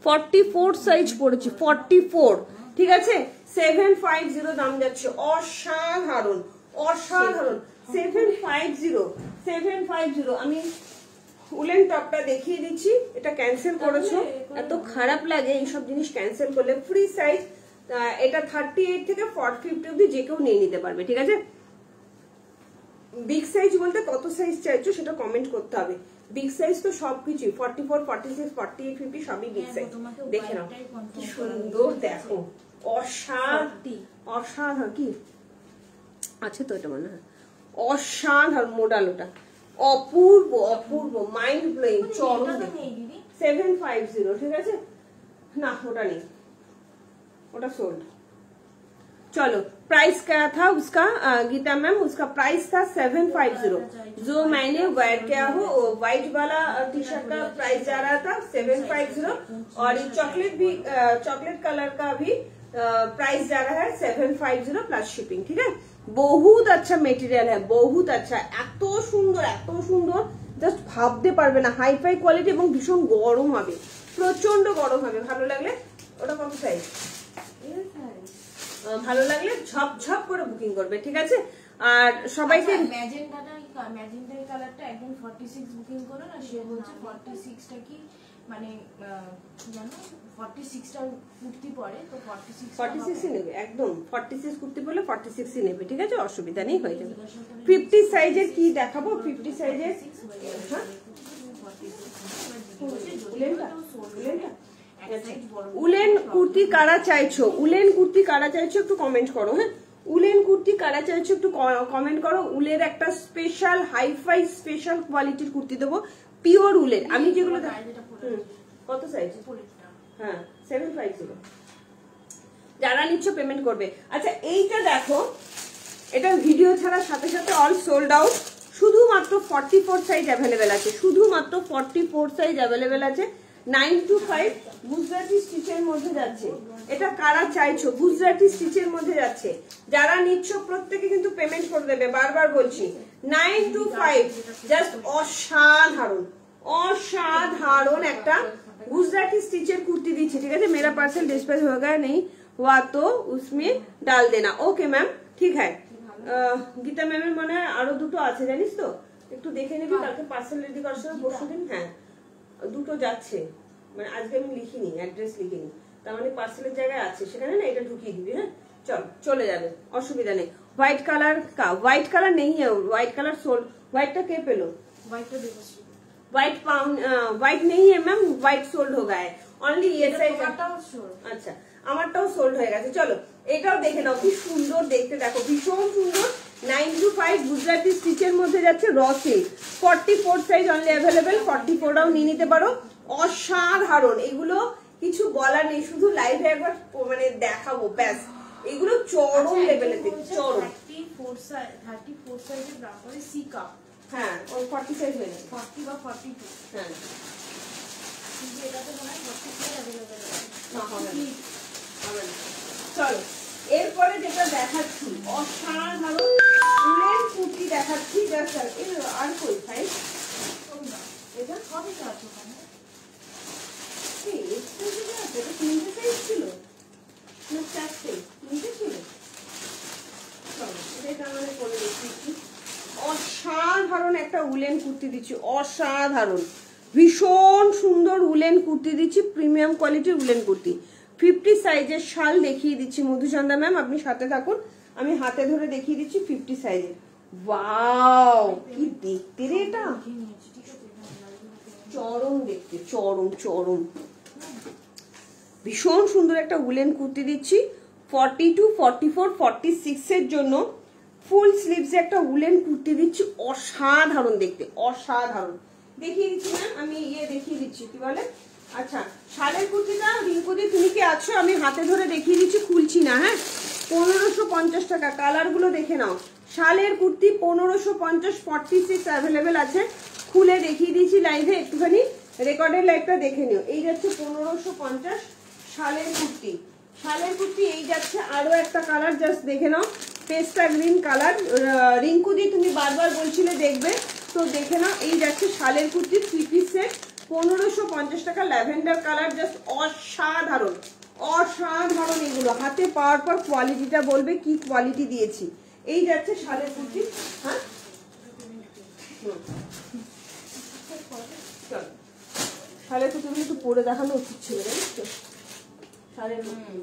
44 সাইজ পড়েছি, 44, ঠিক আছে? 750 দাম যাচ্ছে, অসাধারণ অসাধারণ। 750, আমি উলেন টপটা দেখিয়ে দিচ্ছি। এটা ক্যান্সেল করেছো, এত খারাপ লাগে এইসব জিনিস ক্যান্সেল করলে। ফ্রি সাইজ, এটা 38 থেকে 50 অব্দি যে কেউ নিয়ে নিতে পারবে, ঠিক আছে? বিগ সাইজ বলতে কত সাইজ চাইছো সেটা কমেন্ট করতে হবে। বিগ সাইজ তো সবকিছু 44, 46, 48, 50 সবই বিগ সাইজ। দেখে নাও কি সুন্দর, দেখো অসাধারণ কি আছে তো, এটা মনে হয় অসাধারণ মোডাল, ওটা অপূর্ব অপূর্ব, মাইন্ড ব্লোয়িং, চরম। 750, ঠিক আছে? না ওটা নেই, ওটা সোল্ড। चलो प्राइस क्या था उसका गीता मैम? उसका प्राइस था 750। जो मैंने वेयर किया हो व्हाइट वाला टी शर्ट का प्राइस जा रहा था 750, और ये चॉकलेट भी, चॉकलेट कलर का भी प्राइस जा रहा है 750 प्लस शिपिंग, ठीक है? बहुत अच्छा मेटेरियल है, बहुत अच्छा, এত সুন্দর, জাস্ট ভাবতে পারবে না। হাই ফাই কোয়ালিটি এবং ভীষণ গরম হবে, প্রচন্ড গরম হবে। ভালো লাগলে, ওটা কত সাইজ? ভালো লাগলে ঝপঝপ করে বুকিং করবে, ঠিক আছে? আর সবাইকে ম্যাজেন্টা কালারটা একদম 46 বুকিং করো না, সে বলছে 46টা কি মানে জানো 46টা কুর্তি পরে, তো 46 নেবে, একদম 46 কুর্তি পরলে 46 নেবে, ঠিক আছে? অসুবিধা নেই, হয়ে যাবে। 50 সাইজের কি দেখাবো? 50 সাইজের উলেন কুর্তি কারা চাইছো? উলেন কুর্তি কারা চাইছো একটু কমেন্ট করো, হ্যাঁ? উলেন কুর্তি কারা চাইছো একটু কমেন্ট করো। উলের একটা স্পেশাল হাইফাই স্পেশাল কোয়ালিটির কুর্তি দেবো, পিওর উলের। আমি যেগুলো কত সাইজ? হ্যাঁ 750, যারা নিচ্ছ পেমেন্ট করবে। আচ্ছা এইটা দেখো, এটা ভিডিও ছাড়ার সাথে সাথে অল সোল্ড আউট, শুধুমাত্র 44 সাইজ অ্যাভেলেবেল আছে, শুধুমাত্র 44 সাইজ অ্যাভেলেবেল আছে। 9 to 5 গুজরাটি স্টিচের মধ্যে যাচ্ছে। এটা কারা চাইছো? গুজরাটি স্টিচের মধ্যে যাচ্ছে, যারা নিচ্ছ প্রত্যেকে কিন্তু পেমেন্ট করে দেবে, বারবার বলছি। 9 to 5 জাস্ট অসাধারণ অসাধারণ একটা गुजराती स्टिचर कुर्ती दीजिए, ठीक है? मेरा पार्सल डिस्पैच हो गया, नहीं हुआ तो उसमें डाल देना। ओके मैम, ठीक है। গীতা ম্যামের মনে হয় আরো দুটো আছে, জানিস তো? একটু দেখে নিবি, কালকে পার্সেল রেডি করার সময় পরশুদিন। হ্যাঁ দুটো যাচ্ছে, মানে আজকে আমি লিখিনি, অ্যাড্রেস লিখিনি, তার মানে পার্সেলের জায়গায় আছে, সেখানে না এটা ঢুকিয়ে দিবি। হ্যাঁ চল, চলে যাবে, অসুবিধা নেই। व्हाइट कलर का, व्हाइट कलर नहीं है, व्हाइट कलर सोल्ड। व्हाइटটা কে পেলো? व्हाइटটা দেখছি, व्हाइट पाउंड, व्हाइट नहीं है मैम, व्हाइट सोल्ड हो गया है, ओनली ये साइज। আমারটাও সোল্ড। আচ্ছা আমারটাও সোল্ড হয়ে গেছে। চলো এটাও দেখে নাও কি সুন্দর দেখতে, দেখো ভীষণ সুন্দর। 9 to 5 গুজরাটি স্টিচের মধ্যে যাচ্ছে, raw silk. 44 size only available, 44টাও নিয়ে নিতে পারো। অসাধারণ, এগুলো কিছু বলার নেই, শুধু লাইভে একবার মানে দেখাবো ব্যাস। এগুলো চরম লেভেলের, চরম। 34 সাইজের ব্রাউন সি কাপ। হ্যাঁ, ওই 40 সাইজ হয়ে যাবে, 40 বা 42। হ্যাঁ কিন্তু এটাতে মনে হয় 40 সাইজ अवेलेबल আছে। না, হবে না, হবে না। চলো এরপরে যেটা দেখাচ্ছি, অসাধারণ উলেন কুর্তি দেখাচ্ছি। জাস্ট আর কই ভাই এটা কবে আছে ওখানে? এই এক্সট্রা যেটা আছে, এটা 3টে সাইজ ছিল না 4টে? 3টে ছিল। চলো এটা আমাদের করে দেখছি। অসাধারণ একটা উলেন কুর্তি দিচ্ছি, অসাধারণ ভীষণ সুন্দর উলেন কুর্তি দিচ্ছি, প্রিমিয়াম কোয়ালিটির উলেন কুর্তি। 50 সাইজের শাল দেখিয়ে দিচ্ছি মধুচন্দ্রা ম্যাম, আপনি সাথে থাকুন, আমি হাতে ধরে দেখিয়ে দিচ্ছি 50 সাইজের। ওয়াও কি দেখতে রে, এটা চরম দেখতে, চরম চরম ভীষণ সুন্দর একটা উলেন কুর্তি দিচ্ছি। 42, 44, 46 এর জন্য ফুল স্লিভস একটা উলেন কুর্তি দিচ্ছি, অসাধারণ দেখতে, অসাধারণ। দেখিয়ে দিচ্ছি না আমি, দেখিয়ে দিচ্ছি কি বলে। আচ্ছা শালের কুর্তিটা রিঙ্কুদি তুমি কি আছো? আমি হাতে ধরে দেখিয়ে দিচ্ছি, খুলছি না। হ্যাঁ 1550 টাকা, কালার গুলো দেখে নাও। শালের কুর্তি 1550, 46 অ্যাভেলেবেল আছে। খুলে দেখিয়ে দিয়েছি লাইভে, একটুখানি রেকর্ডের লাইভটা দেখে নিও। এই যাচ্ছে 1550 শালের কুর্তি। শালের কুর্তি এই যাচ্ছে আরো একটা কালার, জাস্ট দেখে নাও, পেস্টা গ্রিন কালার। রিঙ্কুদি তুমি বারবার বলছিলে দেখবে, তো দেখে নাও। এই যাচ্ছে শালের কুর্তি 3 পিস সেট, 1550 টাকা, ল্যাভেন্ডার কালার, জাস্ট অসাধারণ অসাধারণ। এগুলো হাতে পাওয়ার পর কোয়ালিটিটা বলবে কি কোয়ালিটি দিয়েছি। এই যাচ্ছে শালের কুর্তি। হ্যাঁ চল শালের কুর্তিগুলো একটু পরে দেখানো উচিত ছিল, জানিস তো? শালের কুর্তি,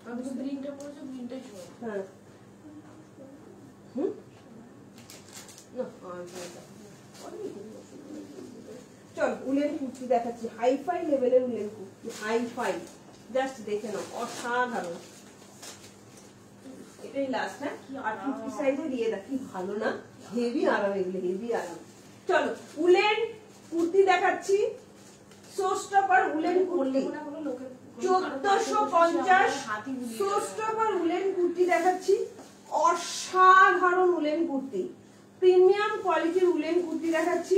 আমি তো গ্রিনটা পরেছি, গ্রিনটাই ছোট। হ্যাঁ চল উলেন কুর্তি দেখাচ্ছি, হাইফাই লেভেলের উলেন কুর্তি, হাইফাই, জাস্ট দেখে নাও, অসাধারণ। এটাই লাস্ট। হ্যাঁ আর 50 সাইজে দিয়ে দেখ, কি ভালো না, হেভি আরাম, এগুলো হেভি আরাম। চলো উলেন কুর্তি দেখাচ্ছি, সোস্টপার উলেন কুর্তি 1450, সোস্টপার উলেন কুর্তি দেখাচ্ছি, অসাধারণ উলেন কুর্তি, প্রিমিয়াম কোয়ালিটির উলেন কুর্তি দেখাচ্ছি,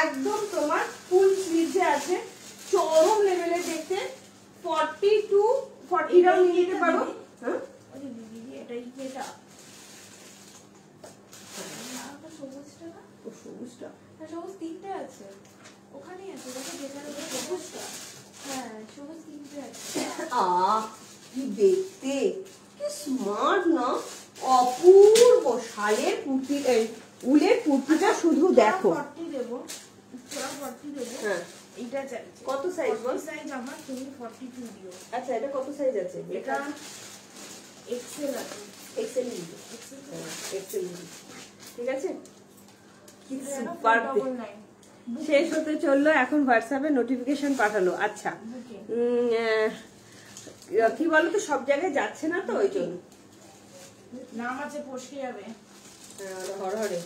একদম তোমার ফুল স্লিভে আছে, চরম লেভেলের দেখতে। 42, 40টাও নিয়ে নিতে পারো। হ্যাঁ এটাই কি এটা? সবুজটা না? ও সবুজটা, হ্যাঁ সবুজ 3টে আছে, ওখানেই আছে, দেখো যেখানে সবুজটা। হ্যাঁ সবুজ 3টে আছে। কি দেখতে, কি স্মার্ট না, অপূর্ব। শালের কুর্তি, উলের কুর্তিটা শুধু দেখো। 40 দেবো, 40 দেবো। হ্যাঁ এইটা চাইছি। কত সাইজ বল? সাইজ আমার, তুমি 42 দিও। আচ্ছা এটা কত সাইজ আছে? এটা এক্সেল আছে। এক্সেল নিবি, এক্সেল নিবি, ঠিক আছে। কি এটা সুপার। 499 শেষ হতে চললো, এখন হোয়াটসঅ্যাপে নোটিফিকেশন পাঠালো। আচ্ছা কি বলতো, সব জায়গায় যাচ্ছে না তো, ওই জন্য নাম আছে, পৌঁছে যাবে। হরে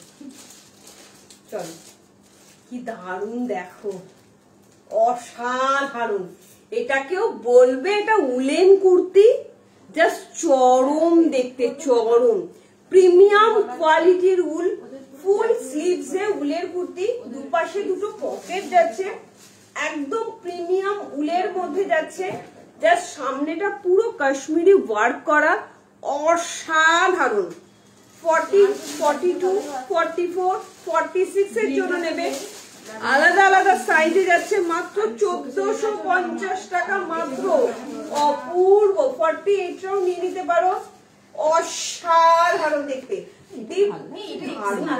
চল, কি দারুণ দেখো, অসাধারণ। এটা কেউ বলবে এটা উলেন কুর্তি, জাস্ট চরম দেখতে, চরম প্রিমিয়াম কোয়ালিটির উল, ফুল স্লিভস এ উলের কুর্তি, দুপাশে দুটো পকেট যাচ্ছে, একদম প্রিমিয়াম উলের মধ্যে যাচ্ছে, জাস্ট সামনেটা পুরো কাশ্মীরি ওয়ার্ক করা, অসাধারণ। 40, 42, 44, 46 এর জন্য নেবে, আলাদা আলাদা সাইজে যাচ্ছে, মাত্র 1450 টাকা মাত্র, অপূর্ব। 48টাও নিয়ে নিতে পারো, অসাধারণ দেখতে। ভালো না?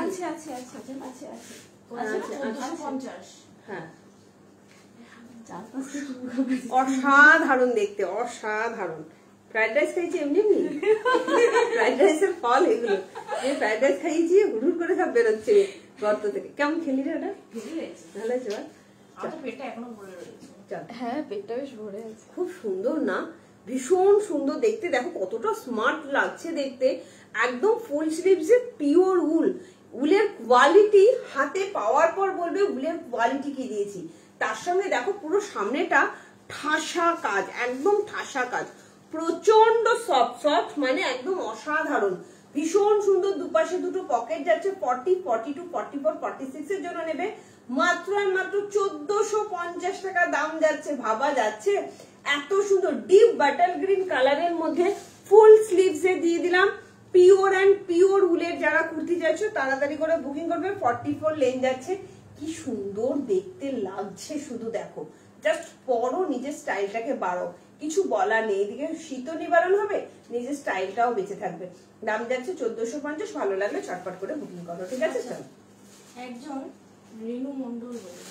আছে আছে আছে আছে আছে। 1450। হ্যাঁ 4-5টা অসাধারণ দেখতে, অসাধারণ। ফ্রাইড রাইস খাইছি এমনি এমনি, ফ্রাইড রাইসের ফল এগুলো। ফ্রাইড রাইস খাইছি, হুড় করে সব বেরোচ্ছে গর্ত থেকে। কেমন খেলি রে ওটা? ভালো আছে। আমার পেটটা এখনো ভরে রয়েছে। চল, হ্যাঁ পেটটা বেশ ভরে আছে। খুব সুন্দর না, ভীষণ সুন্দর দেখতে, দেখো কতটা স্মার্ট লাগছে দেখতে। একদম ফুল স্লিভস এ পিওর উল, উলের কোয়ালিটি হাতে পাওয়ার পর বলবে উলের কোয়ালিটি কি দিয়েছি। তার সঙ্গে দেখো পুরো সামনেটা ঠাসা কাজ, একদম ঠাসা কাজ, প্রচন্ড সফট সফট, মানে একদম অসাধারণ, ভীষণ সুন্দর। দুপাশে দুটো পকেট যাচ্ছে। 40, 42, 44, 46 এর জন্য নেবে মাত্র আর মাত্র 1450 টাকা দাম যাচ্ছে। ভাবা যাচ্ছে এত সুন্দর ডিপ বাটার গ্রিন কালারের মধ্যে ফুল স্লিভস এ দিয়ে দিলাম। পিওর অ্যান্ড পিওর উলের যারা কুর্তি যাচ্ছে তাড়াতাড়ি করে বুকিং করবে। 44 লেন যাচ্ছে। কি সুন্দর দেখতে লাগছে শুধু দেখো, জাস্ট পরো, নিজের স্টাইলটাকে বাড়ো, কিছু বলা নেই। এদিকে শীত নিবারণ হবে, নিজের স্টাইলটাও বেঁচে থাকবে। দাম যাচ্ছে 1450। ভালো লাগলে চটপট করে বুকিং করো, ঠিক আছে? একজন রেনু মন্ডল বলে,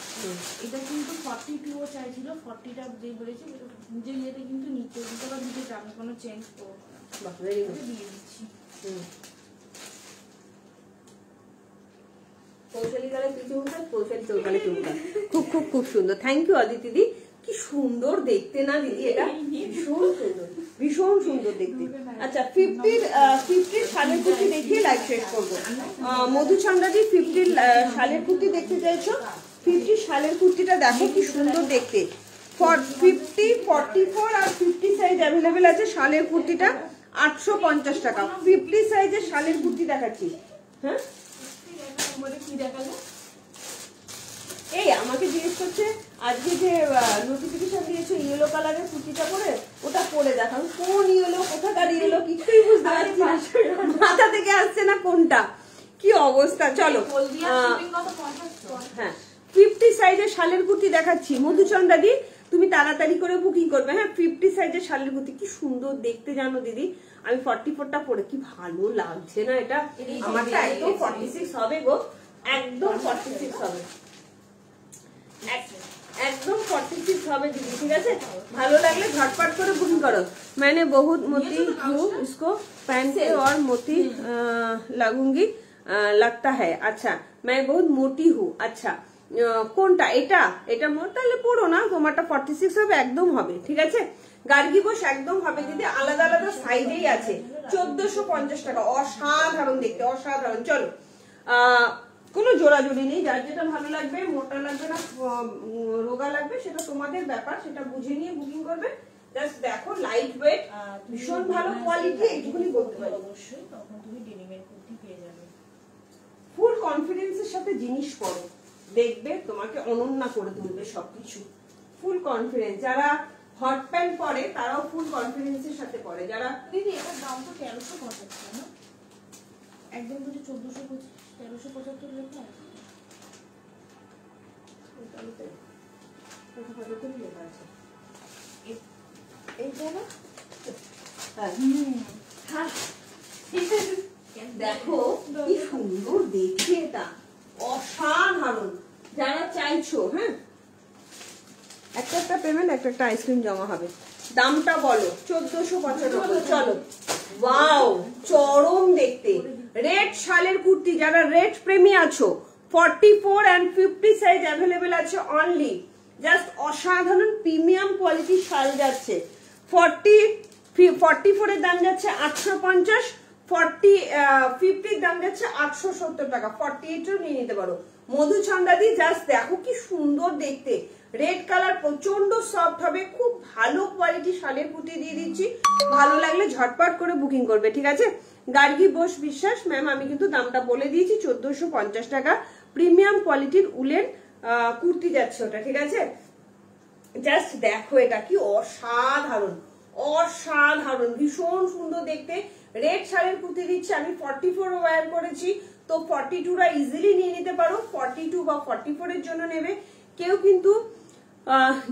এটা কিন্তু 42 চাইছিল, 40টা যে বলেছে যে ইয়েতে কিন্তু নিচে বা দিতে আমি কোনো চেঞ্জ করবো না, দিয়ে দিচ্ছি। খুব খুব খুব সুন্দর। থ্যাংক ইউ অদিতি দি। কি সুন্দর দেখতে না দিদি, এটা ভীষণ সুন্দর, ভীষণ সুন্দর দেখতে। আচ্ছা, 50 শালের কুর্তি দেখিয়ে লাইভ শেষ করবো। মধুচন্দ্রা দি 50 শালের কুর্তি দেখতে চাইছো? 50 শালের কুর্তিটা দেখো কি সুন্দর দেখতে। 50, 44 আর 50 সাইজ অ্যাভেলেবেল আছে। শালের কুর্তিটা 850 টাকা। 50 সাইজের শালের কুর্তি দেখাচ্ছি। হ্যাঁ, কি দেখালো? এই আমাকে জিজ্ঞেস করছে আজকে যে নোটিফিকেশন দিয়েছো ইয়েলো কালারের কুর্তিটা পরে, ওটা পরে দেখাও। কোন ইয়েলো, কোথাকার ইয়েলো কিছুই বুঝতে পারছি না, মাথা থেকে আসছে না কোনটা। কি অবস্থা। চলো, হ্যাঁ 50 সাইজের শালের কুর্তি দেখাচ্ছি। মধুচন্দ্রা দি তুমি তাড়াতাড়ি করে বুকিং করবে। হ্যাঁ, 50 সাইজের শালের কুর্তি কি সুন্দর দেখতে জানো দিদি। আমি 44টা পরে কি ভালো লাগছে না এটা। আমারটা একদম 46 হবে গো, একদম 46 হবে, একদম 46 হবে দিদি, ঠিক আছে? ভালো লাগলে ঝটপট করে বুকিং করো। मैंने बहुत मोटी हूँ, इसको पहन के और मोटी लगूंगी लगता है। अच्छा, मैं बहुत मोटी हूँ। अच्छा, কোনটা? এটা এটা মোট, তাহলে পড়ো না, তোমারটা 46 হবে, একদম হবে, ঠিক আছে? গার্গি বোস একদম হবে দিদি। আলাদা আলাদা সাইজেই আছে। 1450 টাকা। অসাধারণ দেখতে, অসাধারণ। চলো, কোনো জোড়াজোড়ি নেই, যার যেটা ভালো লাগবে, মোটা লাগবে না রোগা লাগবে সেটা তোমাদের ব্যাপার, সেটা বুঝে নিয়ে বুকিং করবে। জাস্ট দেখো লাইট ওয়েট, ভীষণ ভালো কোয়ালিটি, এইটুকুনি বলতে পারি। অবশ্যই তখন তুমি ডেনিমের কুর্তি পেয়ে যাবে। ফুল কনফিডেন্সের সাথে জিনিস পরো, দেখবে তোমাকে অনন্যা করে তুলবে সবকিছু। ফুল কনফিডেন্স, যারা হট প্যান্ট পরে তারাও ফুল কনফিডেন্সের সাথে পরে। যারা দিদি এটার দাম তো 1375 না, একদম বলছে 1425, 1375 লেখা আছে। এইটা না, হ্যাঁ দেখো কি সুন্দর দেখে, এটা অসাধারণ। যারা চাইছো, হ্যাঁ একটা একটা পেমেন্ট, একটা একটা আইসক্রিম জমা হবে। দামটা বলো। 1495। চলো, ওয়াও, চরম দেখতে রেড শালের কুর্তি। যারা রেড প্রেমী আছো, 44 and 50 সাইজ অ্যাভেলেবেল আছে অনলি। জাস্ট অসাধারণ প্রিমিয়াম কোয়ালিটির শাল যাচ্ছে। 44 এর দাম যাচ্ছে 850, 50 দাম যাচ্ছে 870 টাকা। 48 নিয়ে নিতে পারো। মধুচন্দ্রা দি জাস্ট দেখো কি সুন্দর দেখতে, রেড কালার, প্রচন্ড সফট হবে, খুব ভালো কোয়ালিটি শালের কুর্তি দিয়ে দিচ্ছি। ভালো লাগলে ঝটপট করে বুকিং করবে, ঠিক আছে? গার্গী বোস বিশ্বাস ম্যাম, আমি কিন্তু দামটা বলে দিয়েছি, 1450 টাকা। প্রিমিয়াম কোয়ালিটির উলের কুর্তি যাচ্ছে ওটা, ঠিক আছে? জাস্ট দেখো এটা কি অসাধারণ, অসাধারণ, ভীষণ সুন্দর দেখতে। রেড শাড়ির কুর্তি দিচ্ছি আমি। 44 ওয়্যার করেছি, তো 42রা ইজিলি নিয়ে নিতে পারো। 42 বা 44 এর জন্য নেবে কেউ, কিন্তু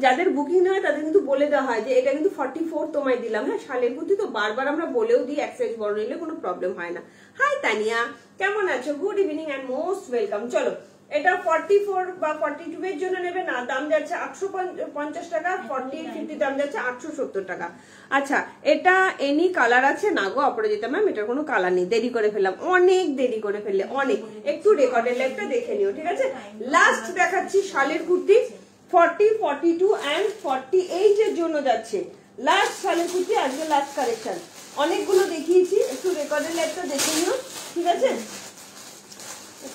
যাদের বুকিং হয় তাদের কিন্তু বলে দেওয়া হয় যে এটা কিন্তু 44 তোমায় দিলাম। হ্যাঁ, শালের কুর্তি তো বারবার আমরা বলেও দিই, এক সাইজ বড় নিলে কোনো প্রবলেম হয় না। হাই তানিয়া, কেমন আছো? Good evening and most welcome. চলো, এটা 44 বা 42 এর জন্য নেবে না, দাম যাচ্ছে 850 টাকা। 40-50 দাম যাচ্ছে 870 টাকা। আচ্ছা, এটা এনি কালার আছে না গো অপরাজিতা ম্যাম? এটার কোনো কালার নেই, দেরি করে ফেললাম, অনেক দেরি করে ফেললে, অনেক। একটু রেকর্ডের লাইভটা দেখে নিও, ঠিক আছে? লাস্ট দেখাচ্ছি শালের কুর্তি। 40, 42 and 48 এর জন্য যাচ্ছে। লাস্ট শালের কুর্তি, আজকে লাস্ট কালেকশন। অনেকগুলো দেখিয়েছি, একটু রেকর্ডের লাইটটা দেখে নিও, ঠিক আছে?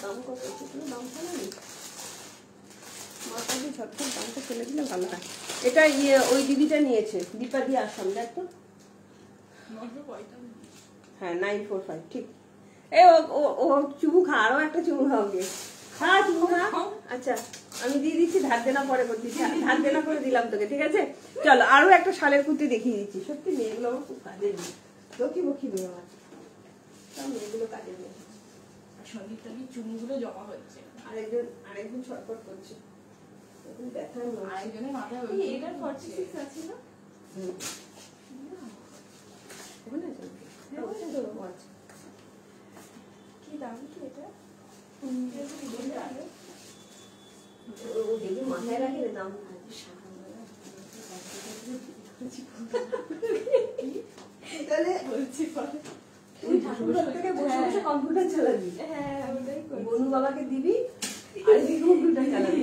দাম কত? দাম ফেলে মাথা দিয়ে ঝটফট দামটা ফেলে দিলে ভালো হয়। এটা ওই দিদিটা নিয়েছে, দীপা দিয়ে আসাম, দেখ তো। হ্যাঁ 945 ঠিক। এ ও চুমু খা, আরো একটা চুমু খাও গে। হ্যাঁ চুমু খা। আচ্ছা আমি দিয়ে দিচ্ছি, ধার দেনা পরে করে দিচ্ছি, ধার দেনা করে দিলাম তোকে, ঠিক আছে? চলো আরো একটা শালের কুর্তি দেখিয়ে দিচ্ছি। সত্যি মেয়েগুলো আমার খুব কাজের মেয়ে, লক্ষ্মী বক্ষী মেয়ে আমার, সব মেয়েগুলো কাজের মেয়ে। সঙ্গীত চুমুগুলো জমা হচ্ছে, আরেকজন ছটফট করছে, ব্যথা আরেকজনের মাথায় এটার 46 আছে না? ওখানে আছে আচ্ছা। কি দাম কি এটা? ও দেখি মাথায় রাখে দাম। তাহলে বলছি পরে। তুই ঠাকুরঘর থেকে বসে বসে কম্পিউটার চালাবি। হ্যাঁ ওটাই করছি। বনু বাবাকে দিবি আর এদিকে কম্পিউটার চালাবি।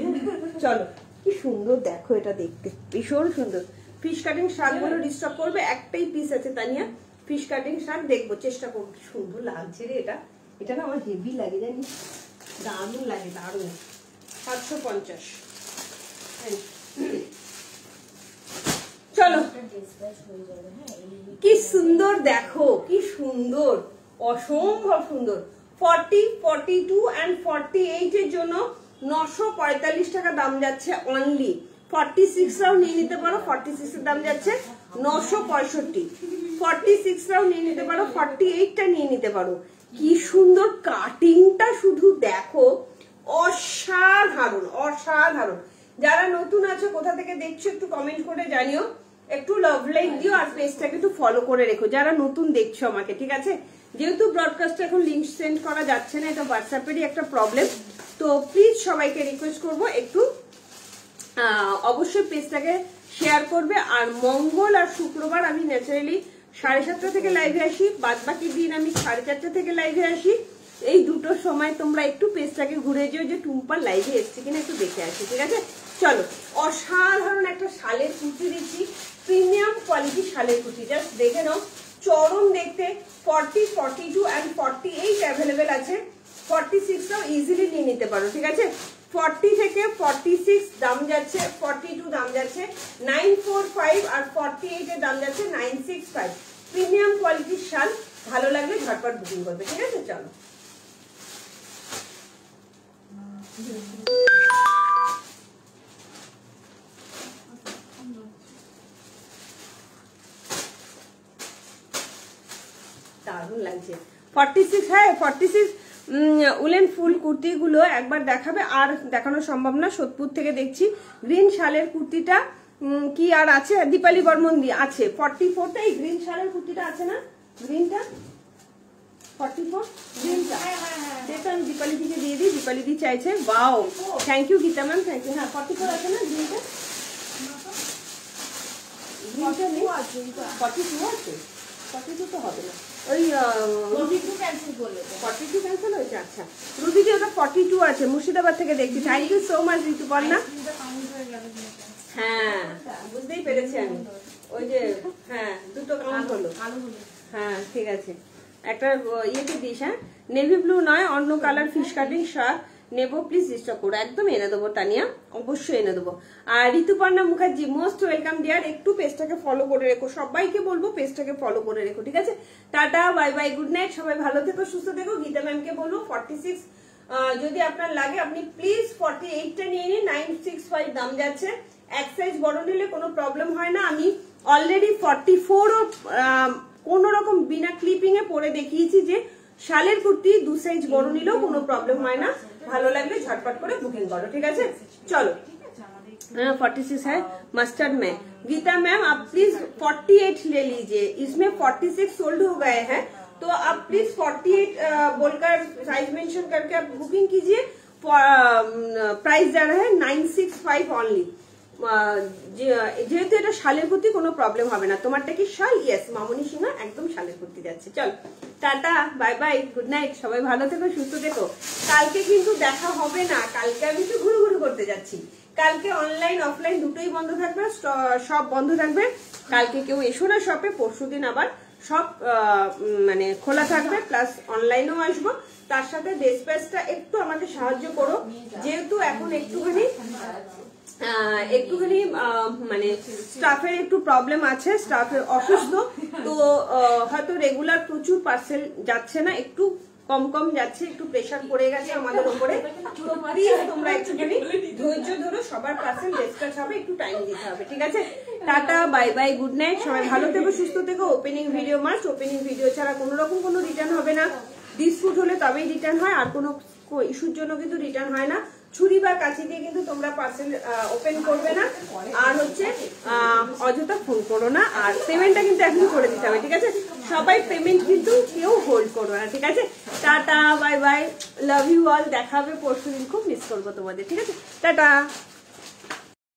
চলো কি সুন্দর দেখো, এটা দেখতে ভীষণ সুন্দর। ফিশ কাটিং শার্টগুলো ডিস্টার্ব করবে, একটাই পিস আছে তানিয়া। ফিশ কাটিং শার্ট দেখবো, চেষ্টা করবো। সুন্দর লাগছে রে এটা, এটা না আমার হেভি লাগে জানিস, দারুণ লাগে দারুণ। 750। চলো কি সুন্দর দেখো, কি সুন্দর, অসম্ভব সুন্দর। 40, 42 and 48 এর জন্য 945 টাকা দাম যাচ্ছে অনলি। 46 রাও নিয়ে নিতে পারো, 46 এর দাম যাচ্ছে 965। 46 রাও নিয়ে নিতে পারো, 48 টা নিয়ে নিতে পারো। কি সুন্দর কাটিংটা শুধু দেখো, অসাধারণ অসাধারণ। যারা নতুন আছো, কোথা থেকে দেখছো একটু কমেন্ট করে জানিও, একটু লাভ লাইক দিও আর পেজটাকে একটু ফলো করে রেখো যারা নতুন দেখছো আমাকে, ঠিক আছে? যেহেতু ব্রডকাস্টে এখন লিংক সেন্ড করা যাচ্ছে না, এটা হোয়াটসঅ্যাপেরই একটা প্রবলেম, তো প্লিজ সবাইকে রিকোয়েস্ট করবো একটু অবশ্যই পেজটাকে শেয়ার করবে। আর মঙ্গল আর শুক্রবার আমি ন্যাচারালি 7:30 থেকে লাইভে আসি, বাদ বাকি দিন আমি 4:30 থেকে লাইভে আসি। এই দুটো সময় তোমরা একটু পেজটাকে ঘুরে যেও যে টুম্পার লাইভে এসছে কিনা, একটু দেখে আসি, ঠিক আছে? চলো অসাধারণ একটা শালের কুর্তি দিচ্ছি, প্রিমিয়াম কোয়ালিটি শালের কুর্তি, জাস্ট দেখে নাও, চরম দেখতে। 40, 42 and 48 অ্যাভেলেবেল আছে। 46 টাও ইজিলি নিয়ে নিতে পারো, ঠিক আছে? 40 থেকে 46 দাম যাচ্ছে, 42 দাম যাচ্ছে 945 আর 48 এর দাম যাচ্ছে 965। প্রিমিয়াম কোয়ালিটির শাল, ভালো লাগলে ঝটপট বুকিং করবে, ঠিক আছে? চলো দারুণ লাগছে। 46, হ্যাঁ 46 উলেন ফুল কুর্তিগুলো একবার দেখাবে, আর দেখানো সম্ভব না। সোদপুর থেকে দেখছি গ্রিন শালের কুর্তিটা কি আর আছে, দীপালি বর্মন দিয়ে আছে। 44টা এই গ্রিন শালের কুর্তিটা আছে না, গ্রিনটা 44 গ্রিনটা, যেটা আমি দীপালি দিকে দিয়ে দিই, দীপালি দি চাইছে। Wow, thank you Gita ma'am, thank you. হ্যাঁ 44 আছে না গ্রিনটা, গ্রিনটা নেই, 42 আছে, 42 তো হবে না, ওই 42 ক্যান্সেল করলে 42 ক্যান্সেল হয়েছে। আচ্ছা রুবিদি ওটা 42 আছে, মুর্শিদাবাদ থেকে দেখছি। Thank you so much Rituparna. হ্যাঁ বুঝতেই পেরেছি আমি, ওই যে হ্যাঁ দুটো কাউন্ট হলো। হ্যাঁ ঠিক আছে, একটা ইয়েতে দিস। হ্যাঁ নেভি ব্লু নয়, অন্য কালার ফিশ কাটিং শার্ট নেবো, প্লিজ ডিস্টার্ব করো। একদম এনে দেবো তানিয়া, অবশ্যই এনে দেবো। আর Rituparna Mukherjee, most welcome dear. একটু পেজটাকে ফলো করে রেখো, সবাইকে বলবো পেজটাকে ফলো করে রেখো, ঠিক আছে? Tata, bye by, good night, সবাই ভালো থেকো, সুস্থ থেকো। গীতা ম্যামকে বলবো 46 যদি আপনার লাগে আপনি প্লিজ 48টা নিয়ে নিন, 965 দাম যাচ্ছে। এক সাইজ বড় নিলে কোনো প্রবলেম হয় না। আমি অলরেডি 44ও কোন রকম বিনা ক্লিপিং এ পরে দেখিয়েছি যে শালের কুর্তি 2 সাইজ বড় নিলেও কোনো প্রবলেম হয় না। ভালো লাগলে ঝটপট করে বুকিং করো, ঠিক আছে? চলো 46 है मस्टर्ड में। गीता मैम आप प्लीज 48 ले लीजिए, इसमें 46 सोल्ड हो गए हैं, तो आप प्लीज 48 बोलकर साइज मेंशन करके आप बुकिंग कीजिए। प्राइस जा रहा है 965 অনলি। যেহেতু এটা শালের কুর্তি কোনো প্রবলেম হবে না। তোমারটা কি শাল? ইয়েস মামনি সিংহা, একদম শালের কুর্তি যাচ্ছে। চল tata, bye by, good night, সবাই ভালো থেকো, সুস্থ থেকো। কালকে কিন্তু দেখা হবে না, কালকে আমি একটু ঘুরু ঘুরু করতে যাচ্ছি। কালকে অনলাইন অফলাইন দুটোই বন্ধ থাকবে, সব বন্ধ থাকবে। কালকে কেউ এসো না শপে, পরশুদিন আবার সব মানে খোলা থাকবে, প্লাস অনলাইনেও আসবো। তার সাথে ডেসপ্যাচটা একটু আমাকে সাহায্য করো, যেহেতু এখন একটুখানি মানে স্টাফের একটু প্রবলেম আছে, স্টাফের অসুস্থ, তো হয়তো রেগুলার প্রচুর পার্সেল যাচ্ছে না, একটু কম কম যাচ্ছে, একটু প্রেশার পড়ে গেছে আমাদের উপরে। তো প্লিজ তোমরা একটুখানি ধৈর্য ধরো, সবার পার্সেল ডিসপ্যাচ হবে, একটু টাইম দিতে হবে, ঠিক আছে? Tata, bye by, good night, সবাই ভালো থেকো, সুস্থ থেকো। Opening video must, opening video ছাড়া কোনো রকম কোনো রিটার্ন হবে না। ডিসপুট হলে তবেই রিটার্ন হয়, আর কোনো ইস্যুর জন্য কিন্তু রিটার্ন হয় না। ছুরি বা কাঁচি দিয়ে কিন্তু তোমরা পার্সেল ওপেন করবে না, আর হচ্ছে অযথা ফোন করো না, আর পেমেন্টটা কিন্তু এখনই করে দিতে হবে, ঠিক আছে? সবাই পেমেন্ট কিন্তু কেউ হোল্ড করো না, ঠিক আছে? Tata, bye bye, love you all, দেখা হবে পরশুদিন, খুব মিস করবো তোমাদের, ঠিক আছে? টাটা।